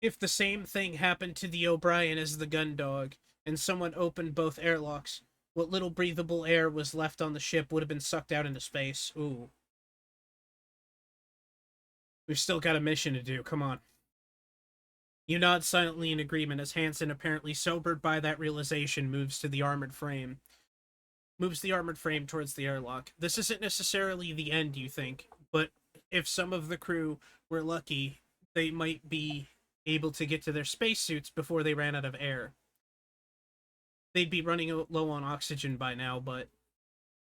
If the same thing happened to the O'Brien as the Gundog, and someone opened both airlocks, what little breathable air was left on the ship would have been sucked out into space. Ooh. We've still got a mission to do, come on. You nod silently in agreement as Hansen, apparently sobered by that realization, moves the armored frame towards the airlock. This isn't necessarily the end, you think, but if some of the crew were lucky, they might be able to get to their spacesuits before they ran out of air. They'd be running low on oxygen by now, but...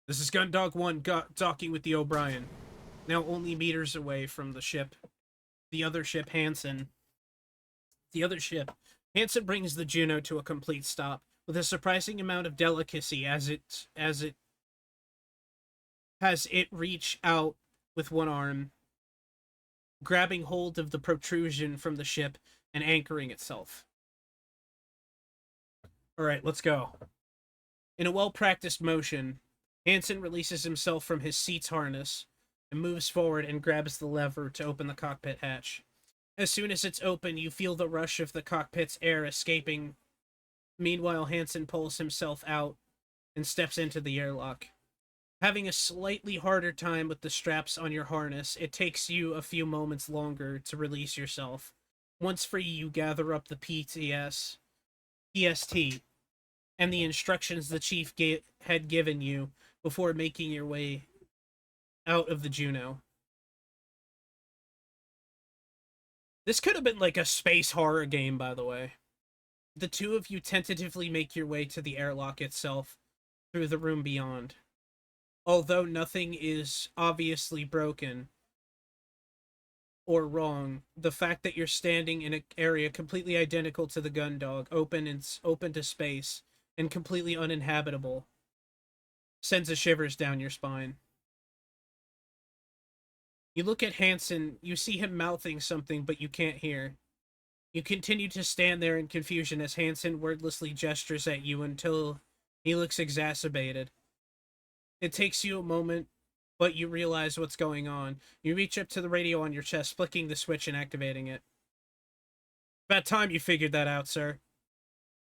This is Gundog 1 docking with the O'Brien. Now only meters away from the ship. The other ship, Hansen brings the Juno to a complete stop, with a surprising amount of delicacy as it reach out with one arm, grabbing hold of the protrusion from the ship and anchoring itself. Alright, let's go. In a well-practiced motion, Hansen releases himself from his seat's harness and moves forward and grabs the lever to open the cockpit hatch. As soon as it's open, you feel the rush of the cockpit's air escaping. Meanwhile, Hansen pulls himself out and steps into the airlock. Having a slightly harder time with the straps on your harness, it takes you a few moments longer to release yourself. Once free, you gather up the PST, and the instructions the chief had given you before making your way out of the Juno. This could have been like a space horror game, by the way. The two of you tentatively make your way to the airlock itself through the room beyond. Although nothing is obviously broken or wrong, the fact that you're standing in an area completely identical to the Gundog, open to space, and completely uninhabitable, sends a shivers down your spine. You look at Hansen, you see him mouthing something, but you can't hear. You continue to stand there in confusion as Hansen wordlessly gestures at you until he looks exacerbated. It takes you a moment, but you realize what's going on. You reach up to the radio on your chest, flicking the switch and activating it. About time you figured that out, sir.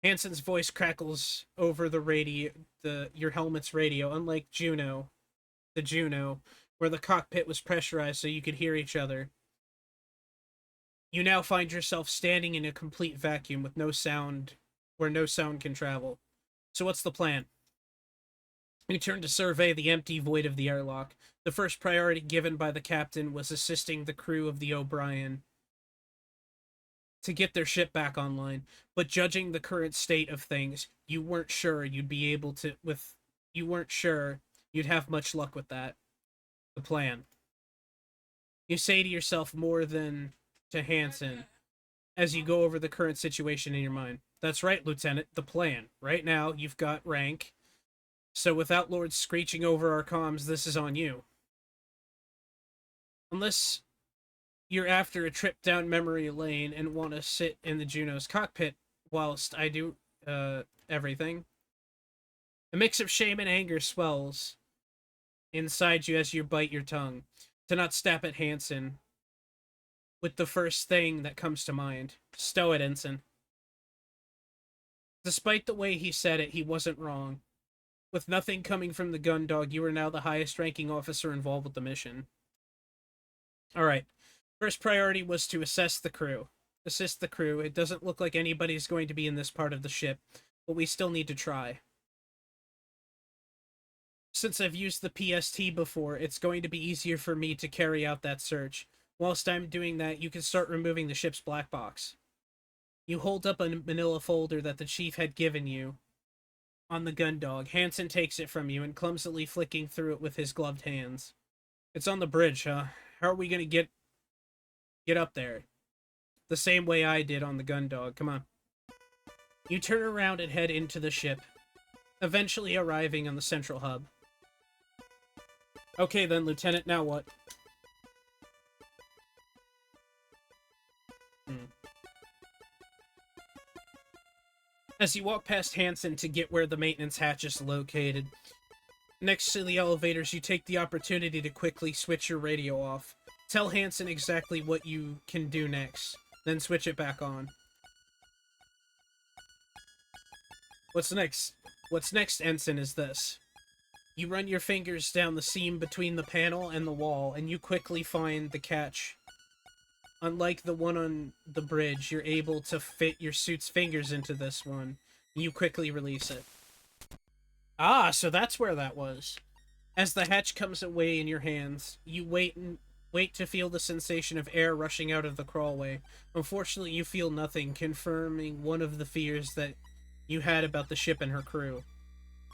Hansen's voice crackles over the radio, your helmet's radio, unlike the Juno, where the cockpit was pressurized so you could hear each other. You now find yourself standing in a complete vacuum with no sound, where no sound can travel. So what's the plan? You turn to survey the empty void of the airlock. The first priority given by the captain was assisting the crew of the O'Brien to get their ship back online. But judging the current state of things, you weren't sure you'd have much luck with that. The plan. You say to yourself more than to Hansen as you go over the current situation in your mind. That's right, Lieutenant, the plan. Right now, you've got rank. So without Lord screeching over our comms, this is on you. Unless you're after a trip down memory lane and want to sit in the Juno's cockpit whilst I do everything. A mix of shame and anger swells inside you as you bite your tongue to not snap at Hansen with the first thing that comes to mind. Stow it, Ensign. Despite the way he said it, he wasn't wrong. With nothing coming from the Gundog, you are now the highest-ranking officer involved with the mission. Alright. First priority was to assist the crew. It doesn't look like anybody's going to be in this part of the ship, but we still need to try. Since I've used the PST before, it's going to be easier for me to carry out that search. Whilst I'm doing that, you can start removing the ship's black box. You hold up a manila folder that the chief had given you on the Gundog. Hansen takes it from you and clumsily flicking through it with his gloved hands. It's on the bridge, huh? How are we gonna get up there? The same way I did on the Gundog. Come on. You turn around and head into the ship, eventually arriving on the central hub. Okay then, Lieutenant, now what? As you walk past Hansen to get where the maintenance hatch is located, next to the elevators, you take the opportunity to quickly switch your radio off. Tell Hansen exactly what you can do next, then switch it back on. What's next? What's next, Ensign, is this. You run your fingers down the seam between the panel and the wall, and you quickly find the catch. Unlike the one on the bridge, you're able to fit your suit's fingers into this one. You quickly release it. Ah, so that's where that was. As the hatch comes away in your hands, you wait to feel the sensation of air rushing out of the crawlway. Unfortunately, you feel nothing, confirming one of the fears that you had about the ship and her crew.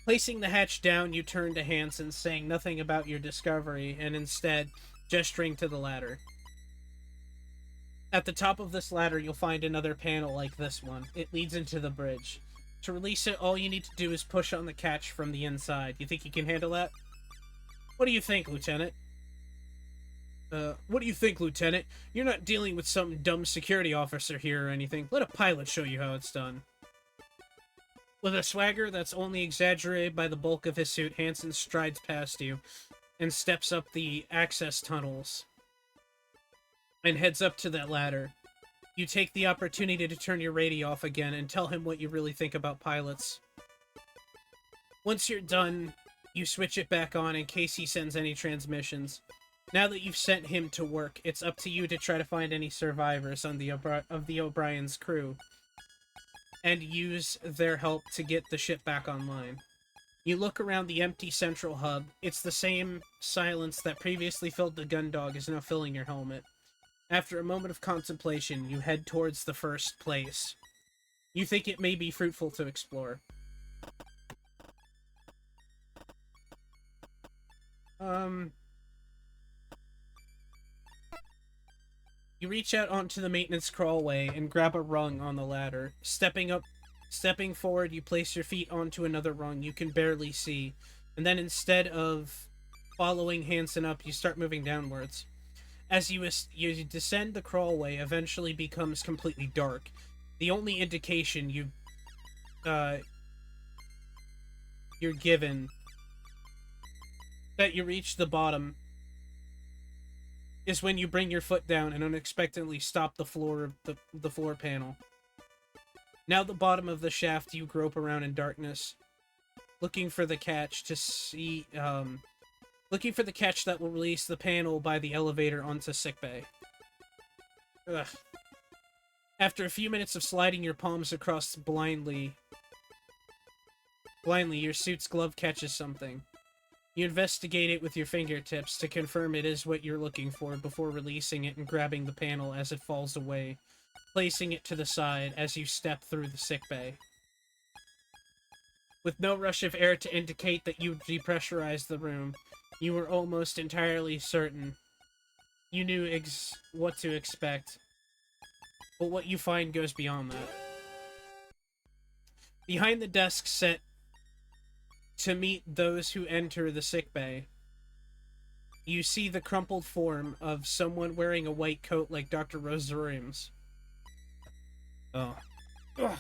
Placing the hatch down, you turn to Hansen, saying nothing about your discovery, and instead gesturing to the ladder. At the top of this ladder, you'll find another panel like this one. It leads into the bridge. To release it, all you need to do is push on the catch from the inside. You think you can handle that? What do you think, Lieutenant? What do you think, Lieutenant? You're not dealing with some dumb security officer here or anything. Let a pilot show you how it's done. With a swagger that's only exaggerated by the bulk of his suit, Hansen strides past you and steps up the access tunnels and heads up to that ladder. You take the opportunity to turn your radio off again and tell him what you really think about pilots. Once you're done, you switch it back on in case he sends any transmissions. Now that you've sent him to work, it's up to you to try to find any survivors on the O'Brien's crew and use their help to get the ship back online. You look around the empty central hub. It's the same silence that previously filled the gun dog is now filling your helmet. After a moment of contemplation, you head towards the first place. You think it may be fruitful to explore. You reach out onto the maintenance crawlway and grab a rung on the ladder. Stepping forward, you place your feet onto another rung you can barely see, and then instead of following Hansen up, you start moving downwards. As you descend, the crawlway eventually becomes completely dark. The only indication you're given that you reach the bottom is when you bring your foot down and unexpectedly stop the floor of the floor panel. Now the bottom of the shaft, you grope around in darkness, looking for the catch that will release the panel by the elevator onto sickbay. Ugh. After a few minutes of sliding your palms across blindly, your suit's glove catches something. You investigate it with your fingertips to confirm it is what you're looking for before releasing it and grabbing the panel as it falls away, placing it to the side as you step through the sickbay. With no rush of air to indicate that you depressurized the room, you were almost entirely certain you knew what to expect. But what you find goes beyond that. Behind the desk set to meet those who enter the sickbay, you see the crumpled form of someone wearing a white coat like Dr. Rosarium's. Oh. Ugh.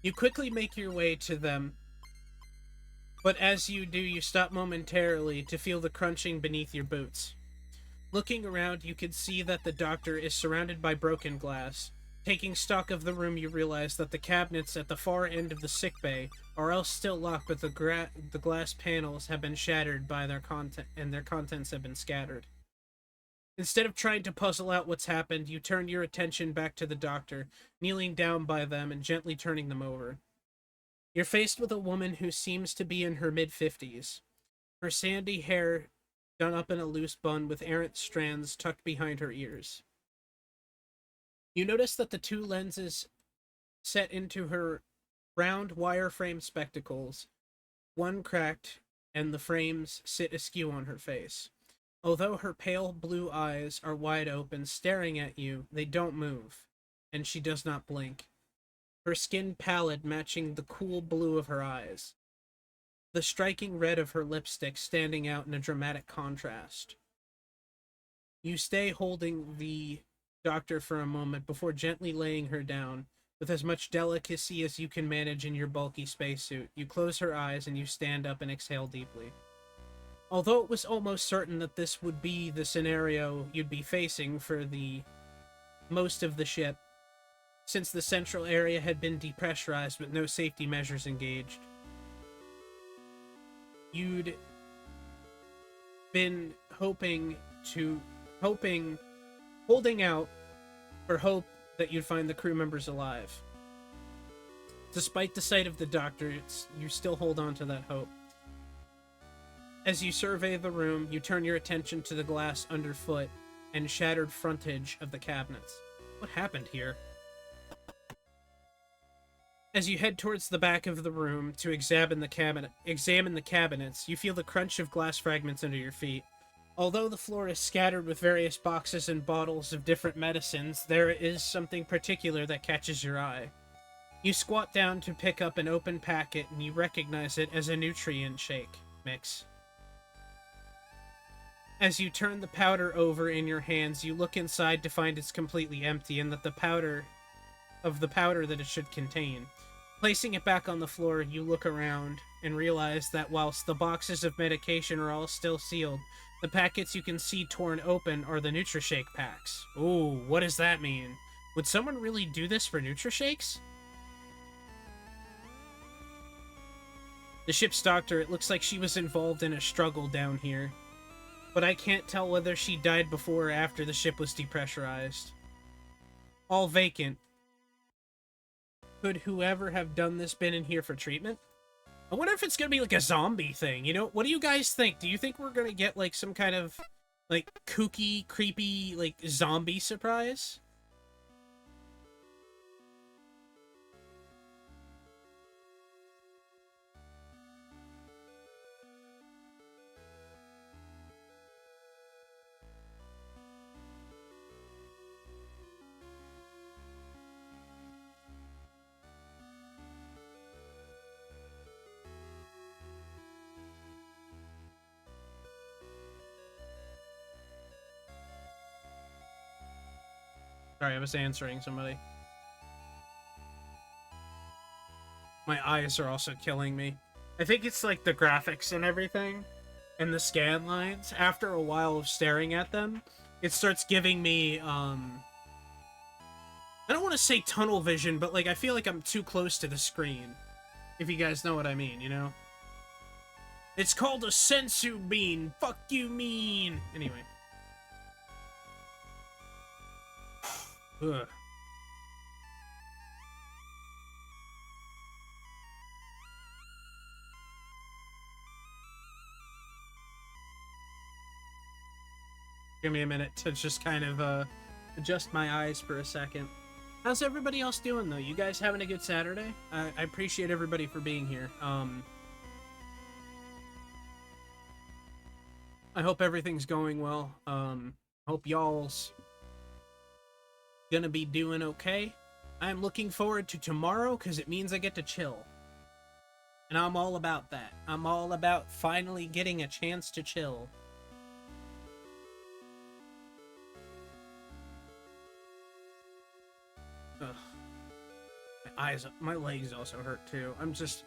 You quickly make your way to them, but as you do, you stop momentarily to feel the crunching beneath your boots. Looking around, you can see that the doctor is surrounded by broken glass. Taking stock of the room, you realize that the cabinets at the far end of the sickbay are all still locked, but the glass panels have been shattered by their content, and their contents have been scattered. Instead of trying to puzzle out what's happened, you turn your attention back to the doctor, kneeling down by them and gently turning them over. You're faced with a woman who seems to be in her mid-50s. Her sandy hair done up in a loose bun with errant strands tucked behind her ears. You notice that the two lenses set into her round wire-frame spectacles, one cracked, and the frames sit askew on her face. Although her pale blue eyes are wide open, staring at you, they don't move, and she does not blink. Her skin pallid, matching the cool blue of her eyes. The striking red of her lipstick standing out in a dramatic contrast. You stay holding the doctor for a moment before gently laying her down. With as much delicacy as you can manage in your bulky spacesuit, you close her eyes and you stand up and exhale deeply. Although it was almost certain that this would be the scenario you'd be facing for the most of the ship, since the central area had been depressurized with no safety measures engaged, you'd been holding out for hope that you'd find the crew members alive. Despite the sight of the doctor, you still hold on to that hope. As you survey the room, you turn your attention to the glass underfoot and shattered frontage of the cabinets. What happened here? As you head towards the back of the room to examine the cabinets, you feel the crunch of glass fragments under your feet. Although the floor is scattered with various boxes and bottles of different medicines, there is something particular that catches your eye. You squat down to pick up an open packet, and you recognize it as a nutrient shake mix. As you turn the powder over in your hands, you look inside to find it's completely empty, and that the powder that it should contain. Placing it back on the floor, you look around and realize that whilst the boxes of medication are all still sealed, the packets you can see torn open are the Nutrishake packs. Ooh, what does that mean? Would someone really do this for Nutrishakes? The ship's doctor, it looks like she was involved in a struggle down here. But I can't tell whether she died before or after the ship was depressurized. All vacant. Could whoever have done this been in here for treatment? I wonder if it's gonna be like a zombie thing, you know? What do you guys think? Do you think we're gonna get like some kind of like kooky, creepy, like zombie surprise? Sorry, I was answering somebody. My eyes are also killing me. I think it's like the graphics and everything, and the scan lines. After a while of staring at them, it starts giving me, I don't want to say tunnel vision, but like I feel like I'm too close to the screen. If you guys know what I mean, you know? It's called a sensu bean. Fuck you mean. Anyway. Ugh. Give me a minute to just kind of adjust my eyes for a second. How's everybody else doing though? You guys having a good Saturday? I appreciate everybody for being here. I hope everything's going well. Hope y'all's gonna be doing okay. I'm looking forward to tomorrow because it means I get to chill. And I'm all about that. I'm all about finally getting a chance to chill. Ugh. My legs also hurt too. I'm just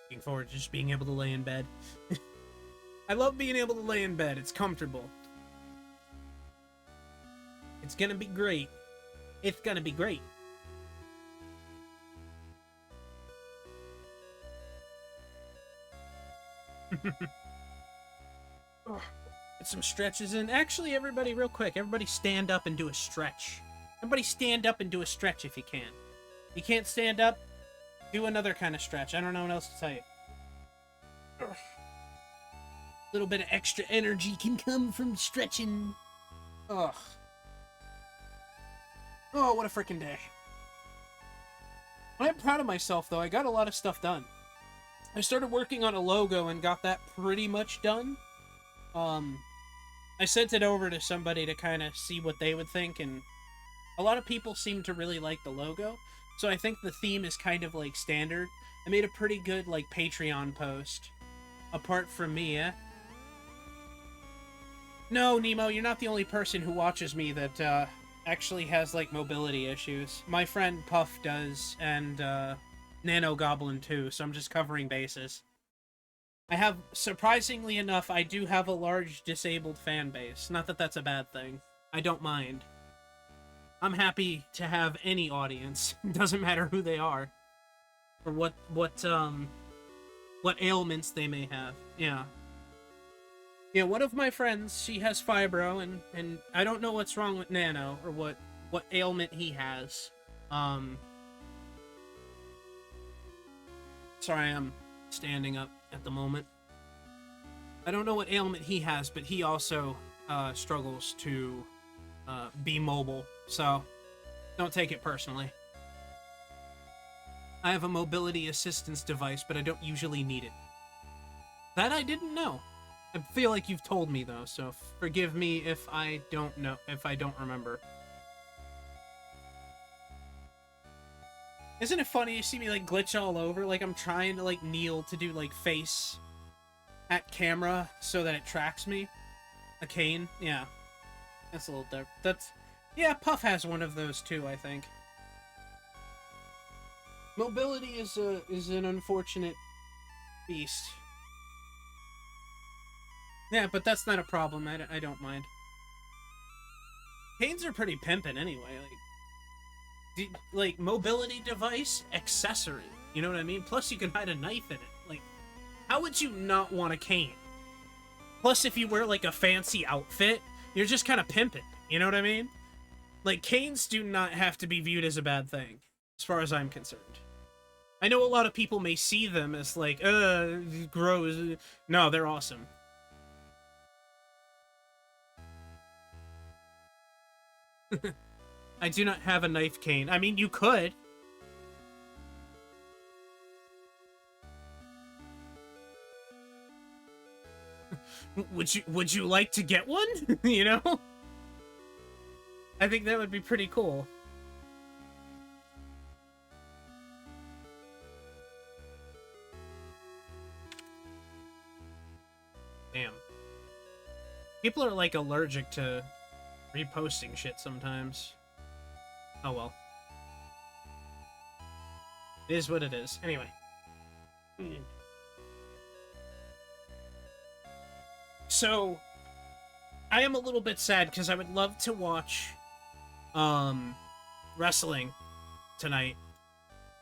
looking forward to just being able to lay in bed. I love being able to lay in bed. It's comfortable. It's gonna be great. It's gonna be great. Get some stretches in. Actually, everybody, real quick, everybody stand up and do a stretch. Everybody stand up and do a stretch if you can. You can't stand up, do another kind of stretch. I don't know what else to tell you. A little bit of extra energy can come from stretching. Ugh. Oh, what a freaking day. I'm proud of myself, though. I got a lot of stuff done. I started working on a logo and got that pretty much done. I sent it over to somebody to kind of see what they would think, and a lot of people seem to really like the logo. So I think the theme is kind of like standard. I made a pretty good like Patreon post. Apart from me, eh? No, Nemo, you're not the only person who watches me that actually has like mobility issues. My friend Puff does, and Nano Goblin too, so I'm just covering bases. I have, surprisingly enough, I do have a large disabled fan base. Not that that's a bad thing. I don't mind. I'm happy to have any audience. It doesn't matter who they are. Or what ailments they may have. Yeah. Yeah, one of my friends, she has fibro, and I don't know what's wrong with Nano, or what ailment he has. Sorry, I'm standing up at the moment. I don't know what ailment he has, but he also struggles to be mobile, so don't take it personally. I have a mobility assistance device, but I don't usually need it. That I didn't know. I feel like you've told me, though, so forgive me if I don't know, if I don't remember. Isn't it funny you see me, like, glitch all over? Like, I'm trying to, like, kneel to do, like, face at camera so that it tracks me. A cane? Yeah. That's a little different. That's... Yeah, Puff has one of those, too, I think. Mobility is an unfortunate beast. Yeah, but that's not a problem. I don't mind. Canes are pretty pimpin' anyway. Like mobility device accessory. You know what I mean? Plus, you can hide a knife in it. Like, how would you not want a cane? Plus, if you wear like a fancy outfit, you're just kind of pimping. You know what I mean? Like, canes do not have to be viewed as a bad thing, as far as I'm concerned. I know a lot of people may see them as like, gross. No, they're awesome. I do not have a knife cane. I mean, you could. Would you like to get one? You know? I think that would be pretty cool. Damn. People are like allergic to reposting shit sometimes. Oh well. It is what it is. Anyway. So, I am a little bit sad because I would love to watch wrestling tonight.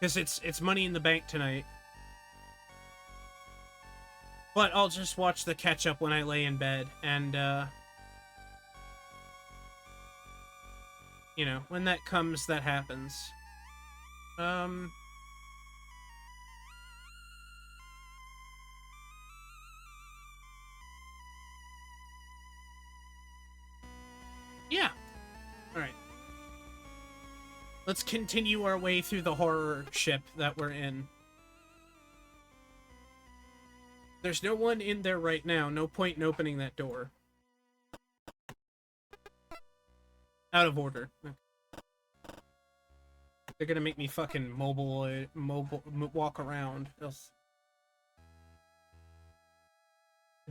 Because it's Money in the Bank tonight. But I'll just watch the catch-up when I lay in bed, and, you know, when that comes, that happens. Yeah. Alright. Let's continue our way through the horror ship that we're in. There's no one in there right now. No point in opening that door. Out of order. They're gonna make me fucking walk around. Ugh.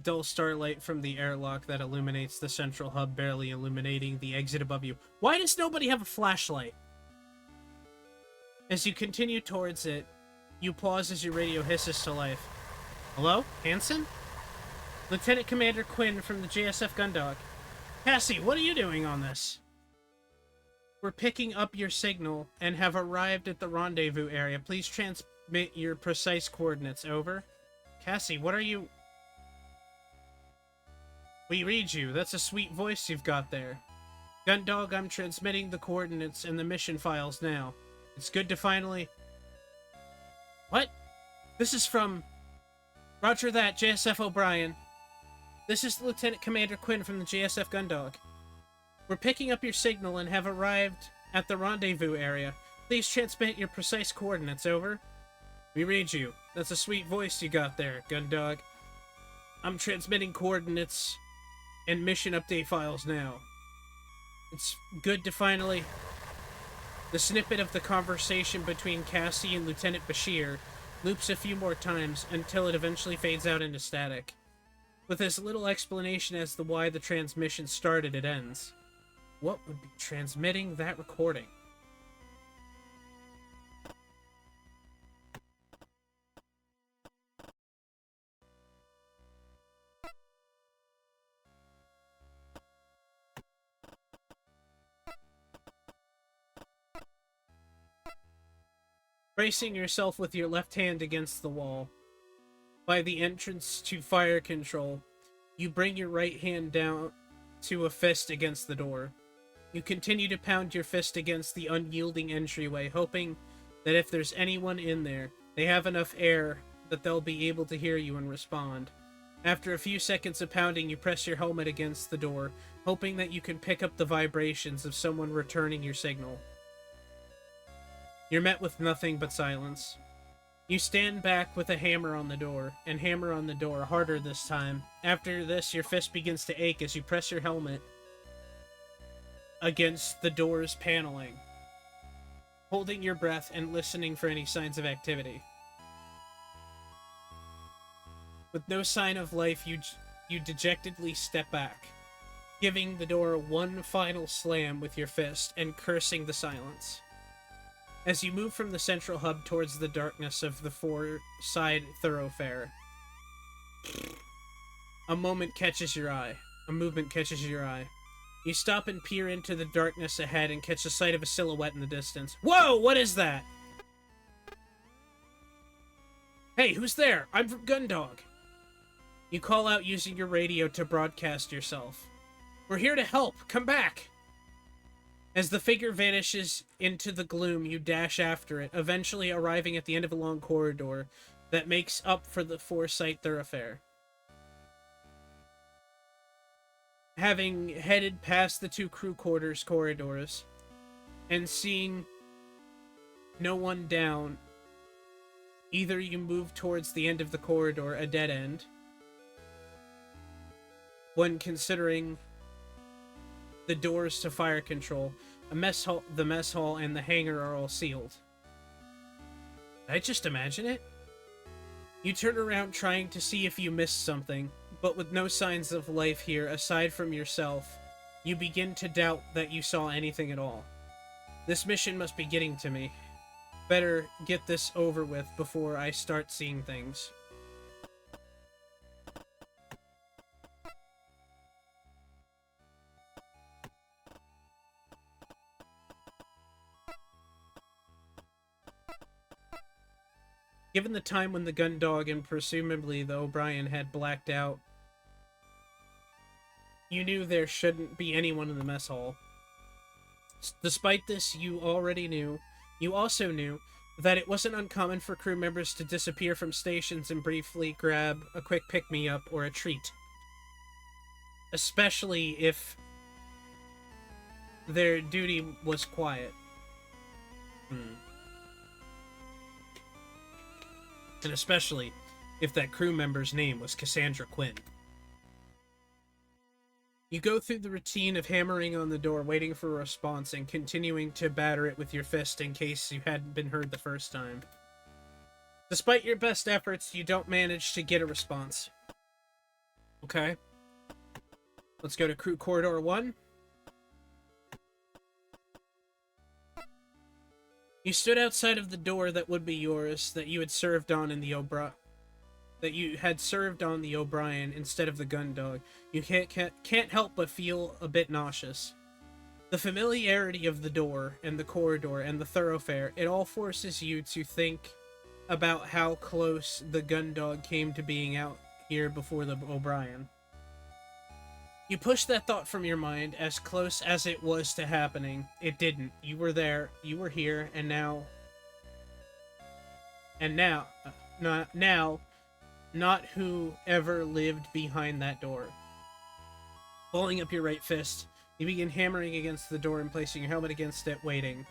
Dull starlight from the airlock that illuminates the central hub, barely illuminating the exit above you. Why does nobody have a flashlight? As you continue towards it, you pause as your radio hisses to life. Hello? Hansen? Lieutenant Commander Quinn from the JSF Gundog. Cassie, what are you doing on this? We're picking up your signal and have arrived at the rendezvous area. Please transmit your precise coordinates. Over. Cassie, what are you... We read you. That's a sweet voice you've got there. Gundog, I'm transmitting the coordinates and the mission files now. It's good to finally... What? This is from... Roger that, JSF O'Brien. This is Lieutenant Commander Quinn from the JSF Gundog. We're picking up your signal and have arrived at the rendezvous area. Please transmit your precise coordinates. Over. We read you. That's a sweet voice you got there, Gundog. I'm transmitting coordinates and mission update files now. It's good to finally... The snippet of the conversation between Cassie and Lieutenant Bashir loops a few more times until it eventually fades out into static. With as little explanation as to why the transmission started, it ends. What would be transmitting that recording? Bracing yourself with your left hand against the wall. By the entrance to fire control, you bring your right hand down to a fist against the door. You continue to pound your fist against the unyielding entryway, hoping that if there's anyone in there, they have enough air that they'll be able to hear you and respond. After a few seconds of pounding, you press your helmet against the door, hoping that you can pick up the vibrations of someone returning your signal. You're met with nothing but silence. You stand back with a hammer on the door, and hammer on the door, harder this time. After this, your fist begins to ache as you press your helmet against the door's paneling, holding your breath and listening for any signs of activity. With no sign of life, you dejectedly step back, giving the door one final slam with your fist and cursing the silence. As you move from the central hub towards the darkness of the four-side thoroughfare, a movement catches your eye. You stop and peer into the darkness ahead and catch the sight of a silhouette in the distance. Whoa, what is that? Hey, who's there? I'm from Gundog. You call out using your radio to broadcast yourself. We're here to help. Come back. As the figure vanishes into the gloom, you dash after it, eventually arriving at the end of a long corridor that makes up for the four-side thoroughfare. Having headed past the two crew quarters corridors and seeing no one down, either you move towards the end of the corridor, a dead end, when considering the doors to fire control, the mess hall and the hangar are all sealed. Did I just imagine it? You turn around trying to see if you missed something, but with no signs of life here aside from yourself, you begin to doubt that you saw anything at all. This mission must be getting to me. Better get this over with before I start seeing things. Given the time when the Gundog and presumably the O'Brien had blacked out, you knew there shouldn't be anyone in the mess hall. Despite this, you also knew that it wasn't uncommon for crew members to disappear from stations and briefly grab a quick pick-me-up or a treat. Especially if their duty was quiet. And especially if that crew member's name was Cassandra Quinn. You go through the routine of hammering on the door, waiting for a response, and continuing to batter it with your fist in case you hadn't been heard the first time. Despite your best efforts, you don't manage to get a response. Okay. Let's go to Crew Corridor 1. You stood outside of the door that would be yours, that you had served on in the O'Brien instead of the Gundog. You can't help but feel a bit nauseous. The familiarity of the door and the corridor and the thoroughfare, it all forces you to think about how close the Gundog came to being out here before the O'Brien. You push that thought from your mind as close as it was to happening. It didn't. You were there, you were here, and now, not who ever lived behind that door. Pulling up your right fist, you begin hammering against the door and placing your helmet against it, waiting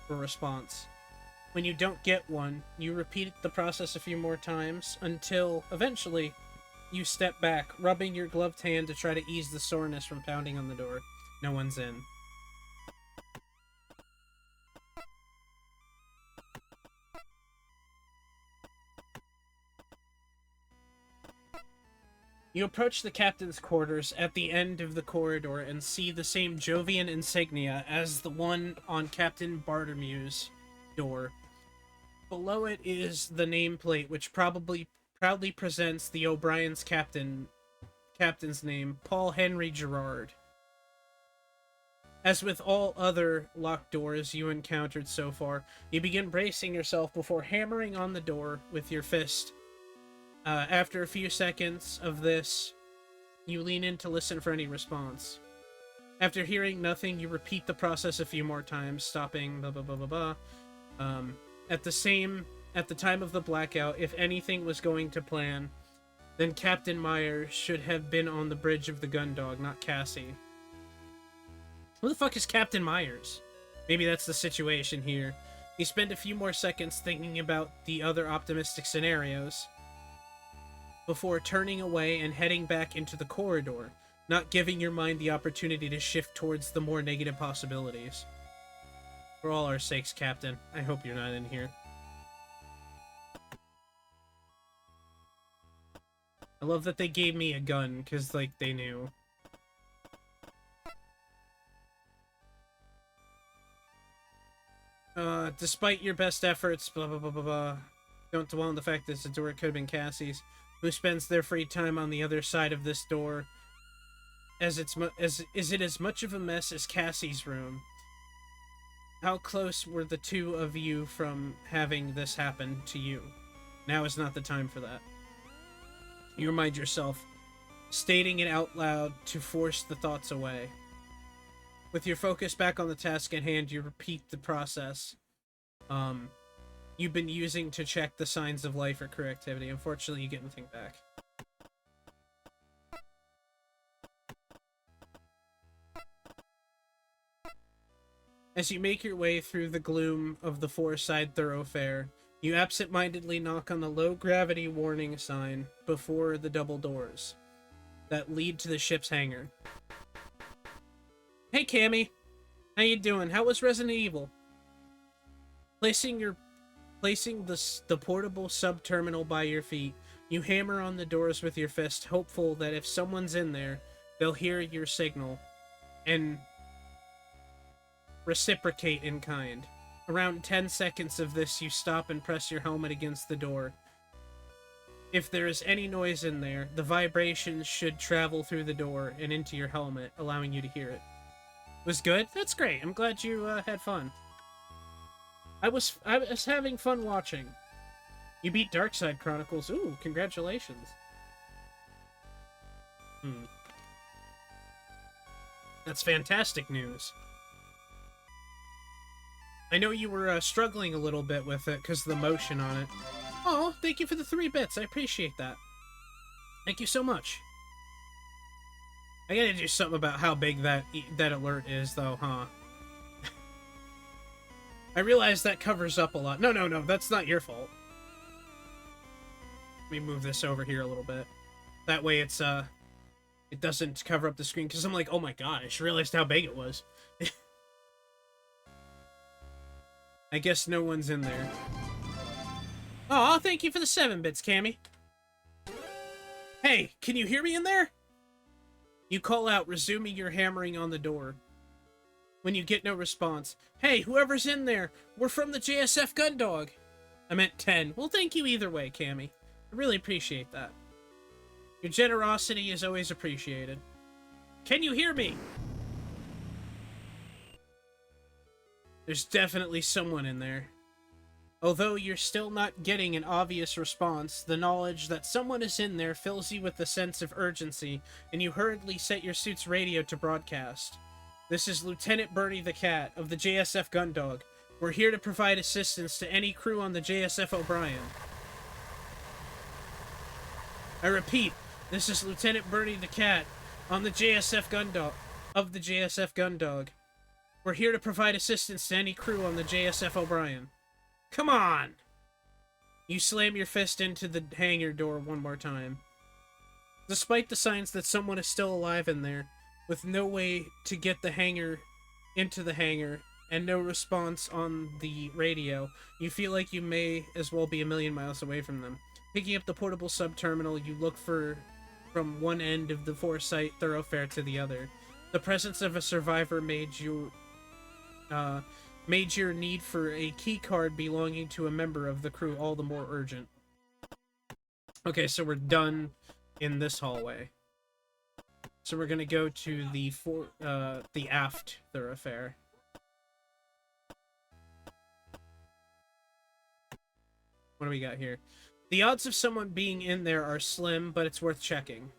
for a response. When you don't get one, you repeat the process a few more times until, eventually, you step back, rubbing your gloved hand to try to ease the soreness from pounding on the door. No one's in. You approach the captain's quarters at the end of the corridor and see the same Jovian insignia as the one on Captain Bartomew's door. Below it is the nameplate, which proudly presents the O'Brien's captain's name, Paul Henry Gerard. As with all other locked doors you encountered so far, you begin bracing yourself before hammering on the door with your fist. After a few seconds of this, you lean in to listen for any response. After hearing nothing, you repeat the process a few more times, stopping blah blah blah blah blah. At the time of the blackout, if anything was going to plan, then Captain Myers should have been on the bridge of the Gundog, not Cassie. Who the fuck is Captain Myers? Maybe that's the situation here. You spend a few more seconds thinking about the other optimistic scenarios before turning away and heading back into the corridor, not giving your mind the opportunity to shift towards the more negative possibilities. For all our sakes, Captain, I hope you're not in here. I love that they gave me a gun, because, like, they knew. Despite your best efforts, blah blah blah blah blah. Don't dwell on the fact that the door could have been Cassie's, who spends their free time on the other side of this door. As is it as much of a mess as Cassie's room? How close were the two of you from having this happen to you? Now is not the time for that. You remind yourself, stating it out loud to force the thoughts away. With your focus back on the task at hand, you repeat the process you've been using to check the signs of life or crew activity. Unfortunately, you get nothing back. As you make your way through the gloom of the four-side thoroughfare, you absent-mindedly knock on the low-gravity warning sign before the double doors that lead to the ship's hangar. Hey, Cammy. How you doing? How was Resident Evil? Placing the portable sub-terminal by your feet, you hammer on the doors with your fist, hopeful that if someone's in there, they'll hear your signal and reciprocate in kind. Around 10 seconds of this, you stop and press your helmet against the door. If there is any noise in there, the vibrations should travel through the door and into your helmet, allowing you to hear it. Was good? That's great. I'm glad you had fun. I was having fun watching. You beat Darkside Chronicles. Ooh, congratulations. That's fantastic news. I know you were struggling a little bit with it because of the motion on it. Oh, thank you for the 3 bits. I appreciate that. Thank you so much. I gotta do something about how big that alert is, though, huh? I realize that covers up a lot. No, that's not your fault. Let me move this over here a little bit. That way it's, it doesn't cover up the screen, because I'm like, oh my god, I just realized how big it was. I guess no one's in there. Aw, thank you for the 7 bits, Cammy. Hey, can you hear me in there? You call out, resuming your hammering on the door. When you get no response. Hey, whoever's in there, we're from the JSF Gundog. I meant 10. Well, thank you either way, Cammy. I really appreciate that. Your generosity is always appreciated. Can you hear me? There's definitely someone in there. Although you're still not getting an obvious response, the knowledge that someone is in there fills you with a sense of urgency, and you hurriedly set your suit's radio to broadcast. This is Lieutenant Bernie the Cat of the JSF Gundog. We're here to provide assistance to any crew on the JSF O'Brien. I repeat, this is Lieutenant Bernie the Cat on the JSF Gundog of the JSF Gundog. We're here to provide assistance to any crew on the JSF O'Brien. Come on! You slam your fist into the hangar door one more time. Despite the signs that someone is still alive in there, with no way to get the hangar into the hangar, and no response on the radio, you feel like you may as well be a million miles away from them. Picking up the portable sub-terminal, you look from one end of the four-site thoroughfare to the other. The presence of a survivor made your need for a key card belonging to a member of the crew all the more urgent. Okay, so we're done in this hallway. So we're gonna go to the aft thoroughfare. What do we got here? The odds of someone being in there are slim, but it's worth checking.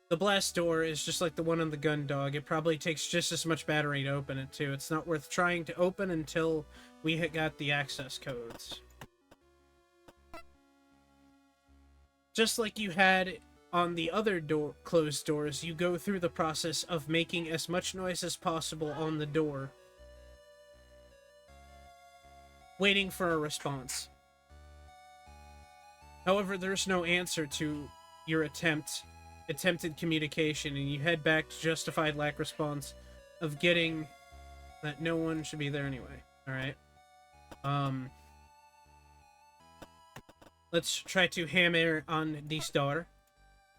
The blast door is just like the one on the Gundog. It probably takes just as much battery to open it, too. It's not worth trying to open until we got the access codes. Just like you had on the other closed doors, you go through the process of making as much noise as possible on the door, waiting for a response. However, there's no answer to your attempted communication, and you head back to justified lack response of getting that no one should be there anyway. Alright. Let's try to hammer on this door.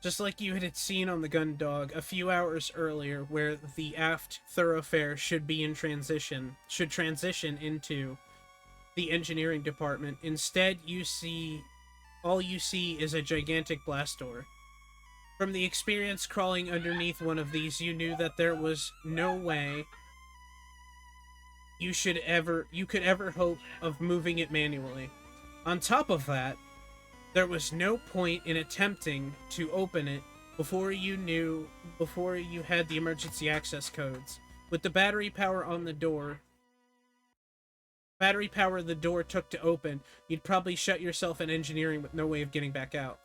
Just like you had seen on the Gundog a few hours earlier, where the aft thoroughfare should transition into the engineering department. Instead, all you see is a gigantic blast door. From the experience crawling underneath one of these, you knew that there was no way you could ever hope of moving it manually. On top of that, there was no point in attempting to open it before you had the emergency access codes. With the battery power the door took to open, you'd probably shut yourself in engineering with no way of getting back out.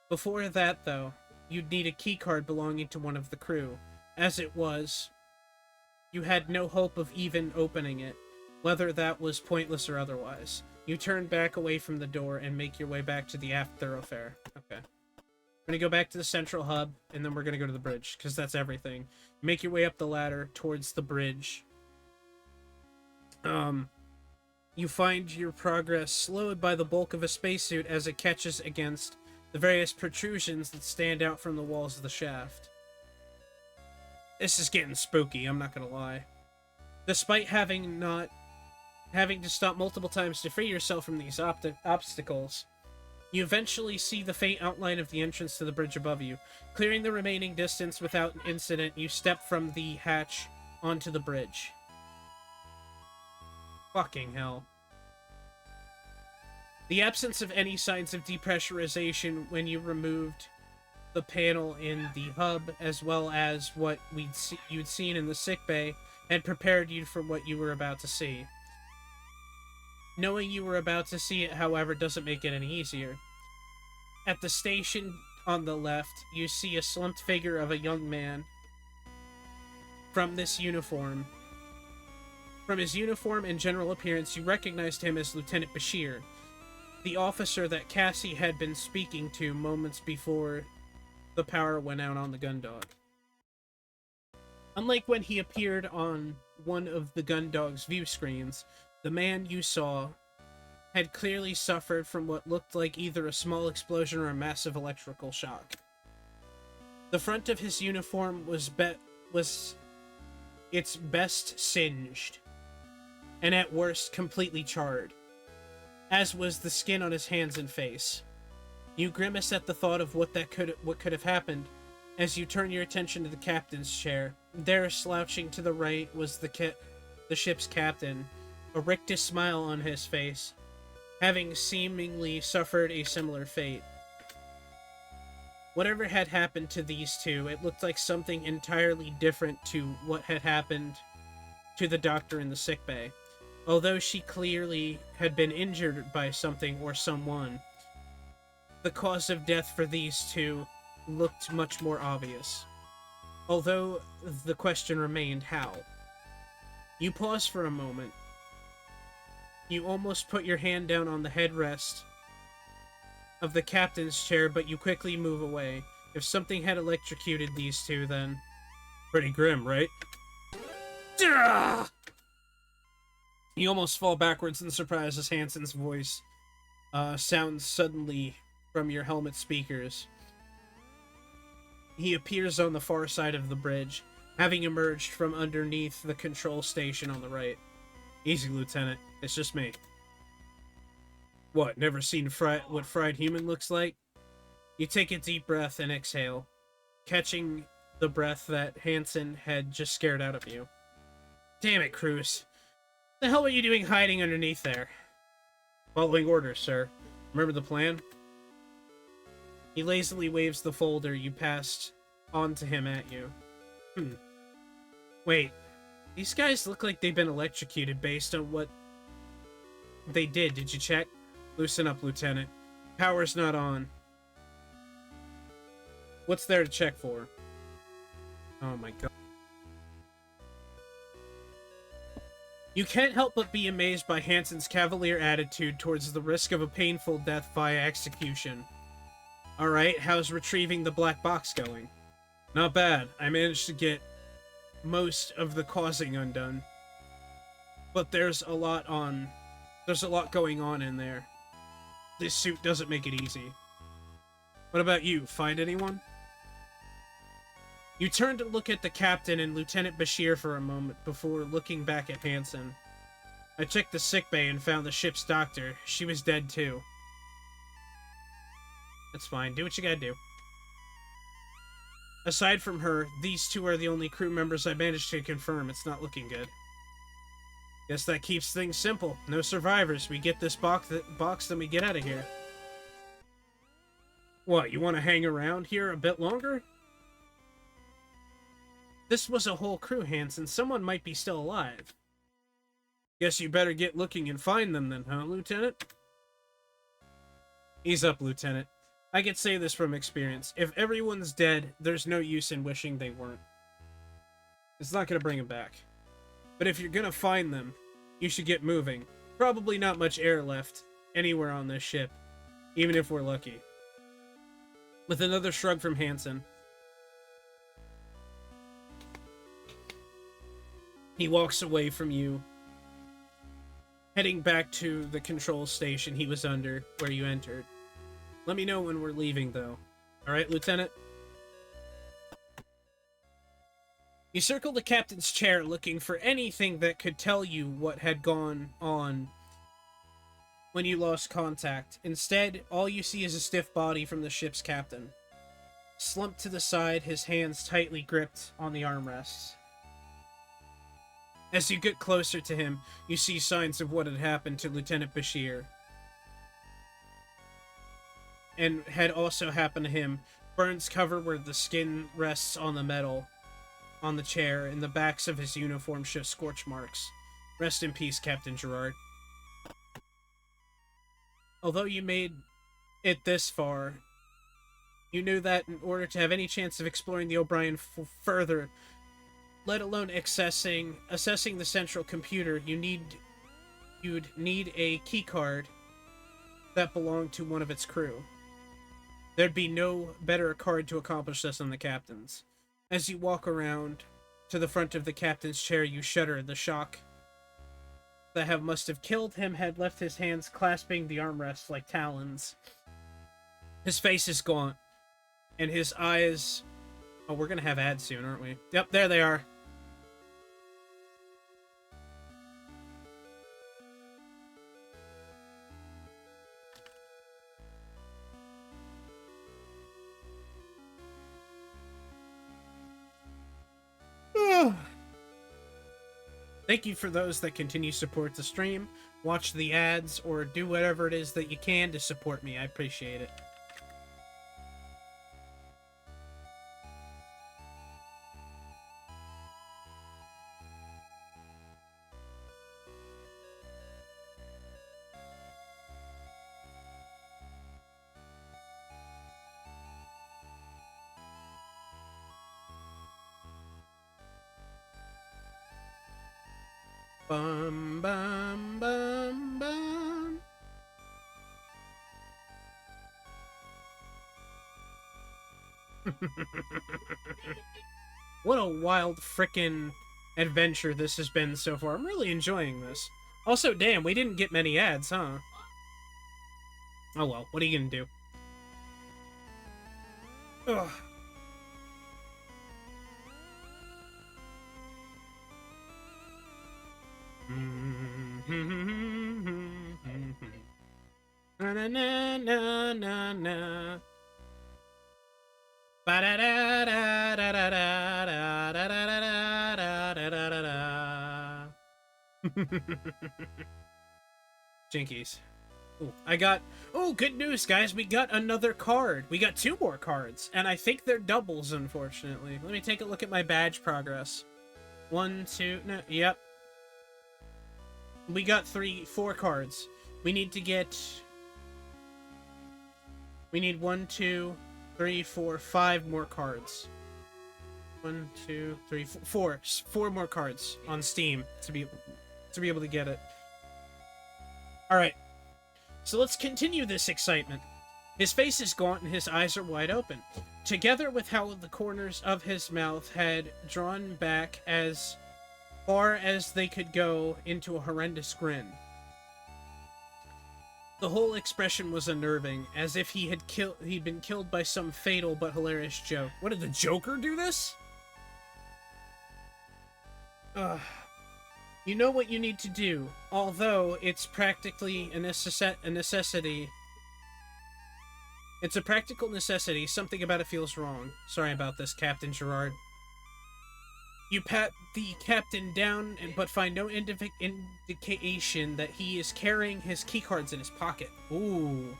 Before that, though, you'd need a keycard belonging to one of the crew. As it was, you had no hope of even opening it, whether that was pointless or otherwise. You turn back away from the door and make your way back to the aft thoroughfare. Okay. We're gonna go back to the central hub, and then we're gonna go to the bridge, because that's everything. Make your way up the ladder towards the bridge. You find your progress slowed by the bulk of a spacesuit as it catches against the various protrusions that stand out from the walls of the shaft. This is getting spooky, I'm not gonna lie. Despite having to stop multiple times to free yourself from these obstacles, you eventually see the faint outline of the entrance to the bridge above you. Clearing the remaining distance without incident, you step from the hatch onto the bridge. Fucking hell. The absence of any signs of depressurization when you removed the panel in the hub, as well as what you'd seen in the sickbay, had prepared you for what you were about to see. Knowing you were about to see it, however, doesn't make it any easier. At the station on the left, you see a slumped figure of a young man. From his uniform and general appearance, you recognized him as Lieutenant Bashir, the officer that Cassie had been speaking to moments before the power went out on the Gundog. Unlike when he appeared on one of the Gundog's view screens, the man you saw had clearly suffered from what looked like either a small explosion or a massive electrical shock. The front of his uniform was its best singed, and at worst completely charred, as was the skin on his hands and face. You grimace at the thought of what could have happened as you turn your attention to the captain's chair. There, slouching to the right, was the ship's captain, a rictus smile on his face, having seemingly suffered a similar fate. Whatever had happened to these two, it looked like something entirely different to what had happened to the doctor in the sickbay. Although she clearly had been injured by something or someone, the cause of death for these two looked much more obvious. Although the question remained, how? You pause for a moment. You almost put your hand down on the headrest of the captain's chair, but you quickly move away. If something had electrocuted these two, then... Pretty grim, right? You almost fall backwards in surprise as Hansen's voice sounds suddenly from your helmet speakers. He appears on the far side of the bridge, having emerged from underneath the control station on the right. Easy, Lieutenant. It's just me. What, never seen what fried human looks like? You take a deep breath and exhale, catching the breath that Hansen had just scared out of you. Damn it, Cruz. The hell were you doing hiding underneath there? Following orders, sir. Remember the plan? He lazily waves the folder you passed on to him at you. Wait. These guys look like they've been electrocuted based on what they did. Did you check? Loosen up, Lieutenant. Power's not on. What's there to check for? Oh my god. You can't help but be amazed by Hansen's cavalier attitude towards the risk of a painful death via execution. Alright, how's retrieving the black box going? Not bad. I managed to get most of the causing undone. But there's a lot going on in there. This suit doesn't make it easy. What about you? Find anyone? You turn to look at the captain and Lieutenant Bashir for a moment before looking back at Hansen. I checked the sickbay and found the ship's doctor. She was dead too. That's fine. Do what you gotta do. Aside from her, these two are the only crew members I managed to confirm. It's not looking good. Guess that keeps things simple. No survivors. We get this box, then we get out of here. What, you want to hang around here a bit longer? This was a whole crew, Hansen. Someone might be still alive. Guess you better get looking and find them then, huh, Lieutenant? Ease up, Lieutenant. I can say this from experience. If everyone's dead, there's no use in wishing they weren't. It's not gonna bring them back. But if you're gonna find them, you should get moving. Probably not much air left anywhere on this ship, even if we're lucky. With another shrug from Hansen, he walks away from you, heading back to the control station he was under, where you entered. Let me know when we're leaving, though. Alright, Lieutenant? You circled the captain's chair looking for anything that could tell you what had gone on when you lost contact. Instead, all you see is a stiff body from the ship's captain. Slumped to the side, his hands tightly gripped on the armrests. As you get closer to him, you see signs of what had happened to Lieutenant Bashir. And had also happened to him. Burns cover where the skin rests on the metal on the chair, and the backs of his uniform show scorch marks. Rest in peace, Captain Gerard. Although you made it this far, you knew that in order to have any chance of exploring the O'Brien further, let alone assessing the central computer, you'd need a keycard that belonged to one of its crew. There'd be no better card to accomplish this than the captain's. As you walk around to the front of the captain's chair, you shudder. The shock that must have killed him had left his hands clasping the armrests like talons. His face is gaunt, and his eyes... Oh, we're gonna have ads soon, aren't we? Yep, there they are. Thank you for those that continue to support the stream, watch the ads, or do whatever it is that you can to support me. I appreciate it. Bum, bum, bum, bum. What a wild frickin' adventure this has been so far. I'm really enjoying this. Also, damn, we didn't get many ads, huh? Oh well, what are you gonna do? Ugh. Na na na na na na. Ba da da da da da da da da da da da da da. Jinkies. Ooh, oh, good news, guys. We got another card. We got 2 more cards, and I think they're doubles, unfortunately. Let me take a look at my badge progress. 1, 2, no, yep. We got 4 cards. We need 1, 2, 3, 4, 5 more cards. 1, 2, 3, 4. 4 more cards on Steam to be able to get it. Alright. So let's continue this excitement. His face is gaunt and his eyes are wide open, together with how the corners of his mouth had drawn back as far as they could go into a horrendous grin. The whole expression was unnerving, as if he'd been killed by some fatal but hilarious joke. What, did the Joker do this? You know what you need to do, although it's practically a necessity. It's a practical necessity. Something about it feels wrong. Sorry about this, Captain Gerard. You pat the captain down, but find no indication that he is carrying his keycards in his pocket. Ooh.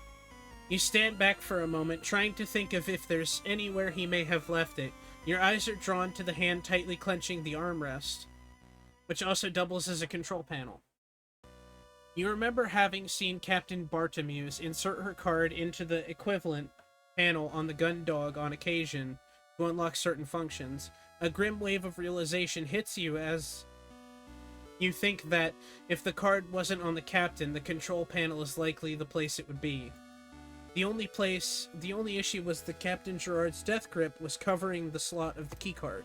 You stand back for a moment, trying to think of if there's anywhere he may have left it. Your eyes are drawn to the hand tightly clenching the armrest, which also doubles as a control panel. You remember having seen Captain Bartomuse insert her card into the equivalent panel on the gun dog on occasion to unlock certain functions. A grim wave of realization hits you as you think that if the card wasn't on the captain, the control panel is likely the place it would be. The only issue was the Captain Gerard's death grip was covering the slot of the keycard.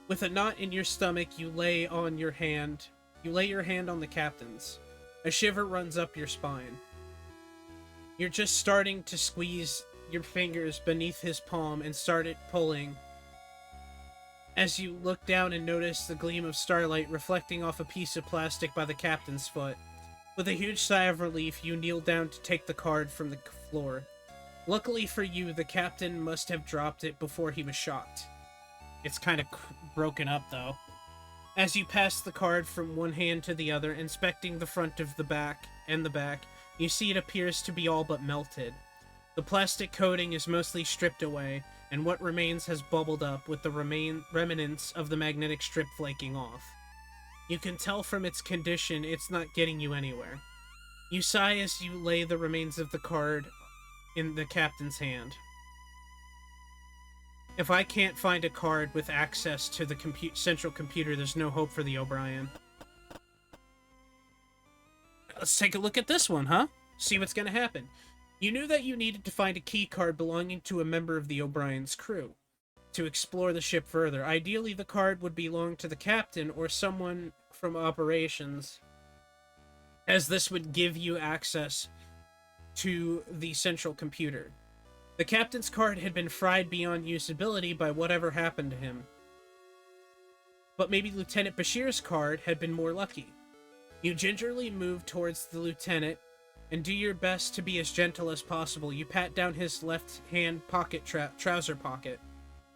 With a knot in your stomach, you lay your hand on the captain's. A shiver runs up your spine. You're just starting to squeeze your fingers beneath his palm and started pulling as you look down and notice the gleam of starlight reflecting off a piece of plastic by the captain's foot. With a huge sigh of relief, you kneel down to take the card from the floor. Luckily for you, the captain must have dropped it before he was shocked. It's kind of broken up, though. As you pass the card from one hand to the other, inspecting the front of the back, you see it appears to be all but melted. The plastic coating is mostly stripped away, and what remains has bubbled up with the remnants of the magnetic strip flaking off. You can tell from its condition it's not getting you anywhere. You sigh as you lay the remains of the card in the captain's hand. If I can't find a card with access to the central computer, there's no hope for the O'Brien. Let's take a look at this one, huh? See what's gonna happen. You knew that you needed to find a key card belonging to a member of the O'Brien's crew to explore the ship further. Ideally, the card would belong to the captain or someone from operations, as this would give you access to the central computer. The captain's card had been fried beyond usability by whatever happened to him. But maybe Lieutenant Bashir's card had been more lucky. You gingerly move towards the lieutenant and do your best to be as gentle as possible. You pat down his left-hand pocket trouser pocket.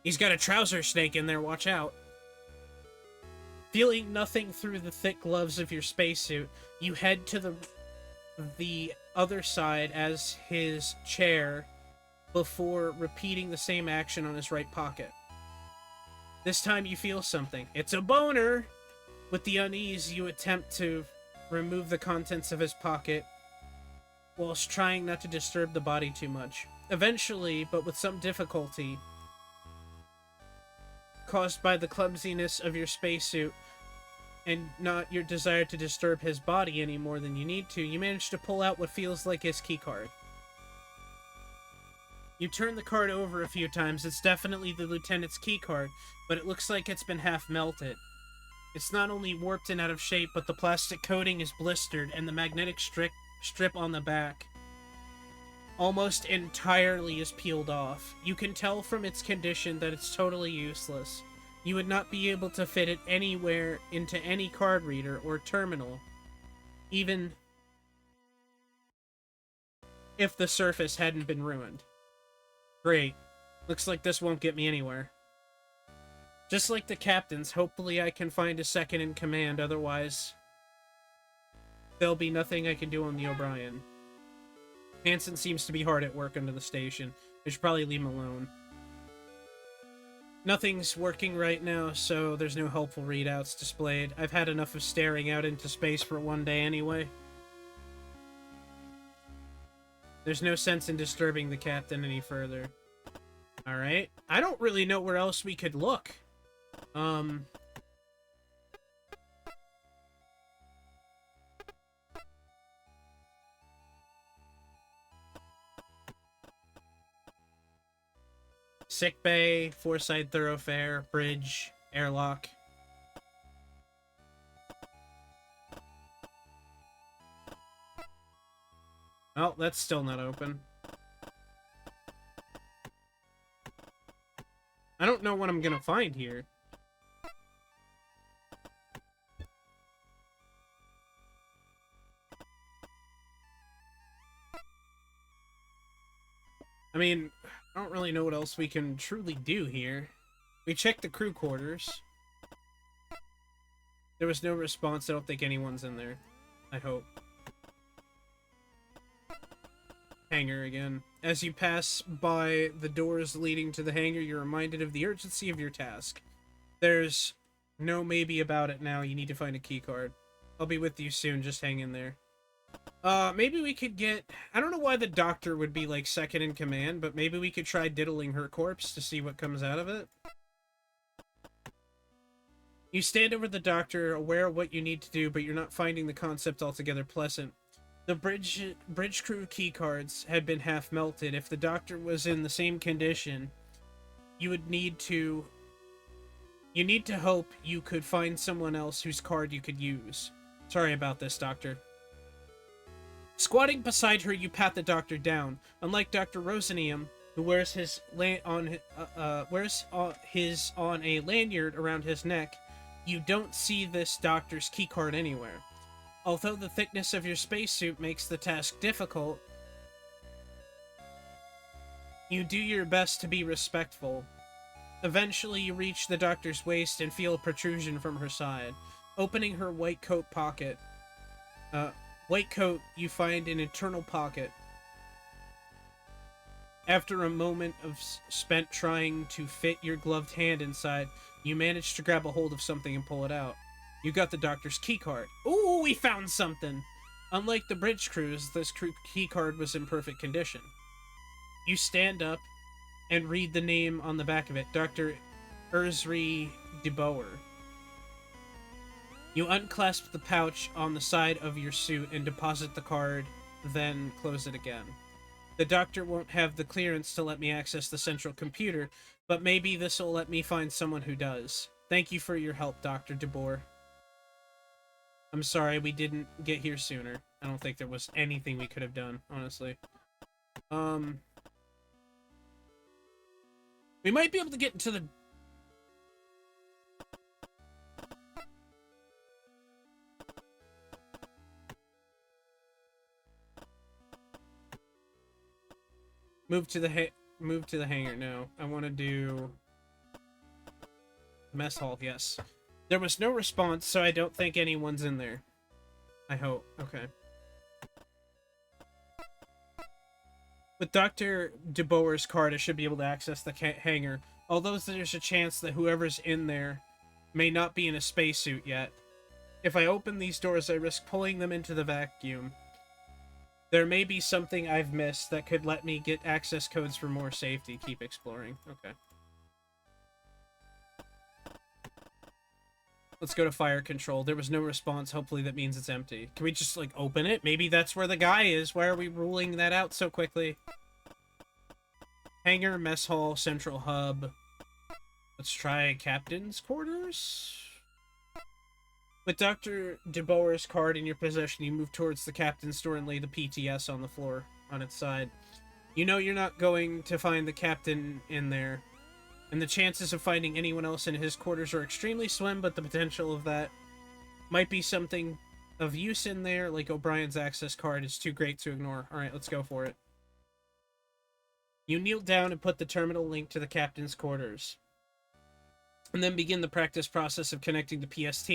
He's got a trouser snake in there, watch out. Feeling nothing through the thick gloves of your spacesuit, you head to the other side as his chair before repeating the same action on his right pocket. This time you feel something. It's a boner! With the unease, you attempt to remove the contents of his pocket whilst trying not to disturb the body too much. Eventually, but with some difficulty, caused by the clumsiness of your spacesuit and not your desire to disturb his body any more than you need to, you manage to pull out what feels like his keycard. You turn the card over a few times. It's definitely the lieutenant's keycard, but it looks like it's been half melted. It's not only warped and out of shape, but the plastic coating is blistered and the magnetic strip on the back almost entirely is peeled off. You can tell from its condition that it's totally useless. You would not be able to fit it anywhere into any card reader or terminal, even if the surface hadn't been ruined. Great. Looks like this won't get me anywhere. Just like the captain's, hopefully I can find a second in command, otherwise there'll be nothing I can do on the O'Brien. Hansen seems to be hard at work under the station. I should probably leave him alone. Nothing's working right now, so there's no helpful readouts displayed. I've had enough of staring out into space for one day anyway. There's no sense in disturbing the captain any further. Alright. I don't really know where else we could look. Sick bay, Forsyth thoroughfare, bridge, airlock. Oh, that's still not open. I don't know what I'm gonna find here. I mean, I don't really know what else we can truly do here. We checked the crew quarters. There was no response. I don't think anyone's in there. I hope. Hangar again. As you pass by the doors leading to the hangar, you're reminded of the urgency of your task. There's no maybe about it now. You need to find a key card. I'll be with you soon. Just hang in there. Maybe we could get... I don't know why the doctor would be, like, second in command, but maybe we could try diddling her corpse to see what comes out of it. You stand over the doctor, aware of what you need to do, but you're not finding the concept altogether pleasant. The bridge crew keycards had been half melted. If the doctor was in the same condition, you need to hope you could find someone else whose card you could use. Sorry about this, Doctor. Squatting beside her, you pat the doctor down. Unlike Dr. Rosanium, who wears his on a lanyard around his neck, you don't see this doctor's keycard anywhere. Although the thickness of your spacesuit makes the task difficult, you do your best to be respectful. Eventually, you reach the doctor's waist and feel a protrusion from her side. Opening her white coat pocket, you find an internal pocket. After a moment of spent trying to fit your gloved hand inside, you manage to grab a hold of something and pull it out. You got the doctor's keycard. Ooh, we found something! Unlike the bridge crews, this keycard was in perfect condition. You stand up and read the name on the back of it, Dr. Ursri de Boer. You unclasp the pouch on the side of your suit and deposit the card, then close it again. The doctor won't have the clearance to let me access the central computer, but maybe this will let me find someone who does. Thank you for your help, Dr. de Boer. I'm sorry we didn't get here sooner. I don't think there was anything we could have done, honestly. We might be able to get into the... Move to the hangar. No, I want to do mess hall. Yes, there was no response, so I don't think anyone's in there. I hope. Okay. With Dr. de Boer's card, I should be able to access the hangar. Although there's a chance that whoever's in there may not be in a spacesuit yet. If I open these doors, I risk pulling them into the vacuum. There may be something I've missed that could let me get access codes for more safety. Keep exploring. Okay. Let's go to fire control. There was no response. Hopefully that means it's empty. Can we just, like, open it? Maybe that's where the guy is. Why are we ruling that out so quickly? Hangar, mess hall, central hub. Let's try captain's quarters? With Dr. de Boer's card in your possession, you move towards the captain's store and lay the PTS on the floor on its side. You know you're not going to find the captain in there, and the chances of finding anyone else in his quarters are extremely slim, but the potential of that might be something of use in there, like O'Brien's access card, is too great to ignore. Alright, let's go for it. You kneel down and put the terminal link to the captain's quarters, and then begin the practice process of connecting to PST.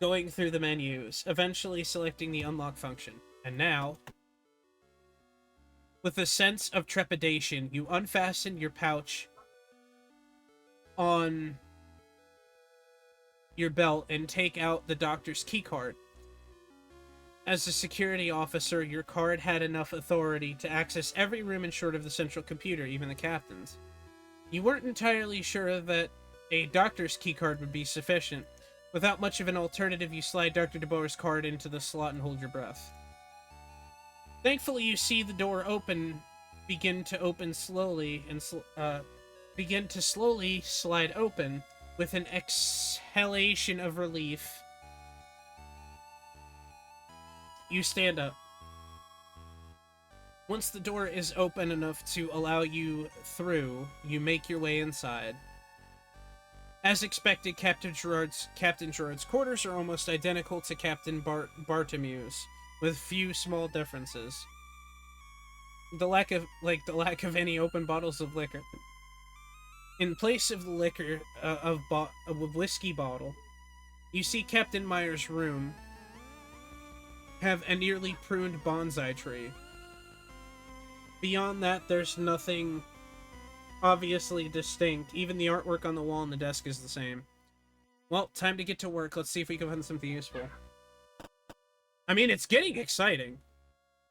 Going through the menus, eventually selecting the unlock function. And now, with a sense of trepidation, you unfasten your pouch on your belt and take out the doctor's keycard. As a security officer, your card had enough authority to access every room and short of the central computer, even the captain's. You weren't entirely sure that a doctor's keycard would be sufficient. Without much of an alternative, you slide Dr. de Boer's card into the slot and hold your breath. Thankfully, you see the door begin to slowly slide open. With an exhalation of relief, you stand up. Once the door is open enough to allow you through, you make your way inside. As expected, Captain Gerard's quarters are almost identical to Captain Bartomeu's, with few small differences. the lack of any open bottles of liquor. In place of the liquor of a whiskey bottle, you see Captain Meyer's room have a nearly pruned bonsai tree. Beyond that, there's nothing obviously distinct. Even the artwork on the wall and the desk is the same. Well, time to get to work. Let's see if we can find something useful. I mean, it's getting exciting.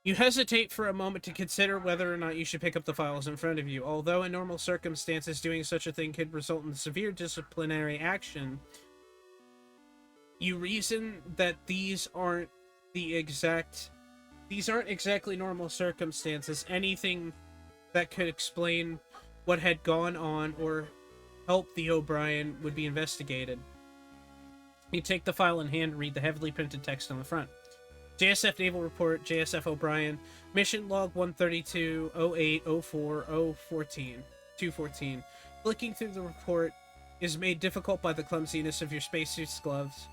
You hesitate for a moment to consider whether or not you should pick up the files in front of you. Although in normal circumstances doing such a thing could result in severe disciplinary action, you reason that these aren't exactly normal circumstances. Anything that could explain what had gone on or help the O'Brien would be investigated. You take the file in hand and read the heavily printed text on the front. JSF Naval Report, JSF O'Brien, Mission Log 132-08-04-014. Flicking through the report is made difficult by the clumsiness of your spacesuit's gloves,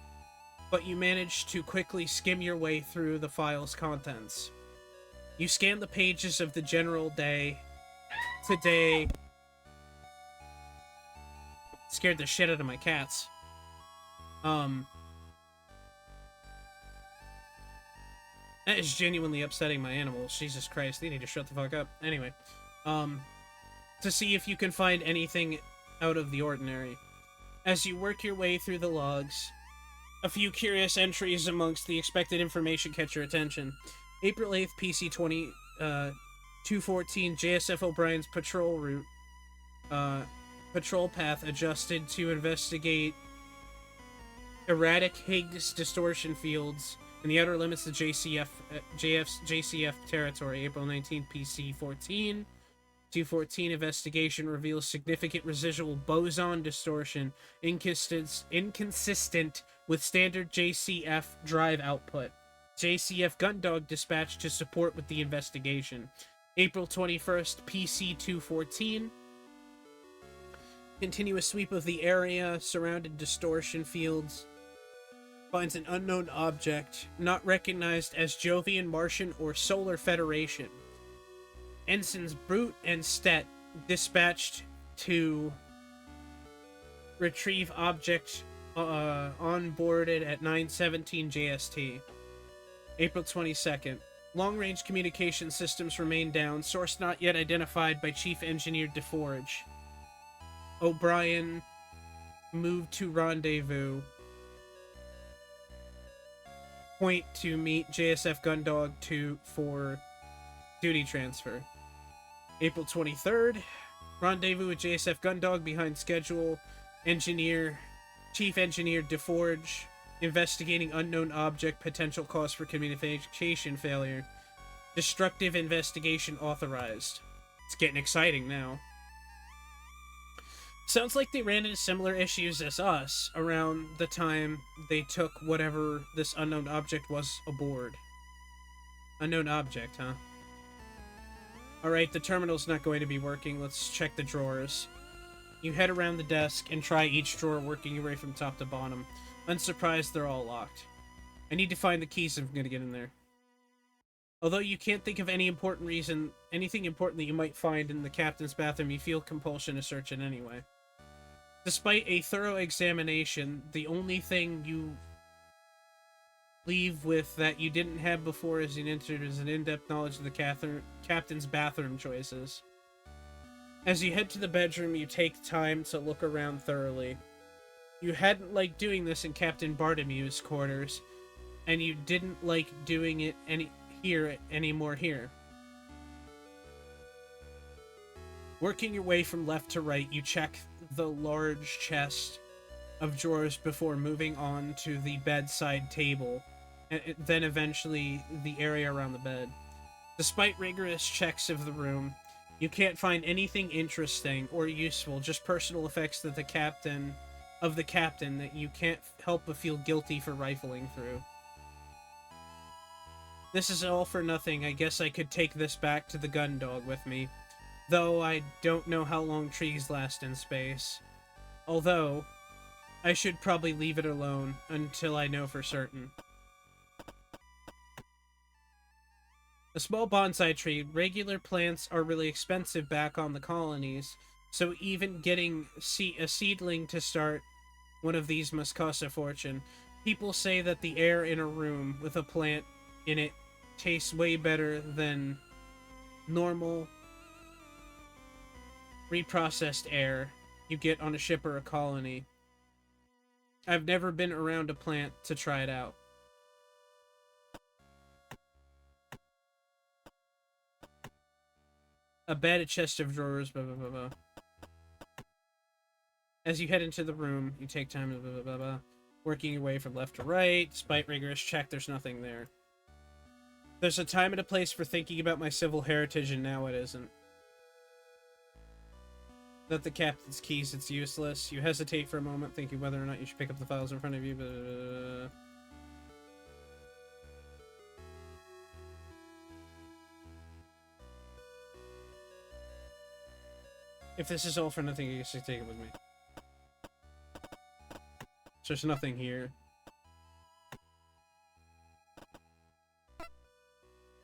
but you manage to quickly skim your way through the file's contents. You scan the pages of the general day. Today... Scared the shit out of my cats. That is genuinely upsetting my animals. Jesus Christ, they need to shut the fuck up. Anyway, to see if you can find anything out of the ordinary. As you work your way through the logs, a few curious entries amongst the expected information catch your attention. April 8th, PC 214, JSF O'Brien's patrol route, patrol path adjusted to investigate erratic Higgs distortion fields in the outer limits of JCF territory. April 19th, PC 14. 214 investigation reveals significant residual boson distortion inconsistent with standard JCF drive output. JCF Gundog dispatched to support with the investigation. April 21st, PC 214. Continuous sweep of the area surrounded distortion fields. Finds an unknown object not recognized as Jovian, Martian, or Solar Federation. Ensigns Brute and Stet dispatched to retrieve object onboarded at 9:17 JST. April 22nd. Long-range communication systems remain down. Source not yet identified by Chief Engineer DeForge. O'Brien moved to rendezvous point to meet JSF Gundog for duty transfer. April 23rd, rendezvous with JSF Gundog behind schedule. Chief Engineer DeForge investigating unknown object, potential cause for communication failure. Destructive investigation authorized. It's getting exciting now. Sounds like they ran into similar issues as us around the time they took whatever this unknown object was aboard. Unknown object, huh? Alright, the terminal's not going to be working. Let's check the drawers. You head around the desk and try each drawer, working your way from top to bottom. Unsurprised, they're all locked. I need to find the keys if I'm going to get in there. Although you can't think of anything important that you might find in the captain's bathroom, you feel compulsion to search it anyway. Despite a thorough examination, the only thing you leave with that you didn't have before as you entered is an in-depth knowledge of the captain's bathroom choices. As you head to the bedroom, you take time to look around thoroughly. You hadn't liked doing this in Captain Bartomew's quarters, and you didn't like doing it anymore here. Working your way from left to right, you check the large chest of drawers before moving on to the bedside table, and then eventually the area around the bed. Despite rigorous checks of the room, you can't find anything interesting or useful, just personal effects that the captain that you can't help but feel guilty for rifling through. This is all for nothing. I guess I could take this back to the Gundog with me. Though I don't know how long trees last in space. Although, I should probably leave it alone until I know for certain. A small bonsai tree. Regular plants are really expensive back on the colonies, so even getting a seedling to start one of these must cost a fortune. People say that the air in a room with a plant in it tastes way better than normal reprocessed air you get on a ship or a colony. I've never been around a plant to try it out. A bed, a chest of drawers, blah, blah, blah, blah. As you head into the room, you take time, blah, blah, blah, blah, working your way from left to right. Despite rigorous check, there's nothing there. There's a time and a place for thinking about my civil heritage, and now it isn't. That the captain's keys, it's useless. You hesitate for a moment, thinking whether or not you should pick up the files in front of you, but... If this is all for nothing, I guess I take it with me. So there's nothing here.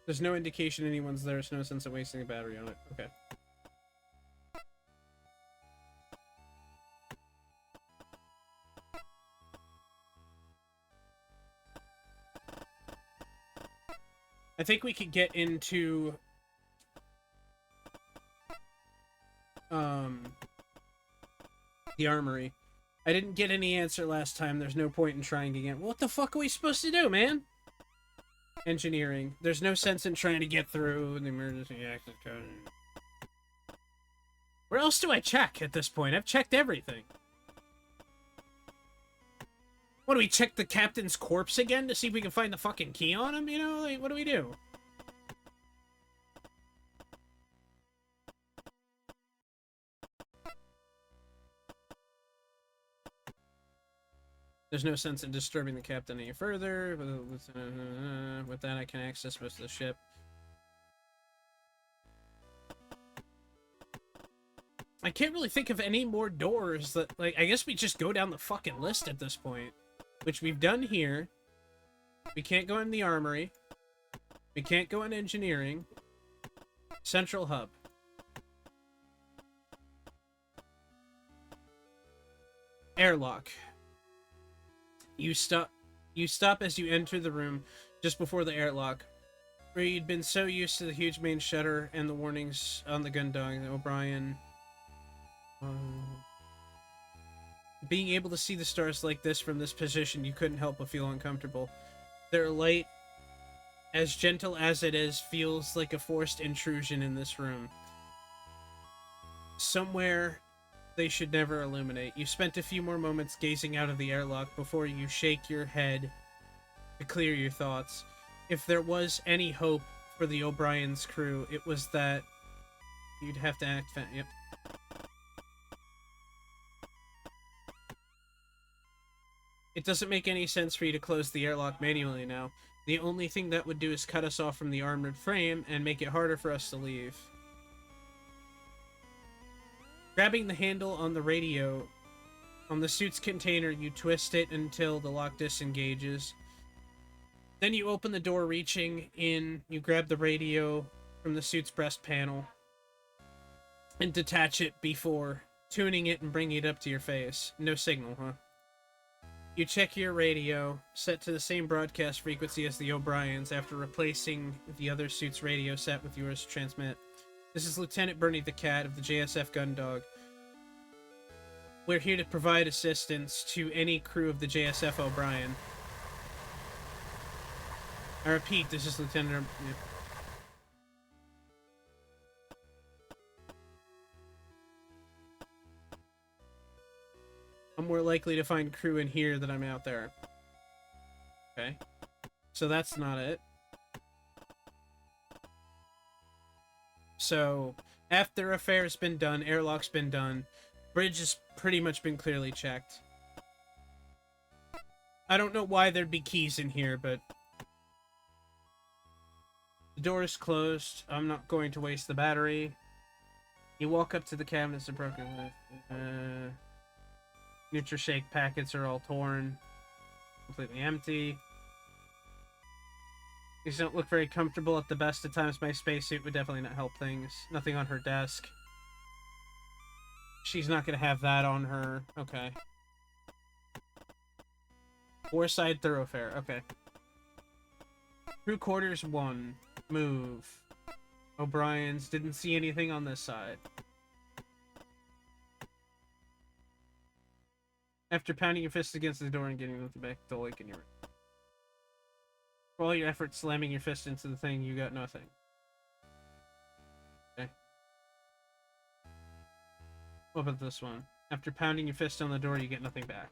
There's no indication anyone's there, so no sense of wasting a battery on it. Okay. I think we could get into the armory. I didn't get any answer last time. There's no point in trying again. What the fuck are we supposed to do, man? Engineering. There's no sense in trying to get through the emergency access code. Where else do I check at this point? I've checked everything. What, do we check the captain's corpse again to see if we can find the fucking key on him? You know, like, what do we do? There's no sense in disturbing the captain any further. With that, I can access most of the ship. I can't really think of any more doors that, like, I guess we just go down the fucking list at this point. Which we've done here. We can't go in the armory. We can't go in engineering. Central hub. Airlock. You stop as you enter the room just before the airlock, where you'd been so used to the huge main shutter and the warnings on the Gundog that O'Brien... being able to see the stars like this from this position, you couldn't help but feel uncomfortable. Their light, as gentle as it is, feels like a forced intrusion in this room. Somewhere they should never illuminate. You spent a few more moments gazing out of the airlock before you shake your head to clear your thoughts. If there was any hope for the O'Brien's crew, it was that you'd have to act fast. Yep. It doesn't make any sense for you to close the airlock manually now. The only thing that would do is cut us off from the armored frame and make it harder for us to leave. Grabbing the handle on the radio, on the suit's container, you twist it until the lock disengages. Then you open the door, reaching in, you grab the radio from the suit's breast panel and detach it before tuning it and bringing it up to your face. No signal, huh? You check your radio, set to the same broadcast frequency as the O'Brien's after replacing the other suit's radio set with yours to transmit. This is Lieutenant Bernie the Cat of the JSF Gundog. We're here to provide assistance to any crew of the JSF O'Brien. I repeat, this is Lieutenant... I'm more likely to find crew in here than I'm out there. Okay. So that's not it. So, after affair's been done, airlock's been done, bridge has pretty much been clearly checked. I don't know why there'd be keys in here, but... the door is closed. I'm not going to waste the battery. You walk up to the cabinets and broken... NutriShake packets are all torn. Completely empty. These don't look very comfortable at the best of times. My spacesuit would definitely not help things. Nothing on her desk. She's not gonna have that on her. Okay. Four-side thoroughfare. Okay. Crew quarters 1. Move. O'Brien's. Didn't see anything on this side. After pounding your fist against the door and getting them back to the lake in your room. For all your efforts slamming your fist into the thing, you got nothing. Okay. What about this one? After pounding your fist on the door, you get nothing back.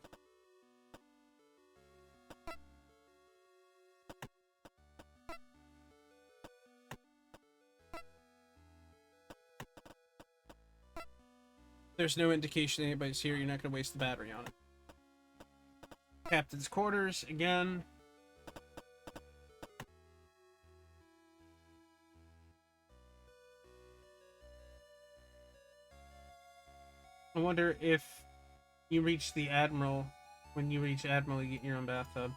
There's no indication anybody's here. You're not going to waste the battery on it. Captain's quarters, again. I wonder if you reach the Admiral. When you reach Admiral, you get your own bathtub,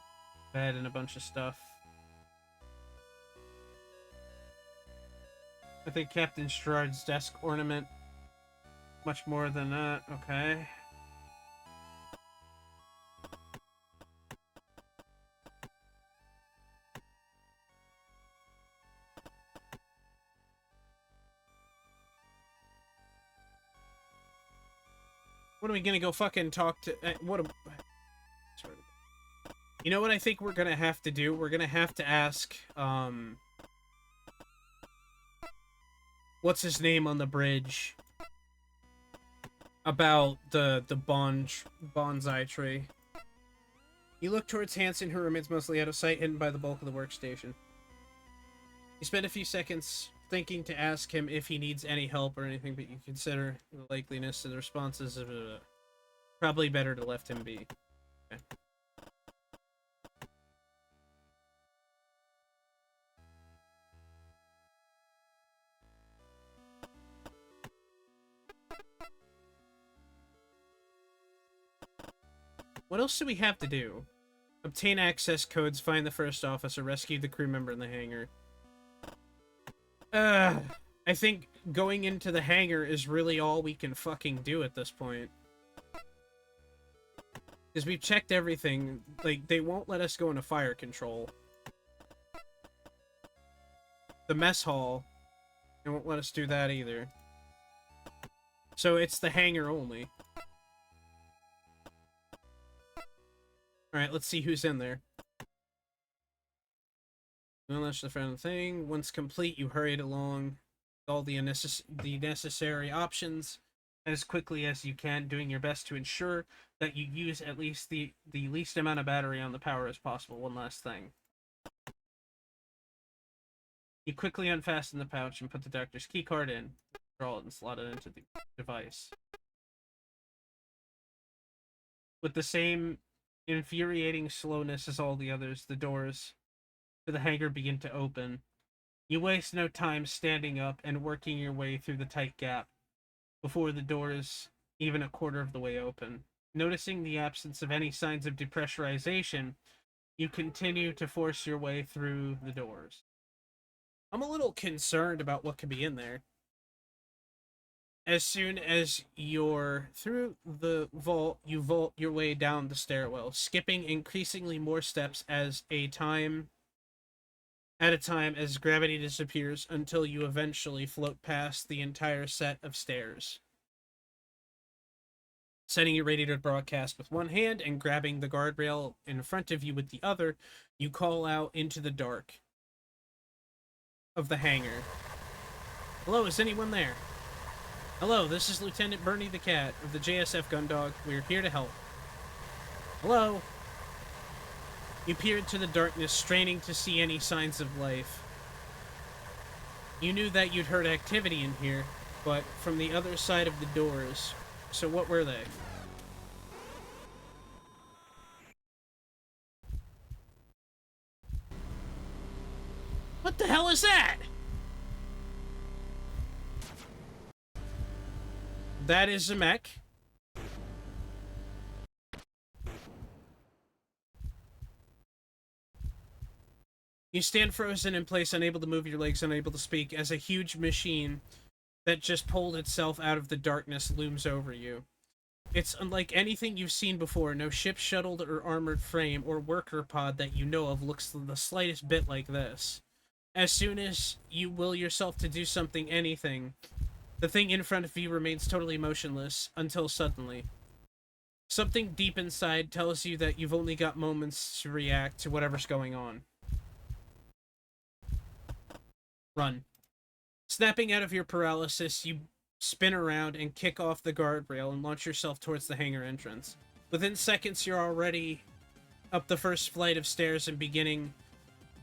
bed, and a bunch of stuff. I think Captain Gerard's desk ornament. Much more than that. Okay. What are we gonna go fucking talk to? You know what I think we're gonna have to do? We're gonna have to ask, what's his name on the bridge? About the bonsai tree. You look towards Hanson, who remains mostly out of sight, hidden by the bulk of the workstation. You spend a few seconds thinking to ask him if he needs any help or anything, but you consider the likeliness of the responses of probably better to left him be. Okay. What else do we have to do? Obtain access codes, find the first officer, rescue the crew member in the hangar. I think going into the hangar is really all we can fucking do at this point. Because we've checked everything. Like, they won't let us go into fire control. The mess hall, they won't let us do that either. So it's the hangar only. Alright, let's see who's in there. Well, that's the front of the thing. Once complete, you hurried along with all the necessary options as quickly as you can, doing your best to ensure that you use at least the least amount of battery on the power as possible. One last thing. You quickly unfasten the pouch and put the doctor's keycard in. Draw it and slot it into the device. With the same infuriating slowness as all the others, the doors to the hangar begin to open. You waste no time standing up and working your way through the tight gap before the doors even a quarter of the way open. Noticing the absence of any signs of depressurization, you continue to force your way through the doors. I'm a little concerned about what could be in there. As soon as you're through the vault, you vault your way down the stairwell, skipping increasingly more steps at a time as gravity disappears until you eventually float past the entire set of stairs. Setting you ready to broadcast with one hand and grabbing the guardrail in front of you with the other, you call out into the dark of the hangar. Hello, is anyone there? Hello, this is Lieutenant Bernie the Cat of the JSF Gundog. We're here to help. Hello? You peered into the darkness, straining to see any signs of life. You knew that you'd heard activity in here, but from the other side of the doors. So what were they? What the hell is that? That is a mech. You stand frozen in place, unable to move your legs, unable to speak, as a huge machine that just pulled itself out of the darkness looms over you. It's unlike anything you've seen before. No ship, shuttle, or armored frame or worker pod that you know of looks the slightest bit like this. As soon as you will yourself to do something, anything, the thing in front of you remains totally motionless until suddenly. Something deep inside tells you that you've only got moments to react to whatever's going on. Run. Snapping out of your paralysis, you spin around and kick off the guardrail and launch yourself towards the hangar entrance. Within seconds, you're already up the first flight of stairs and beginning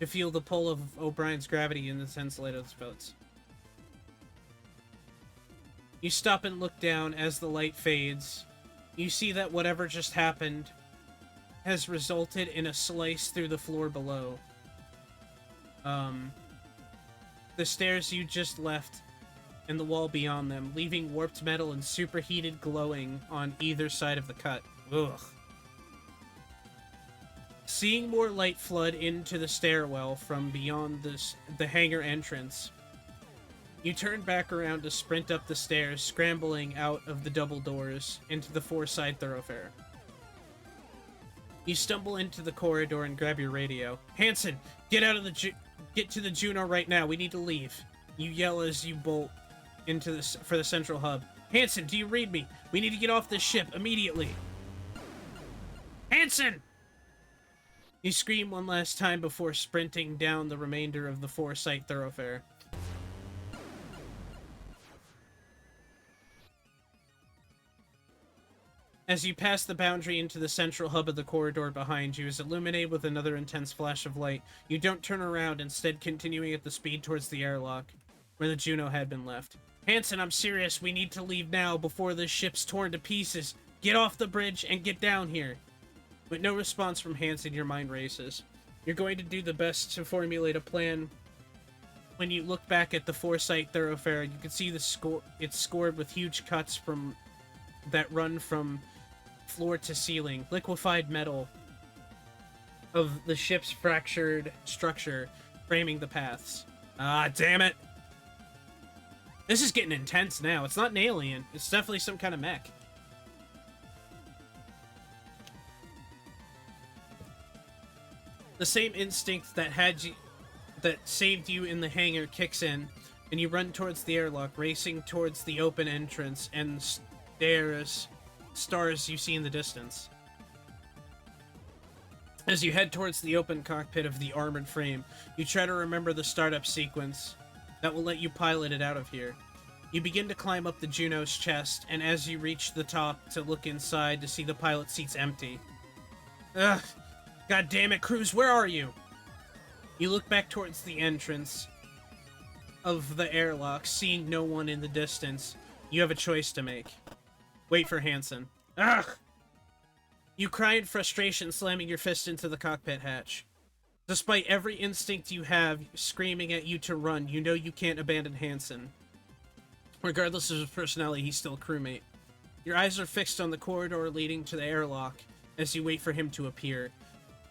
to feel the pull of O'Brien's gravity in the insulated boats. You stop and look down as the light fades. You see that whatever just happened has resulted in a slice through the floor below. The stairs you just left and the wall beyond them, leaving warped metal and superheated glowing on either side of the cut. Ugh. Seeing more light flood into the stairwell from beyond the hangar entrance, you turn back around to sprint up the stairs, scrambling out of the double doors into the four-side thoroughfare. You stumble into the corridor and grab your radio. Hansen, get to the Juno right now. We need to leave. You yell as you bolt into for the central hub. Hansen, do you read me? We need to get off this ship immediately. Hansen! You scream one last time before sprinting down the remainder of the four-site thoroughfare. As you pass the boundary into the central hub of the corridor behind you is illuminated with another intense flash of light. You don't turn around, instead continuing at the speed towards the airlock, where the Juno had been left. Hansen, I'm serious. We need to leave now before this ship's torn to pieces. Get off the bridge and get down here. With no response from Hansen, your mind races. You're going to do the best to formulate a plan. When you look back at the four-site thoroughfare, you can see it's scored with huge cuts that run from floor to ceiling. Liquefied metal of the ship's fractured structure framing the paths. Ah, damn it. This is getting intense now. It's not an alien. It's definitely some kind of mech. The same instinct that saved you in the hangar kicks in, and you run towards the airlock, racing towards the open entrance and stars you see in the distance. As you head towards the open cockpit of the armored frame, you try to remember the startup sequence that will let you pilot it out of here. You begin to climb up the Juno's chest, and as you reach the top to look inside to see the pilot seats empty. Ugh! God damn it, Cruz, where are you? You look back towards the entrance of the airlock, seeing no one in the distance. You have a choice to make. Wait for Hansen. Ugh! You cry in frustration, slamming your fist into the cockpit hatch. Despite every instinct you have screaming at you to run, you know you can't abandon Hansen. Regardless of his personality, he's still a crewmate. Your eyes are fixed on the corridor leading to the airlock as you wait for him to appear.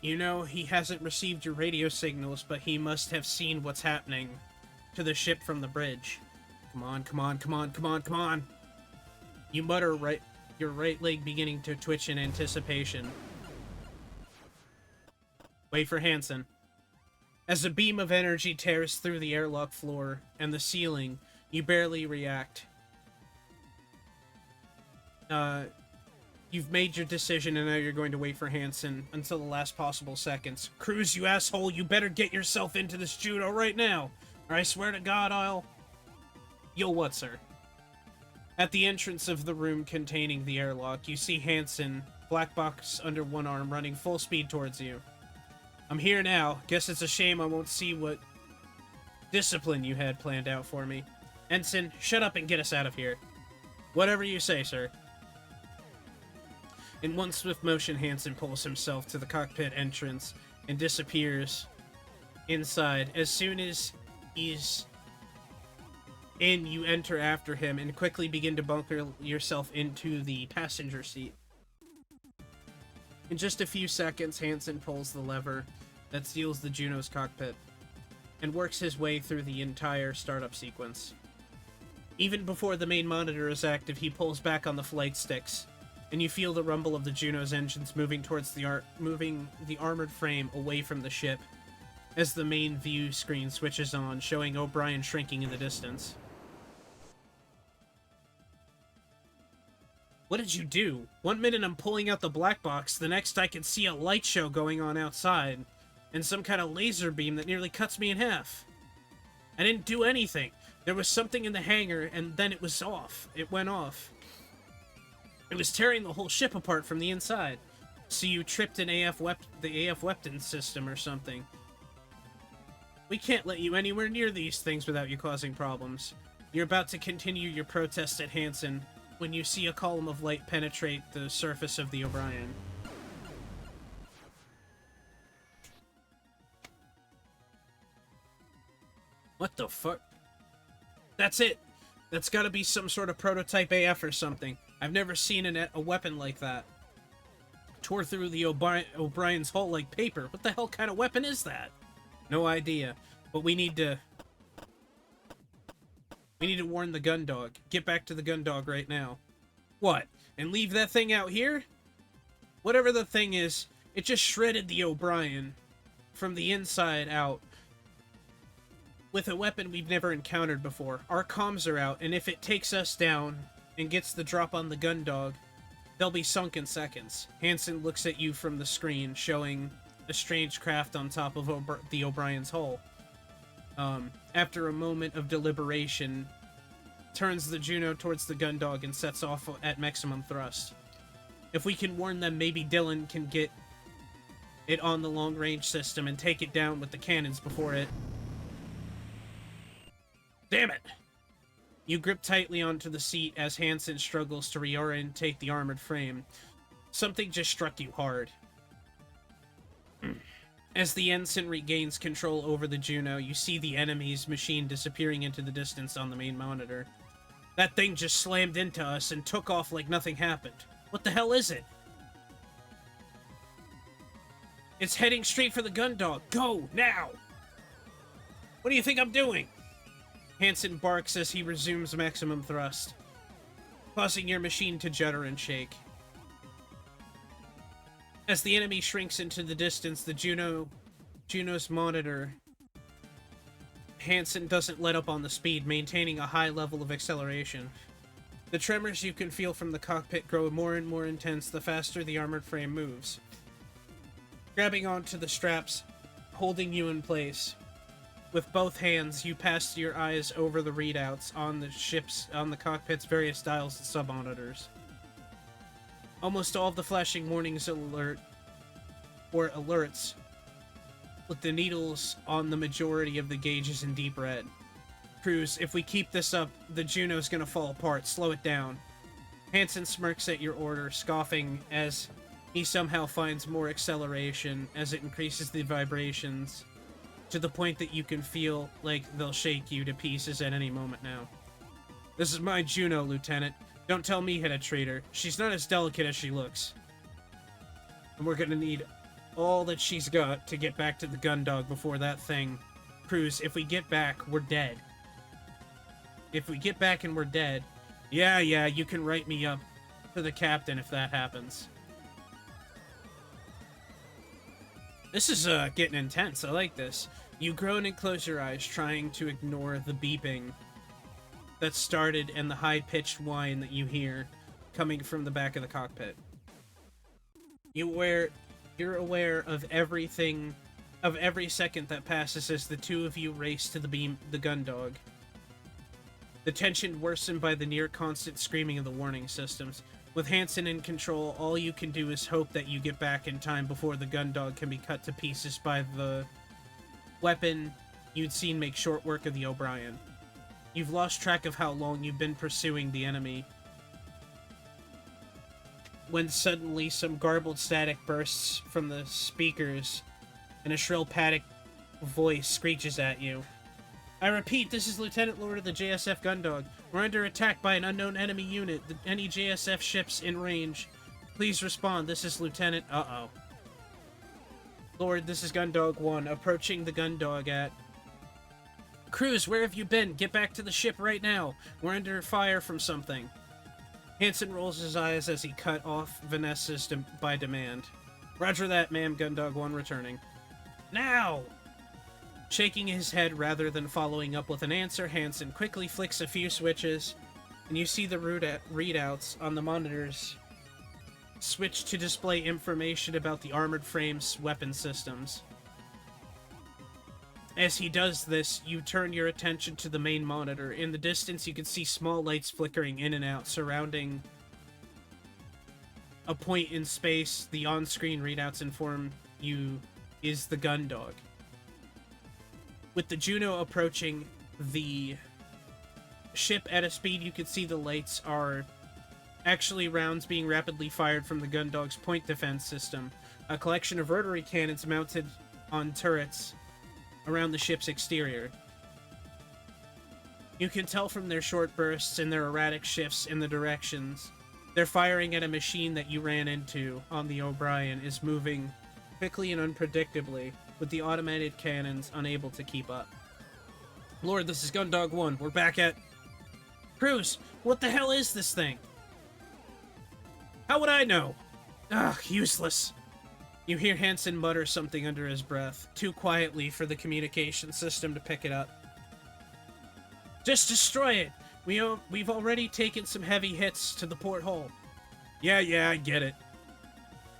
You know he hasn't received your radio signals, but he must have seen what's happening to the ship from the bridge. Come on, come on, come on, come on, come on! You mutter, your right leg beginning to twitch in anticipation. Wait for Hansen. As a beam of energy tears through the airlock floor and the ceiling, you barely react. You've made your decision and now you're going to wait for Hansen until the last possible seconds. Cruz, you asshole, you better get yourself into this Juno right now, or I swear to God You'll what, sir? At the entrance of the room containing the airlock, you see Hansen, black box under one arm, running full speed towards you. I'm here now. Guess it's a shame I won't see what discipline you had planned out for me. Ensign, shut up and get us out of here. Whatever you say, sir. In one swift motion, Hansen pulls himself to the cockpit entrance and disappears inside. As soon as he's in, you enter after him and quickly begin to bunker yourself into the passenger seat. In just a few seconds, Hansen pulls the lever that seals the Juno's cockpit. and works his way through the entire startup sequence. Even before the main monitor is active, he pulls back on the flight sticks, and you feel the rumble of the Juno's engines moving towards moving the armored frame away from the ship as the main view screen switches on, showing O'Brien shrinking in the distance. What did you do? 1 minute I'm pulling out the black box, the next I can see a light show going on outside, and some kind of laser beam that nearly cuts me in half. I didn't do anything. There was something in the hangar, and then it was off. It went off. It was tearing the whole ship apart from the inside. So you tripped the AF weapons system or something. We can't let you anywhere near these things without you causing problems. You're about to continue your protest at Hansen when you see a column of light penetrate the surface of the O'Brien. What the fuck? That's it. That's gotta be some sort of prototype AF or something. I've never seen a weapon like that. Tore through the O'Brien's hull like paper. What the hell kind of weapon is that? No idea. But we need to warn the gun dog. Get back to the gun dog right now. What? And leave that thing out here? Whatever the thing is, it just shredded the O'Brien from the inside out. With a weapon we've never encountered before. Our comms are out, and if it takes us down and gets the drop on the gun dog, they'll be sunk in seconds. Hansen looks at you from the screen, showing a strange craft on top of the O'Brien's hull. After a moment of deliberation, turns the Juno towards the gun dog and sets off at maximum thrust. If we can warn them, maybe Dylan can get it on the long-range system and take it down with the cannons before it... Damn it! You grip tightly onto the seat as Hansen struggles to reorientate the armored frame. Something just struck you hard. As the ensign regains control over the Juno, you see the enemy's machine disappearing into the distance on the main monitor. That thing just slammed into us and took off like nothing happened. What the hell is it? It's heading straight for the gun dog. Go, now! What do you think I'm doing? Hansen barks as he resumes maximum thrust, causing your machine to judder and shake. As the enemy shrinks into the distance, the Juno's monitor, Hansen doesn't let up on the speed, maintaining a high level of acceleration. The tremors you can feel from the cockpit grow more and more intense the faster the armored frame moves. Grabbing onto the straps, holding you in place. With both hands, you pass your eyes over the readouts on the cockpit's various dials and sub-monitors. Almost all of the flashing warnings alerts, with the needles on the majority of the gauges in deep red. Cruz, if we keep this up, the Juno's gonna fall apart. Slow it down. Hansen smirks at your order, scoffing as he somehow finds more acceleration as it increases the vibrations, to the point that you can feel like they'll shake you to pieces at any moment now. This is my Juno, Lieutenant. Don't tell me how to treat her. She's not as delicate as she looks. And we're gonna need all that she's got to get back to the gun dog before that thing. Cruz, if we get back, we're dead. If we get back and we're dead, yeah, you can write me up to the captain if that happens. This is getting intense. I like this. You groan and close your eyes, trying to ignore the beeping that started and the high-pitched whine that you hear coming from the back of the cockpit. You're aware of everything, of every second that passes as the two of you race to the gun dog. The tension worsened by the near-constant screaming of the warning systems. With Hansen in control, all you can do is hope that you get back in time before the gun dog can be cut to pieces by the weapon you'd seen make short work of the O'Brien. You've lost track of how long you've been pursuing the enemy, when suddenly some garbled static bursts from the speakers and a shrill paddock voice screeches at you. I repeat, this is Lieutenant Lord of the JSF Gundog. We're under attack by an unknown enemy unit. Any JSF ships in range, please respond. This is Lieutenant... Uh-oh. Lord, this is Gundog 1, approaching the Gundog at Cruz, where have you been? Get back to the ship right now. We're under fire from something. Hansen rolls his eyes as he cut off Vanessa's by demand. Roger that, ma'am. Gundog 1 returning. Now! Shaking his head rather than following up with an answer, Hansen quickly flicks a few switches, and you see the readouts on the monitors switch to display information about the armored frame's weapon systems. As he does this, you turn your attention to the main monitor. In the distance, you can see small lights flickering in and out, surrounding a point in space. The on-screen readouts inform you is the Gundog. With the Juno approaching the ship at a speed, you can see the lights are actually rounds being rapidly fired from the Gundog's point defense system. A collection of rotary cannons mounted on turrets around the ship's exterior. You can tell from their short bursts and their erratic shifts in the directions. They're firing at a machine that you ran into on the O'Brien is moving quickly and unpredictably, with the automated cannons unable to keep up. Lord, this is Gundog 1. We're back at... Cruz, what the hell is this thing? How would I know? Ugh, useless. You hear Hansen mutter something under his breath, too quietly for the communication system to pick it up. Just destroy it! We've already taken some heavy hits to the porthole. Yeah, I get it.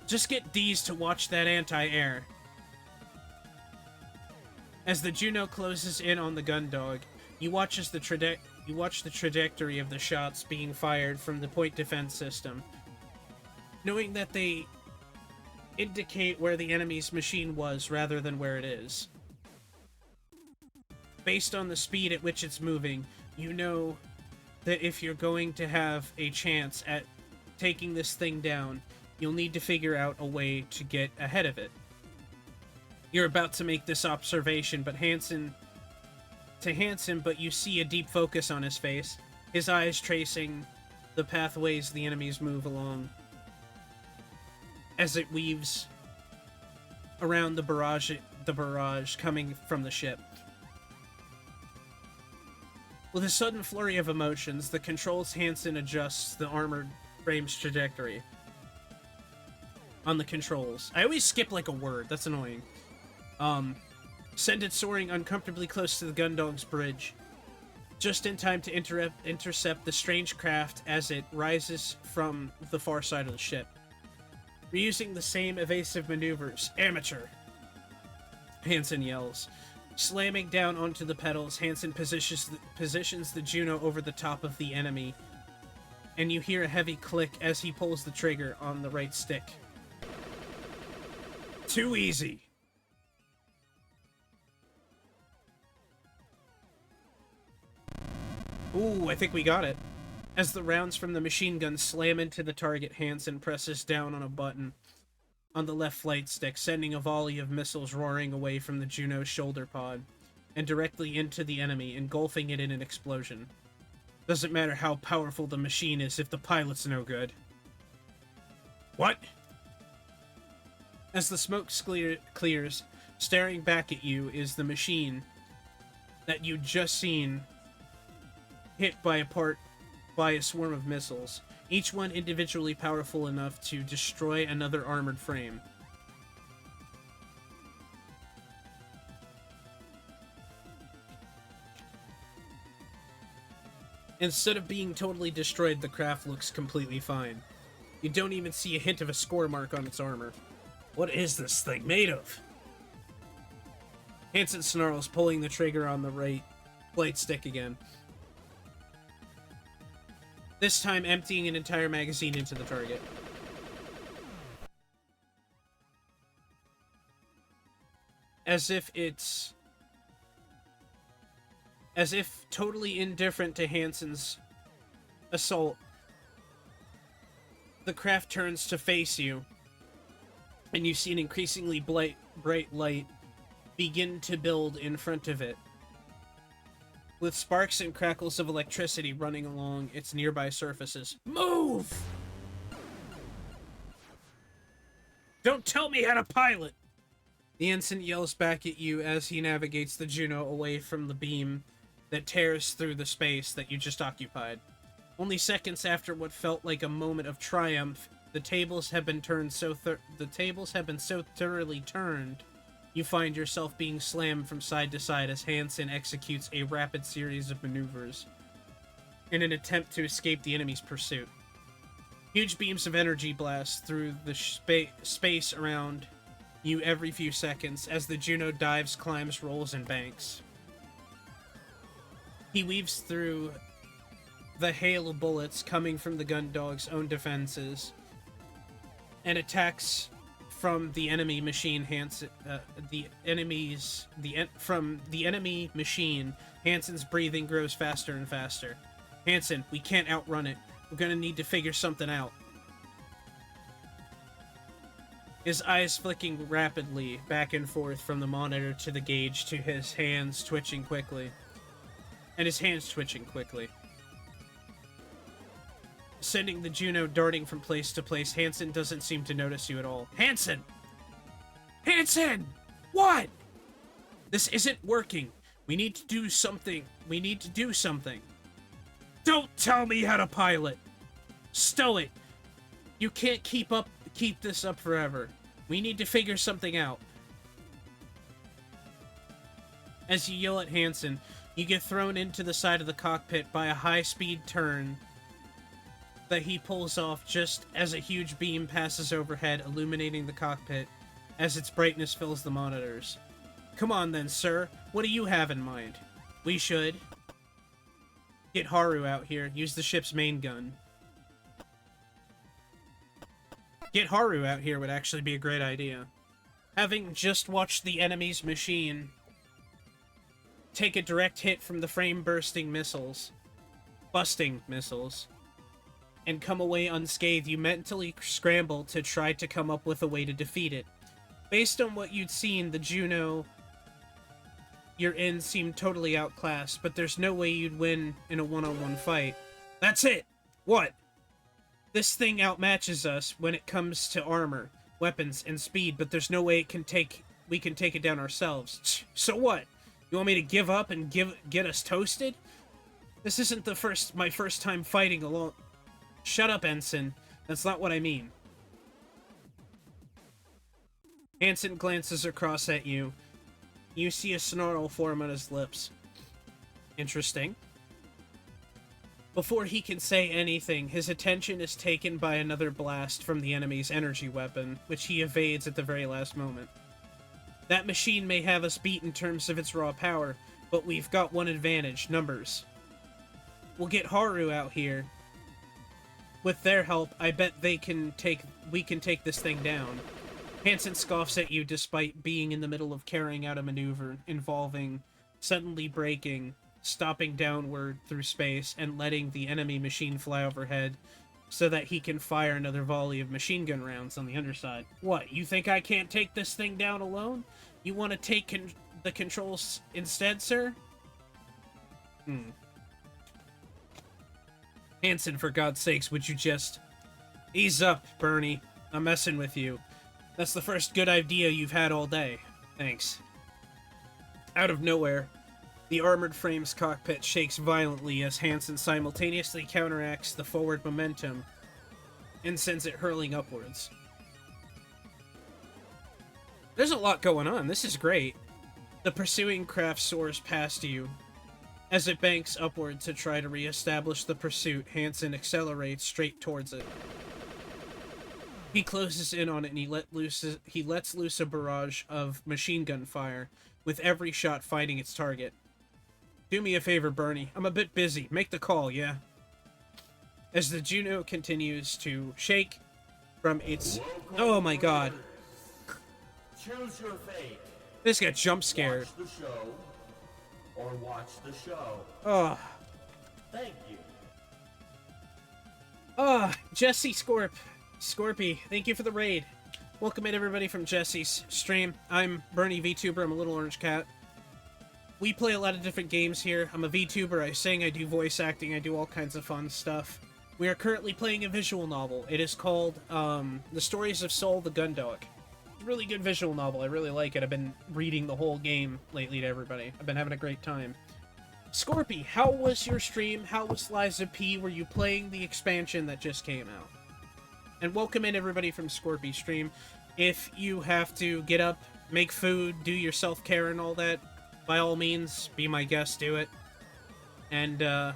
Just get D's to watch that anti-air. As the Juno closes in on the Gundog, you watch the trajectory of the shots being fired from the point defense system, knowing that they indicate where the enemy's machine was rather than where it is. Based on the speed at which it's moving, you know that if you're going to have a chance at taking this thing down, you'll need to figure out a way to get ahead of it. You're about to make this observation, but you see a deep focus on his face, his eyes tracing the pathways the enemies move along as it weaves around the barrage coming from the ship. With a sudden flurry of emotions, the controls Hansen adjusts the armored frame's trajectory on the controls. I always skip like a word, that's annoying. Send it soaring uncomfortably close to the Gundog's bridge, just in time to intercept the strange craft as it rises from the far side of the ship. Reusing the same evasive maneuvers. Amateur! Hansen yells. Slamming down onto the pedals, Hansen positions the Juno over the top of the enemy, and you hear a heavy click as he pulls the trigger on the right stick. Too easy. Ooh, I think we got it. As the rounds from the machine gun slam into the target, Hansen presses down on a button on the left flight stick, sending a volley of missiles roaring away from the Juno's shoulder pod and directly into the enemy, engulfing it in an explosion. Doesn't matter how powerful the machine is if the pilot's no good. What? As the smoke clears, staring back at you is the machine that you'd just seen hit by a swarm of missiles, each one individually powerful enough to destroy another armored frame. Instead of being totally destroyed, the craft looks completely fine. You don't even see a hint of a score mark on its armor. What is this thing made of? Hansen snarls, pulling the trigger on the right flight stick again. This time emptying an entire magazine into the target. As if totally indifferent to Hansen's assault, the craft turns to face you, and you see an increasingly bright light begin to build in front of it, with sparks and crackles of electricity running along its nearby surfaces. Move! Don't tell me how to pilot! The ensign yells back at you as he navigates the Juno away from the beam that tears through the space that you just occupied. Only seconds after what felt like a moment of triumph, the tables have been so thoroughly turned, you find yourself being slammed from side to side as Hansen executes a rapid series of maneuvers in an attempt to escape the enemy's pursuit. Huge beams of energy blast through the space around you every few seconds as the Juno dives, climbs, rolls, and banks. He weaves through the hail of bullets coming from the Gundog's own defenses and attacks from the enemy machine. From the enemy machine, Hansen's breathing grows faster and faster. Hansen, we can't outrun it. We're gonna need to figure something out. His eyes flicking rapidly back and forth from the monitor to the gauge to his hands twitching quickly. Sending the Juno darting from place to place, Hansen doesn't seem to notice you at all. Hansen! Hansen! What? This isn't working. We need to do something. Don't tell me how to pilot! Stow it! You can't keep this up forever. We need to figure something out. As you yell at Hansen, you get thrown into the side of the cockpit by a high-speed turn that he pulls off just as a huge beam passes overhead, illuminating the cockpit as its brightness fills the monitors. Come on then, sir. What do you have in mind? We should get Haru out here. Use the ship's main gun. Get Haru out here would actually be a great idea. Having just watched the enemy's machine take a direct hit from the frame-busting missiles, and come away unscathed, you mentally scramble to try to come up with a way to defeat it. Based on what you'd seen, the Juno you're in seemed totally outclassed, but there's no way you'd win in a one-on-one fight. That's it! What? This thing outmatches us when it comes to armor, weapons, and speed, but there's no way we can take it down ourselves. So what? You want me to give up and get us toasted? This isn't my first time fighting alone. Shut up, Ensign. That's not what I mean. Hansen glances across at you. You see a snarl form on his lips. Interesting. Before he can say anything, his attention is taken by another blast from the enemy's energy weapon, which he evades at the very last moment. That machine may have us beat in terms of its raw power, but we've got one advantage: numbers. We'll get Haru out here. With their help, I bet we can take this thing down. Hansen scoffs at you despite being in the middle of carrying out a maneuver involving suddenly braking, stopping downward through space, and letting the enemy machine fly overhead so that he can fire another volley of machine gun rounds on the underside. What, you think I can't take this thing down alone? You want to take the controls instead, sir? Hansen, for God's sakes, would you just... Ease up, Bernie. I'm messing with you. That's the first good idea you've had all day. Thanks. Out of nowhere, the armored frame's cockpit shakes violently as Hansen simultaneously counteracts the forward momentum and sends it hurling upwards. There's a lot going on. This is great. The pursuing craft soars past you. As it banks upward to try to re-establish the pursuit, Hansen accelerates straight towards it. He closes in on it and he lets loose a barrage of machine gun fire, with every shot finding its target. Do me a favor, Bernie. I'm a bit busy. Make the call, yeah? As the Juno continues to shake from its... Oh my god. Choose your fate. This got jump scared. Watch the show or watch the show. Oh. Thank you. Oh, Jesse Scorpy, thank you for the raid. Welcome in everybody from Jesse's stream. I'm Bernie VTuber. I'm a little orange cat. We play a lot of different games here. I'm a VTuber. I sing, I do voice acting, I do all kinds of fun stuff. We are currently playing a visual novel. It is called The Stories of Soul the Gundog. really good visual novel. I really like it. I've been reading the whole game lately to everybody. I've been having a great time. Scorpy, how was your stream? How was Liza P? Were you playing the expansion that just came out? And welcome in everybody from Scorpy stream. If you have to get up, make food, do your self-care and all that, by all means, be my guest, do it. And, do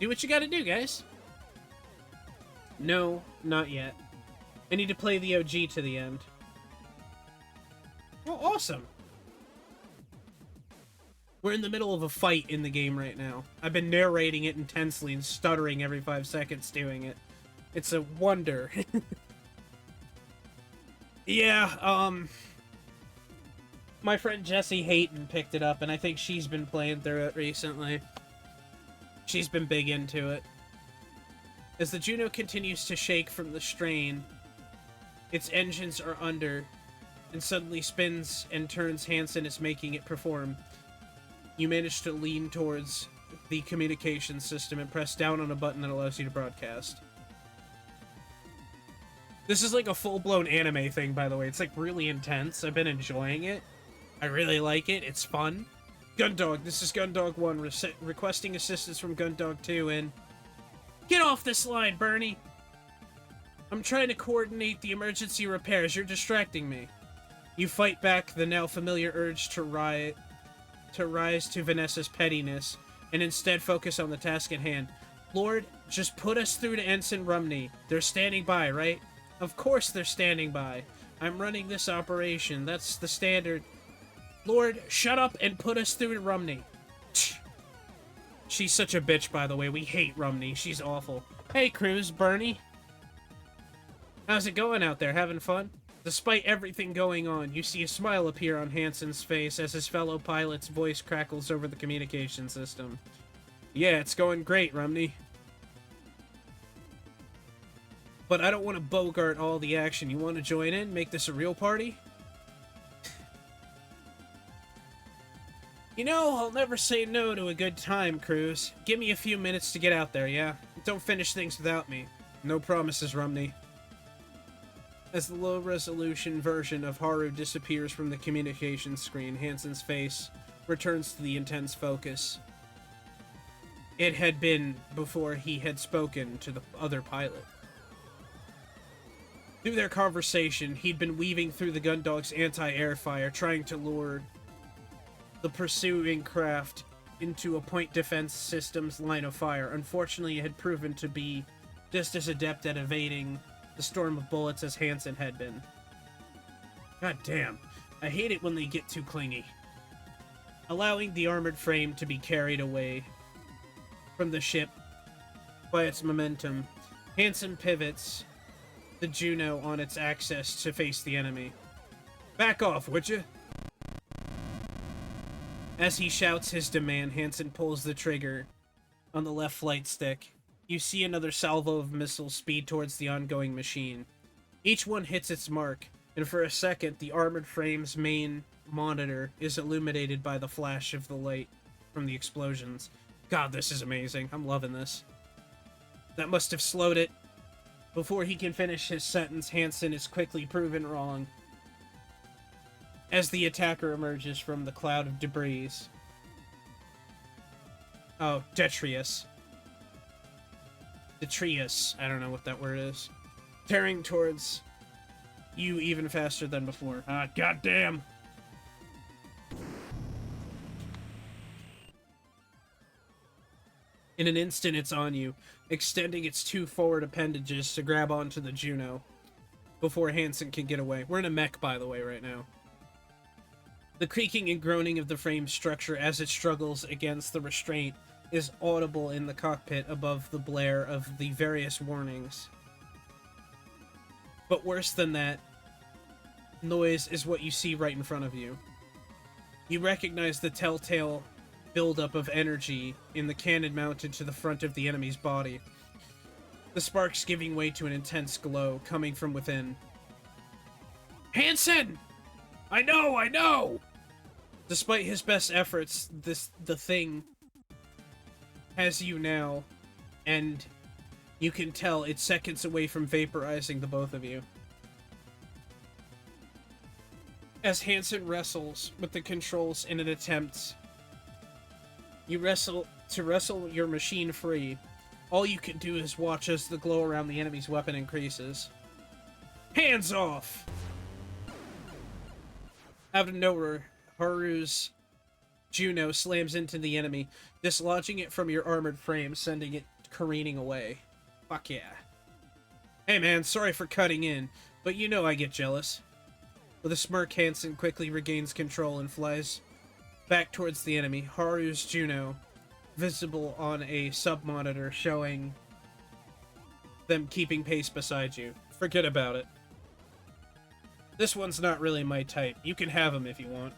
what you gotta do, guys. No, not yet. I need to play the OG to the end. Oh, awesome. We're in the middle of a fight in the game right now. I've been narrating it intensely and stuttering every 5 seconds doing it. It's a wonder. Yeah, my friend Jessie Hayton picked it up, and I think she's been playing through it recently. She's been big into it. As the Juno continues to shake from the strain, its engines are under, and suddenly spins and turns Hansen is making it perform. You manage to lean towards the communication system and press down on a button that allows you to broadcast. This is like a full-blown anime thing, by the way. It's like really intense. I've been enjoying it. I really like it. It's fun. Gundog, this is Gundog 1 requesting assistance from Gundog 2 and... Get off this line, Bernie! I'm trying to coordinate the emergency repairs. You're distracting me. You fight back the now familiar urge to rise to Vanessa's pettiness, and instead focus on the task at hand. Lord, just put us through to Ensign Rumney. They're standing by, right? Of course they're standing by. I'm running this operation. That's the standard. Lord, shut up and put us through to Rumney. She's such a bitch, by the way. We hate Rumney. She's awful. Hey, Cruz, Bernie. How's it going out there? Having fun? Despite everything going on, you see a smile appear on Hansen's face as his fellow pilot's voice crackles over the communication system. Yeah, it's going great, Rumney. But I don't want to bogart all the action. You want to join in? Make this a real party? You know, I'll never say no to a good time, Cruz. Give me a few minutes to get out there, yeah? Don't finish things without me. No promises, Rumney. As the low-resolution version of Haru disappears from the communications screen, Hansen's face returns to the intense focus. It had been before he had spoken to the other pilot. Through their conversation, he'd been weaving through the Gundog's anti-air fire, trying to lure the pursuing craft into a point defense system's line of fire. Unfortunately, it had proven to be just as adept at evading the storm of bullets as Hansen had been. God damn, I hate it when they get too clingy. Allowing the armored frame to be carried away from the ship by its momentum, Hansen pivots the Juno on its axis to face the enemy. Back off, would you? As he shouts his demand, Hansen pulls the trigger on the left flight stick. You see another salvo of missiles speed towards the ongoing machine. Each one hits its mark, and for a second, the armored frame's main monitor is illuminated by the flash of the light from the explosions. God, this is amazing. I'm loving this. That must have slowed it. Before he can finish his sentence, Hansen is quickly proven wrong as the attacker emerges from the cloud of debris. Oh, Detrius. Detrius. I don't know what that word is. Tearing towards you even faster than before. Ah, goddamn! In an instant, it's on you, extending its 2 forward appendages to grab onto the Juno before Hansen can get away. We're in a mech, by the way, right now. The creaking and groaning of the frame structure as it struggles against the restraint is audible in the cockpit above the blare of the various warnings. But worse than that noise is what you see right in front of you. You recognize the telltale buildup of energy in the cannon mounted to the front of the enemy's body. The sparks giving way to an intense glow coming from within. Hansen! I know! Despite his best efforts, the thing has you now, and you can tell it's seconds away from vaporizing the both of you. As Hansen wrestles with the controls in an attempt, you wrestle your machine free. All you can do is watch as the glow around the enemy's weapon increases. Hands off! Out of nowhere, Haru's Juno slams into the enemy, dislodging it from your armored frame, sending it careening away. Fuck yeah. Hey man, sorry for cutting in, but you know I get jealous. With a smirk, Hansen quickly regains control and flies back towards the enemy. Haru's Juno, visible on a sub-monitor, showing them keeping pace beside you. Forget about it. This one's not really my type. You can have him if you want.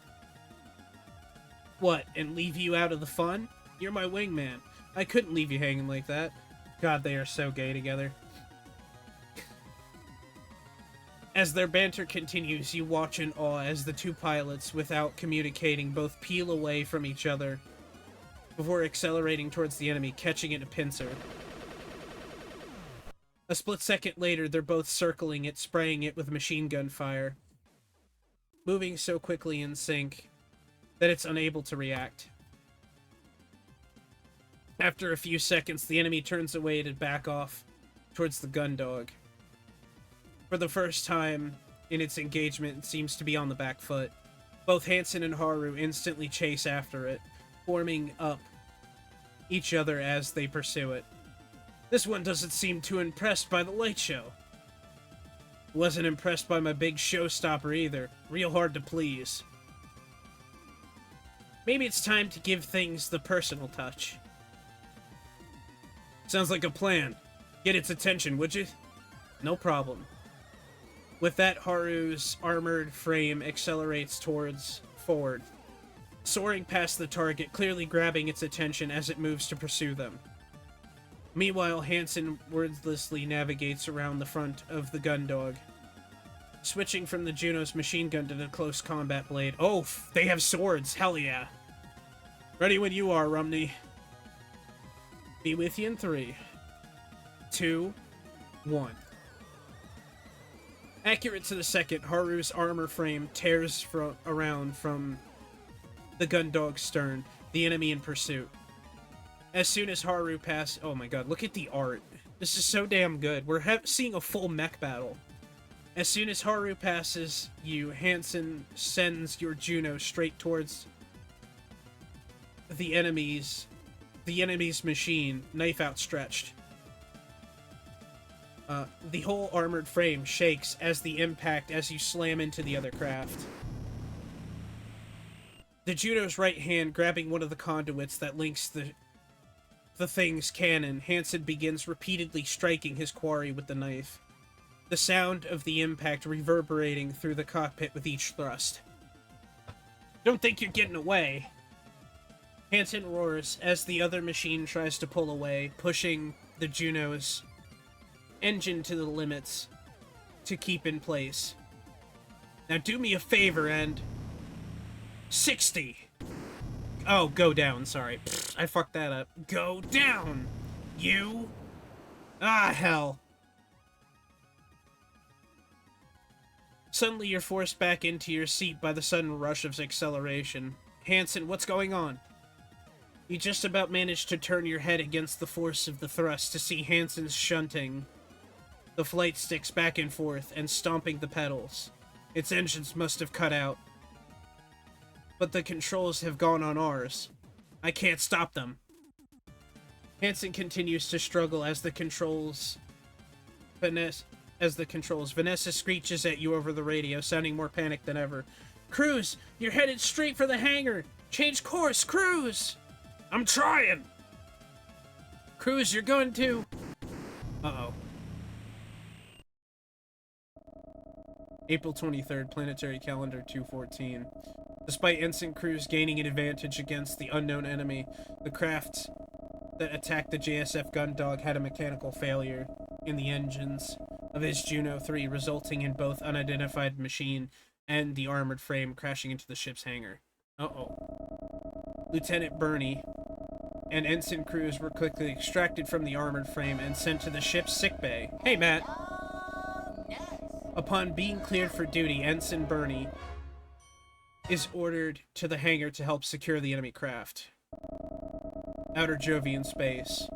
What, and leave you out of the fun? You're my wingman. I couldn't leave you hanging like that. God, they are so gay together. As their banter continues, you watch in awe as the two pilots, without communicating, both peel away from each other before accelerating towards the enemy, catching it in a pincer. A split second later, they're both circling it, spraying it with machine gun fire, moving so quickly in sync that it's unable to react. After a few seconds, the enemy turns away to back off towards the Gundog. For the first time in its engagement, it seems to be on the back foot. Both Hansen and Haru instantly chase after it, forming up each other as they pursue it. This one doesn't seem too impressed by the light show. Wasn't impressed by my big showstopper either. Real hard to please. Maybe it's time to give things the personal touch. Sounds like a plan. Get its attention, would you? No problem. With that, Haru's armored frame accelerates forward, soaring past the target, clearly grabbing its attention as it moves to pursue them. Meanwhile, Hansen wordlessly navigates around the front of the Gundog, switching from the Juno's machine gun to the close combat blade. Oh, they have swords! Hell yeah! Ready when you are, Rumney. Be with you in 3, 2, 1. Accurate to the second, Haru's armor frame tears around from the Gundog's stern, the enemy in pursuit. As soon as Haru passes... Oh my god, look at the art. This is so damn good. We're seeing a full mech battle. As soon as Haru passes you, Hansen sends your Juno straight towards the enemy's machine, knife outstretched. The whole armored frame shakes as you slam into the other craft. The Juno's right hand grabbing one of the conduits that links the thing's cannon, Hansen begins repeatedly striking his quarry with the knife, the sound of the impact reverberating through the cockpit with each thrust. Don't think you're getting away! Hansen roars as the other machine tries to pull away, pushing the Juno's engine to the limits to keep in place. Now do me a favor and... 60! Oh, go down, sorry. I fucked that up. Go down! You... Ah, hell. Suddenly you're forced back into your seat by the sudden rush of acceleration. Hansen, what's going on? You just about managed to turn your head against the force of the thrust to see Hansen's shunting the flight sticks back and forth and stomping the pedals. Its engines must have cut out. But the controls have gone on ours. I can't stop them. Hansen continues to struggle as the controls... Vanessa screeches at you over the radio, sounding more panicked than ever. Cruz, you're headed straight for the hangar! Change course, Cruz! I'm trying! Cruz, you're going to... Uh-oh. April 23rd, Planetary Calendar 214. Despite Ensign Cruz gaining an advantage against the unknown enemy, the craft that attacked the JSF Gundog had a mechanical failure in the engines of his Juno 3, resulting in both unidentified machine and the armored frame crashing into the ship's hangar. Uh-oh. Lieutenant Burney and Ensign Cruz were quickly extracted from the armored frame and sent to the ship's sickbay. Hey, Matt! Upon being cleared for duty, Ensign Burney is ordered to the hangar to help secure the enemy craft. Outer Jovian space.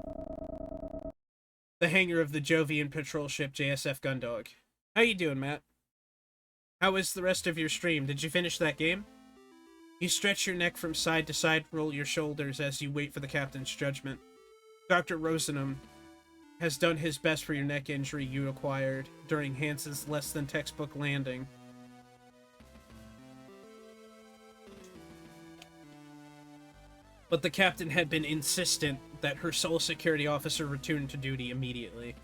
The hangar of the Jovian patrol ship JSF Gundog. How you doing, Matt? How was the rest of your stream? Did you finish that game? You stretch your neck from side to side, roll your shoulders as you wait for the captain's judgment. Dr. Rosenham has done his best for your neck injury you acquired during Hansen's less-than-textbook landing. But the captain had been insistent that her sole security officer return to duty immediately.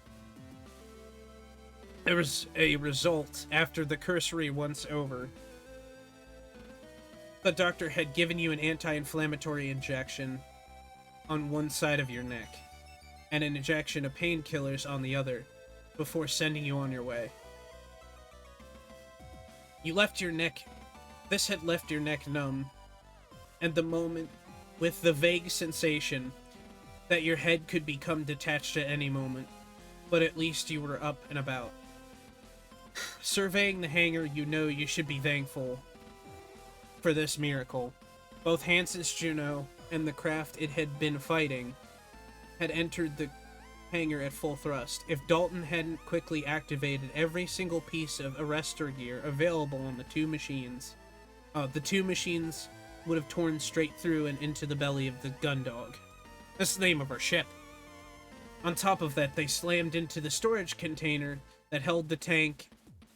There was a result after the cursory once over. The doctor had given you an anti-inflammatory injection on one side of your neck, and an injection of painkillers on the other, before sending you on your way. You left your neck... This had left your neck numb, and the moment with the vague sensation that your head could become detached at any moment, but at least you were up and about. Surveying the hangar, you know you should be thankful for this miracle. Both Hansen's Juno and the craft it had been fighting had entered the hangar at full thrust. If Dalton hadn't quickly activated every single piece of arrestor gear available on the two machines would have torn straight through and into the belly of the Gundog. That's the name of our ship. On top of that, they slammed into the storage container that held the tank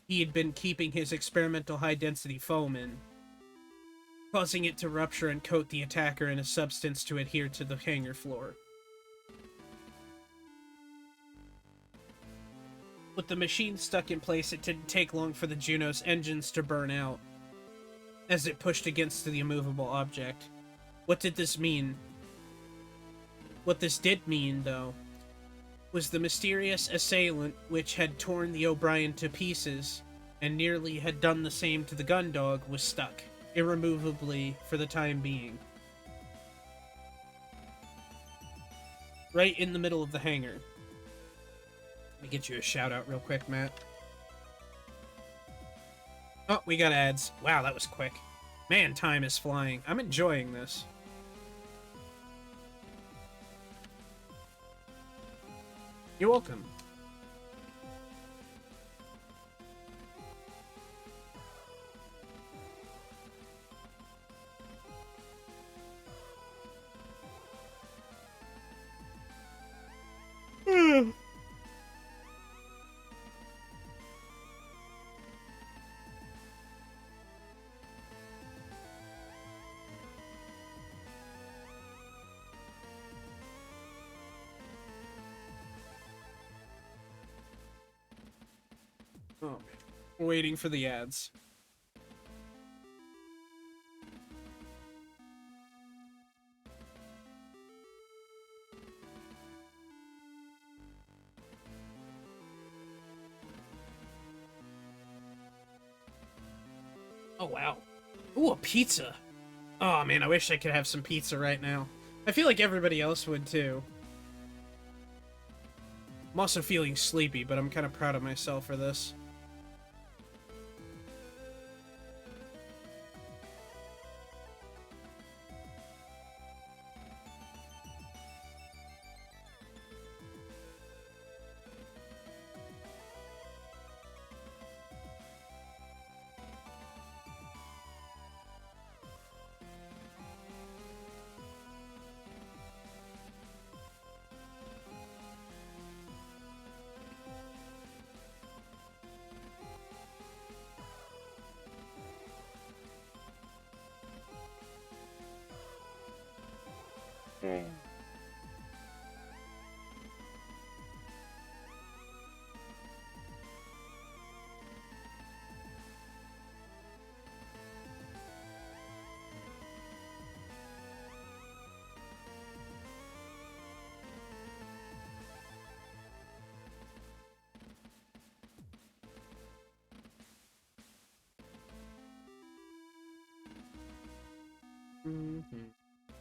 he had been keeping his experimental high-density foam in, causing it to rupture and coat the attacker in a substance to adhere to the hangar floor. With the machine stuck in place, it didn't take long for the Juno's engines to burn out as it pushed against the immovable object. What did this mean? What this did mean, though, was the mysterious assailant which had torn the O'Brien to pieces and nearly had done the same to the Gundog was stuck, irremovably for the time being. Right in the middle of the hangar. Let me get you a shout out real quick, Matt. Oh, we got ads. Wow, that was quick. Man, time is flying. I'm enjoying this. You're welcome. Oh, waiting for the ads. Oh, wow. Ooh, a pizza. Oh, man, I wish I could have some pizza right now. I feel like everybody else would, too. I'm also feeling sleepy, but I'm kind of proud of myself for this.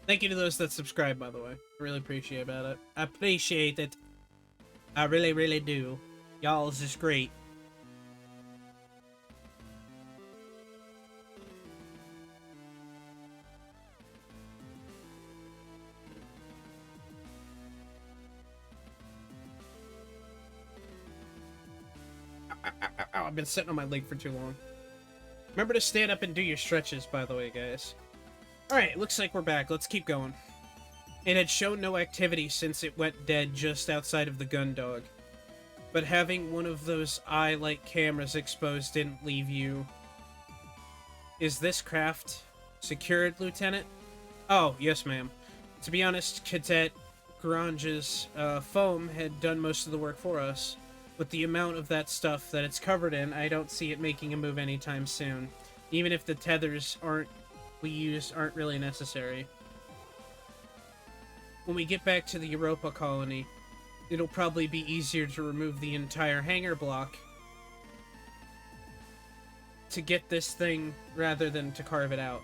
Thank you to those that subscribe, by the way. I really appreciate about it. I appreciate it. I really, really do. Y'all's is great. I've been sitting on my leg for too long. Remember to stand up and do your stretches, by the way, guys. Alright, looks like we're back. Let's keep going. It had shown no activity since it went dead just outside of the gun dog. But having one of those eye-like cameras exposed didn't leave you... Is this craft secured, Lieutenant? Oh, yes, ma'am. To be honest, Cadet Grange's foam had done most of the work for us. With the amount of that stuff that it's covered in, I don't see it making a move anytime soon. Even if the tethers we use aren't really necessary. When we get back to the Europa colony, it'll probably be easier to remove the entire hangar block to get this thing rather than to carve it out.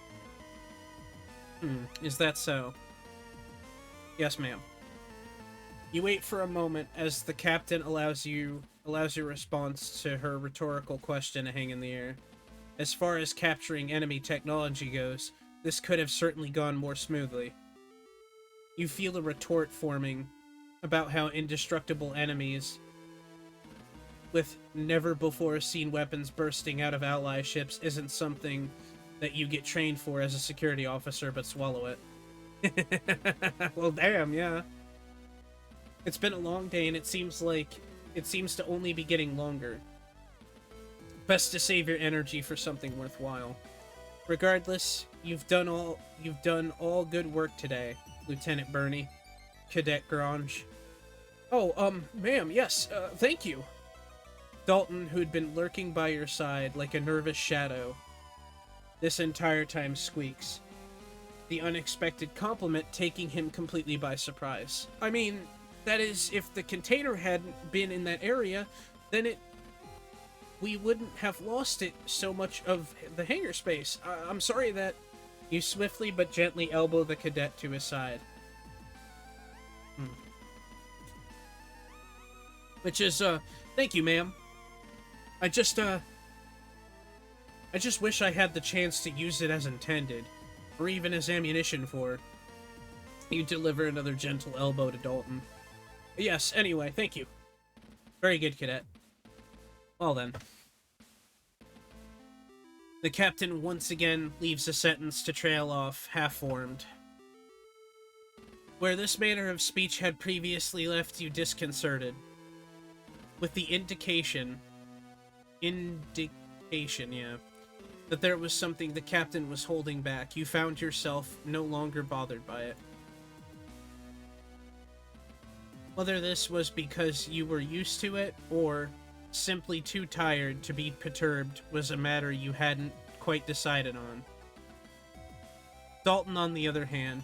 Is that so? Yes, ma'am. You wait for a moment as the captain allows your response to her rhetorical question to hang in the air. As far as capturing enemy technology goes, this could have certainly gone more smoothly. You feel a retort forming about how indestructible enemies with never-before-seen weapons bursting out of ally ships isn't something that you get trained for as a security officer, but swallow it. Well, damn, yeah. It's been a long day, and it seems to only be getting longer. Best to save your energy for something worthwhile. Regardless, you've done all good work today, Lieutenant Bernie. Cadet Grange. Oh, ma'am, yes, thank you. Dalton, who'd been lurking by your side like a nervous shadow this entire time, squeaks. The unexpected compliment taking him completely by surprise. I mean, that is, if the container hadn't been in that area, then we wouldn't have lost it so much of the hangar space. I'm sorry that... You swiftly but gently elbow the cadet to his side. Which is, thank you, ma'am. I just wish I had the chance to use it as intended, or even as ammunition for... You deliver another gentle elbow to Dalton. Yes, anyway, thank you. Very good, cadet. Well then. The captain once again leaves a sentence to trail off, half-formed. Where this manner of speech had previously left you disconcerted. With the indication, yeah, that there was something the captain was holding back, you found yourself no longer bothered by it. Whether this was because you were used to it, or simply too tired to be perturbed, was a matter you hadn't quite decided on. Dalton, on the other hand,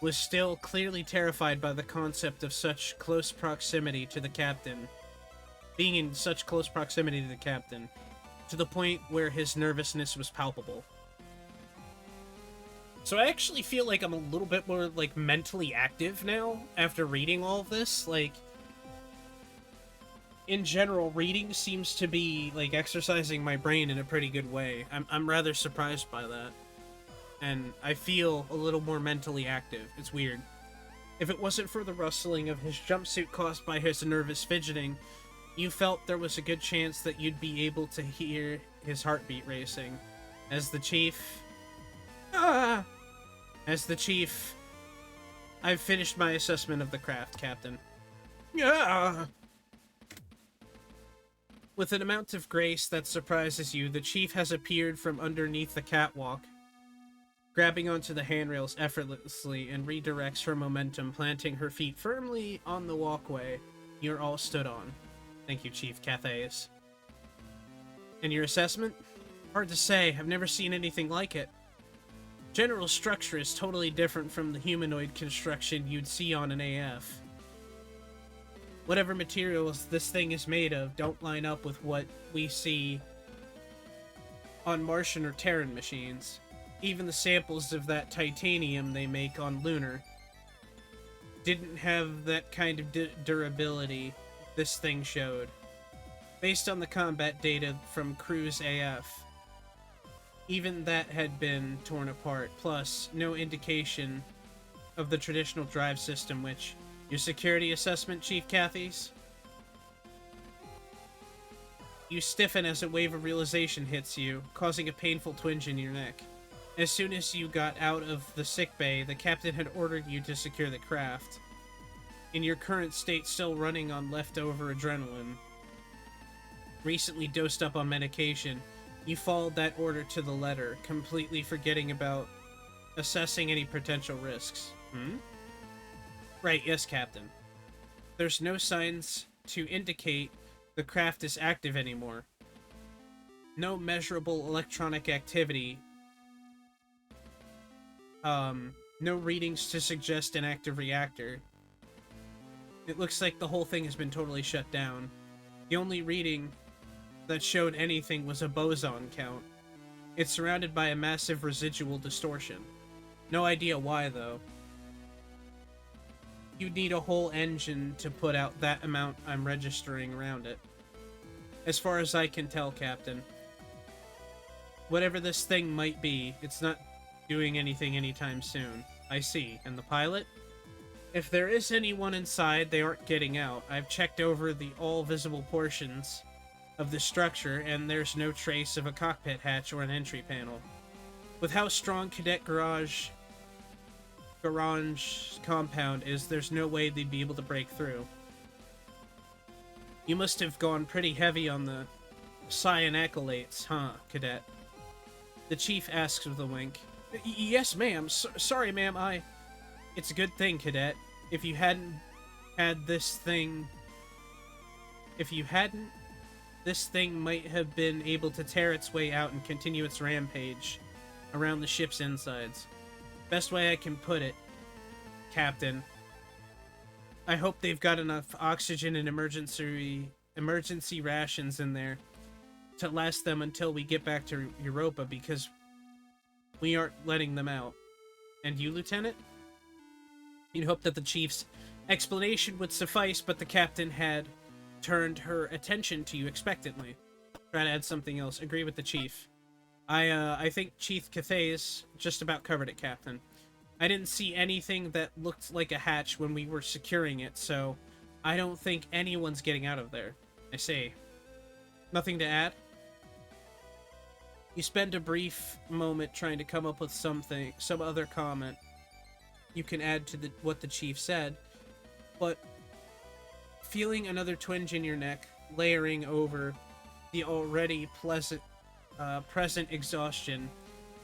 was still clearly terrified by the concept of such close proximity to the captain. Being in such close proximity to the captain, to the point where his nervousness was palpable. So I actually feel like I'm a little bit more, like, mentally active now, after reading all of this. Like, in general, reading seems to be, like, exercising my brain in a pretty good way. I'm rather surprised by that. And I feel a little more mentally active. It's weird. If it wasn't for the rustling of his jumpsuit caused by his nervous fidgeting, you felt there was a good chance that you'd be able to hear his heartbeat racing. As the chief... I've finished my assessment of the craft, Captain. With an amount of grace that surprises you, the chief has appeared from underneath the catwalk, grabbing onto the handrails effortlessly, and redirects her momentum, planting her feet firmly on the walkway you're all stood on. Thank you, Chief Cathays. And your assessment? Hard to say. I've never seen anything like it. General structure is totally different from the humanoid construction you'd see on an AF. Whatever materials this thing is made of don't line up with what we see on Martian or Terran machines. Even the samples of that titanium they make on Lunar didn't have that kind of durability this thing showed. Based on the combat data from Cruise AF, even that had been torn apart, plus no indication of the traditional drive system, which... Your security assessment, Chief Cathays? You stiffen as a wave of realization hits you, causing a painful twinge in your neck. As soon as you got out of the sick bay, the captain had ordered you to secure the craft. In your current state, still running on leftover adrenaline, recently dosed up on medication, you followed that order to the letter, completely forgetting about assessing any potential risks. Right, yes, Captain. There's no signs to indicate the craft is active anymore. No measurable electronic activity. No readings to suggest an active reactor. It looks like the whole thing has been totally shut down. The only reading that showed anything was a boson count. It's surrounded by a massive residual distortion. No idea why, though. You'd need a whole engine to put out that amount I'm registering around it. As far as I can tell, Captain. Whatever this thing might be, it's not doing anything anytime soon. I see. And the pilot? If there is anyone inside, they aren't getting out. I've checked over the all visible portions of the structure, and there's no trace of a cockpit hatch or an entry panel. With how strong Cadet Garage compound is, there's no way they'd be able to break through. You must have gone pretty heavy on the cyanacolates, huh, Cadet? The chief asks with a wink. Yes, ma'am. Sorry, ma'am, It's a good thing, Cadet. If you hadn't had this thing... this thing might have been able to tear its way out and continue its rampage around the ship's insides. Best way I can put it, Captain. I hope they've got enough oxygen and emergency rations in there to last them until we get back to Europa, because we aren't letting them out. And you, Lieutenant? You'd hope that the chief's explanation would suffice, but the captain had turned her attention to you expectantly. Try to add something else. Agree with the chief. I think Chief Cathays just about covered it, Captain. I didn't see anything that looked like a hatch when we were securing it, so I don't think anyone's getting out of there. I say. Nothing to add? You spend a brief moment trying to come up with some other comment you can add to what the chief said, but feeling another twinge in your neck, layering over the already present exhaustion,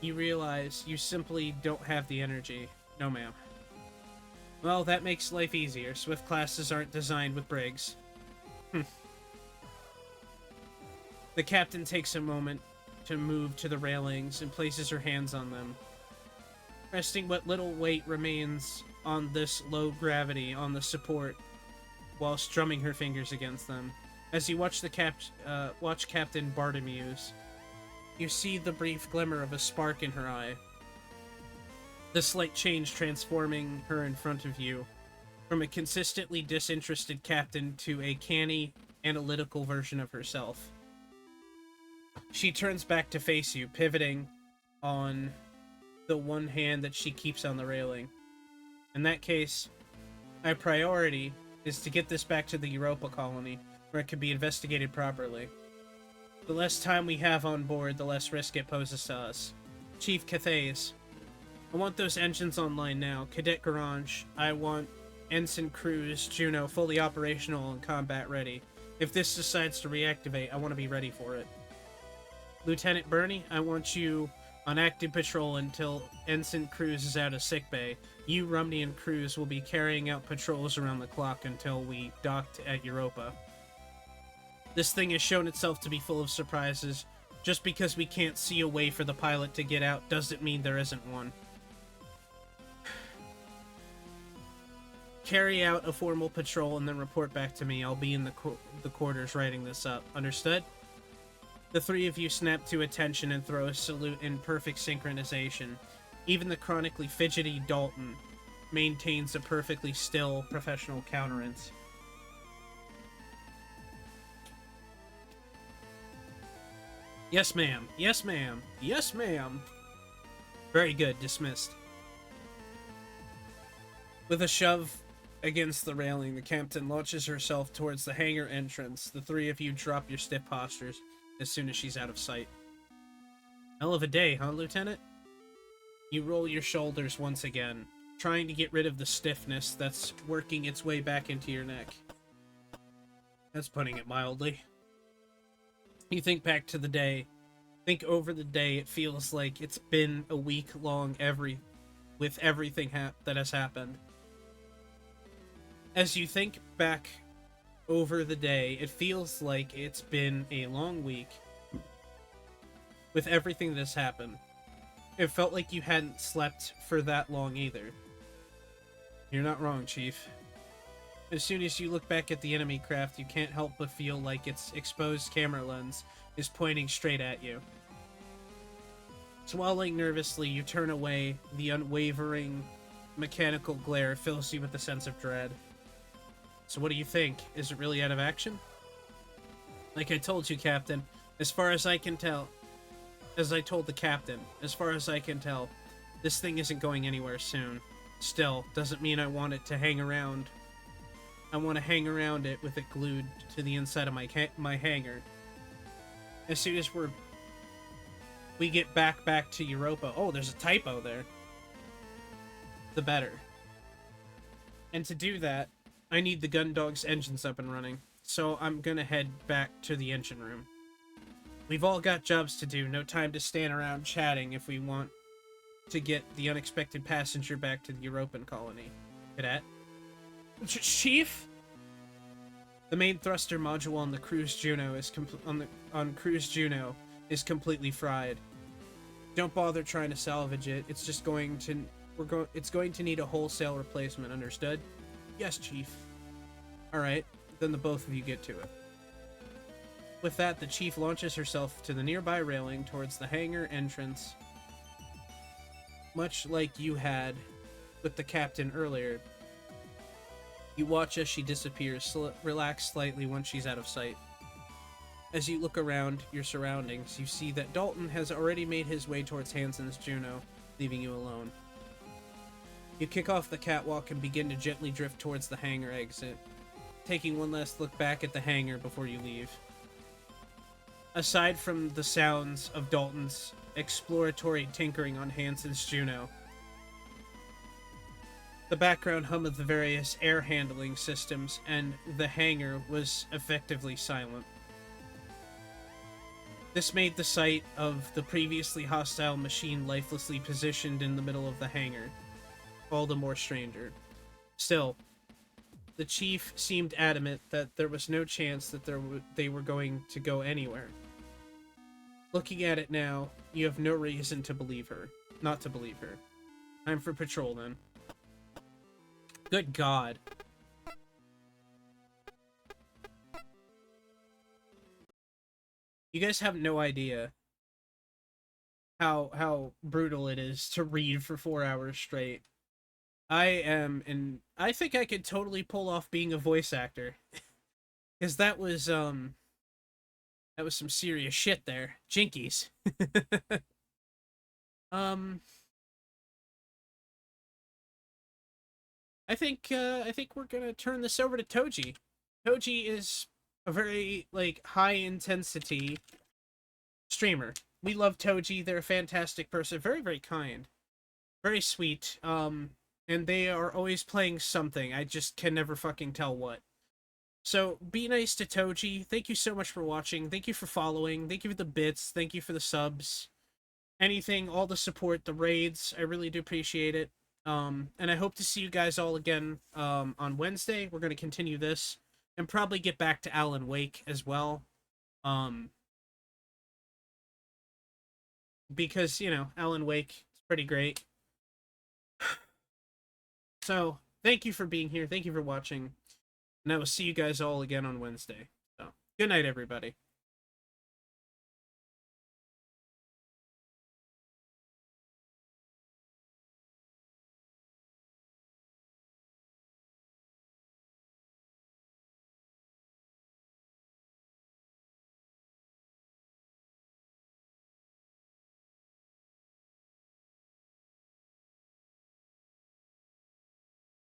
you realize you simply don't have the energy. No, ma'am. Well, that makes life easier. Swift classes aren't designed with Briggs. The captain takes a moment to move to the railings and places her hands on them, resting what little weight remains on this low gravity on the support while strumming her fingers against them. As you watch watch Captain Bartomuse, you see the brief glimmer of a spark in her eye. The slight change transforming her in front of you from a consistently disinterested captain to a canny, analytical version of herself. She turns back to face you, pivoting on the one hand that she keeps on the railing. In that case, my priority is to get this back to the Europa colony, where it can be investigated properly. The less time we have on board, the less risk it poses to us. Chief Cathays, I want those engines online now. Cadet Garage, I want Ensign Cruz Juno fully operational and combat ready. If this decides to reactivate, I want to be ready for it. Lieutenant Bernie, I want you on active patrol until Ensign Cruz is out of sickbay. You, Rumney, and Cruz will be carrying out patrols around the clock until we docked at Europa. This thing has shown itself to be full of surprises. Just because we can't see a way for the pilot to get out doesn't mean there isn't one. Carry out a formal patrol and then report back to me. I'll be in the quarters writing this up. Understood? The three of you snap to attention and throw a salute in perfect synchronization. Even the chronically fidgety Dalton maintains a perfectly still, professional countenance. Yes, ma'am. Yes, ma'am. Yes, ma'am. Very good. Dismissed. With a shove Against the railing, the captain launches herself towards the hangar entrance. The three of you drop your stiff postures as soon as she's out of sight. Hell of a day, huh, Lieutenant? You roll your shoulders once again, trying to get rid of the stiffness that's working its way back into your neck. That's putting it mildly. You think back to the day. Think over the day. It feels like it's been a week long with everything that has happened. As you think back over the day, it feels like it's been a long week with everything that's happened. It felt like you hadn't slept for that long either. You're not wrong, Chief. As soon as you look back at the enemy craft, you can't help but feel like its exposed camera lens is pointing straight at you. Swallowing nervously, you turn away. The unwavering mechanical glare fills you with a sense of dread. So what do you think? Is it really out of action? Like I told you, Captain, as far as I can tell, as I told the Captain, as far as I can tell, this thing isn't going anywhere soon. Still, doesn't mean I want it to hang around. I want to hang around it with it glued to the inside of my hangar. As soon as we get back to Europa. Oh, there's a typo there. The better. And to do that, I need the Gundog's engines up and running. So I'm gonna head back to the engine room. We've all got jobs to do, no time to stand around chatting if we want to get the unexpected passenger back to the Europan colony. Cadet? Chief? The main thruster module on the Cruise Juno is Cruise Juno is completely fried. Don't bother trying to salvage it. It's just going to it's going to need a wholesale replacement, understood? Yes, Chief. All right, then the both of you get to it. With that, the Chief launches herself to the nearby railing towards the hangar entrance. Much like you had with the Captain earlier, you watch as she disappears, relax slightly once she's out of sight. As you look around your surroundings, you see that Dalton has already made his way towards Hansen's Juno, leaving you alone. You kick off the catwalk and begin to gently drift towards the hangar exit, taking one last look back at the hangar before you leave. Aside from the sounds of Dalton's exploratory tinkering on Hansen's Juno, the background hum of the various air handling systems and the hangar was effectively silent. This made the sight of the previously hostile machine lifelessly positioned in the middle of the hangar all the more stranger. Still, the Chief seemed adamant that there was no chance that they were going to go anywhere. Looking at it now, you have no reason to believe her. Not to believe her. Time for patrol, then. Good God. You guys have no idea how brutal it is to read for 4 hours straight. I think I could totally pull off being a voice actor. Because that was some serious shit there. Jinkies. I think we're gonna turn this over to Toji. Toji is a very, like, high intensity streamer. We love Toji. They're a fantastic person. Very, very kind. Very sweet. And they are always playing something. I just can never fucking tell what. So, be nice to Toji. Thank you so much for watching. Thank you for following. Thank you for the bits. Thank you for the subs. Anything, all the support, the raids. I really do appreciate it. And I hope to see you guys all again on Wednesday. We're going to continue this. And probably get back to Alan Wake as well. Because, you know, Alan Wake is pretty great. So, thank you for being here. Thank you for watching. And I will see you guys all again on Wednesday. So, good night, everybody.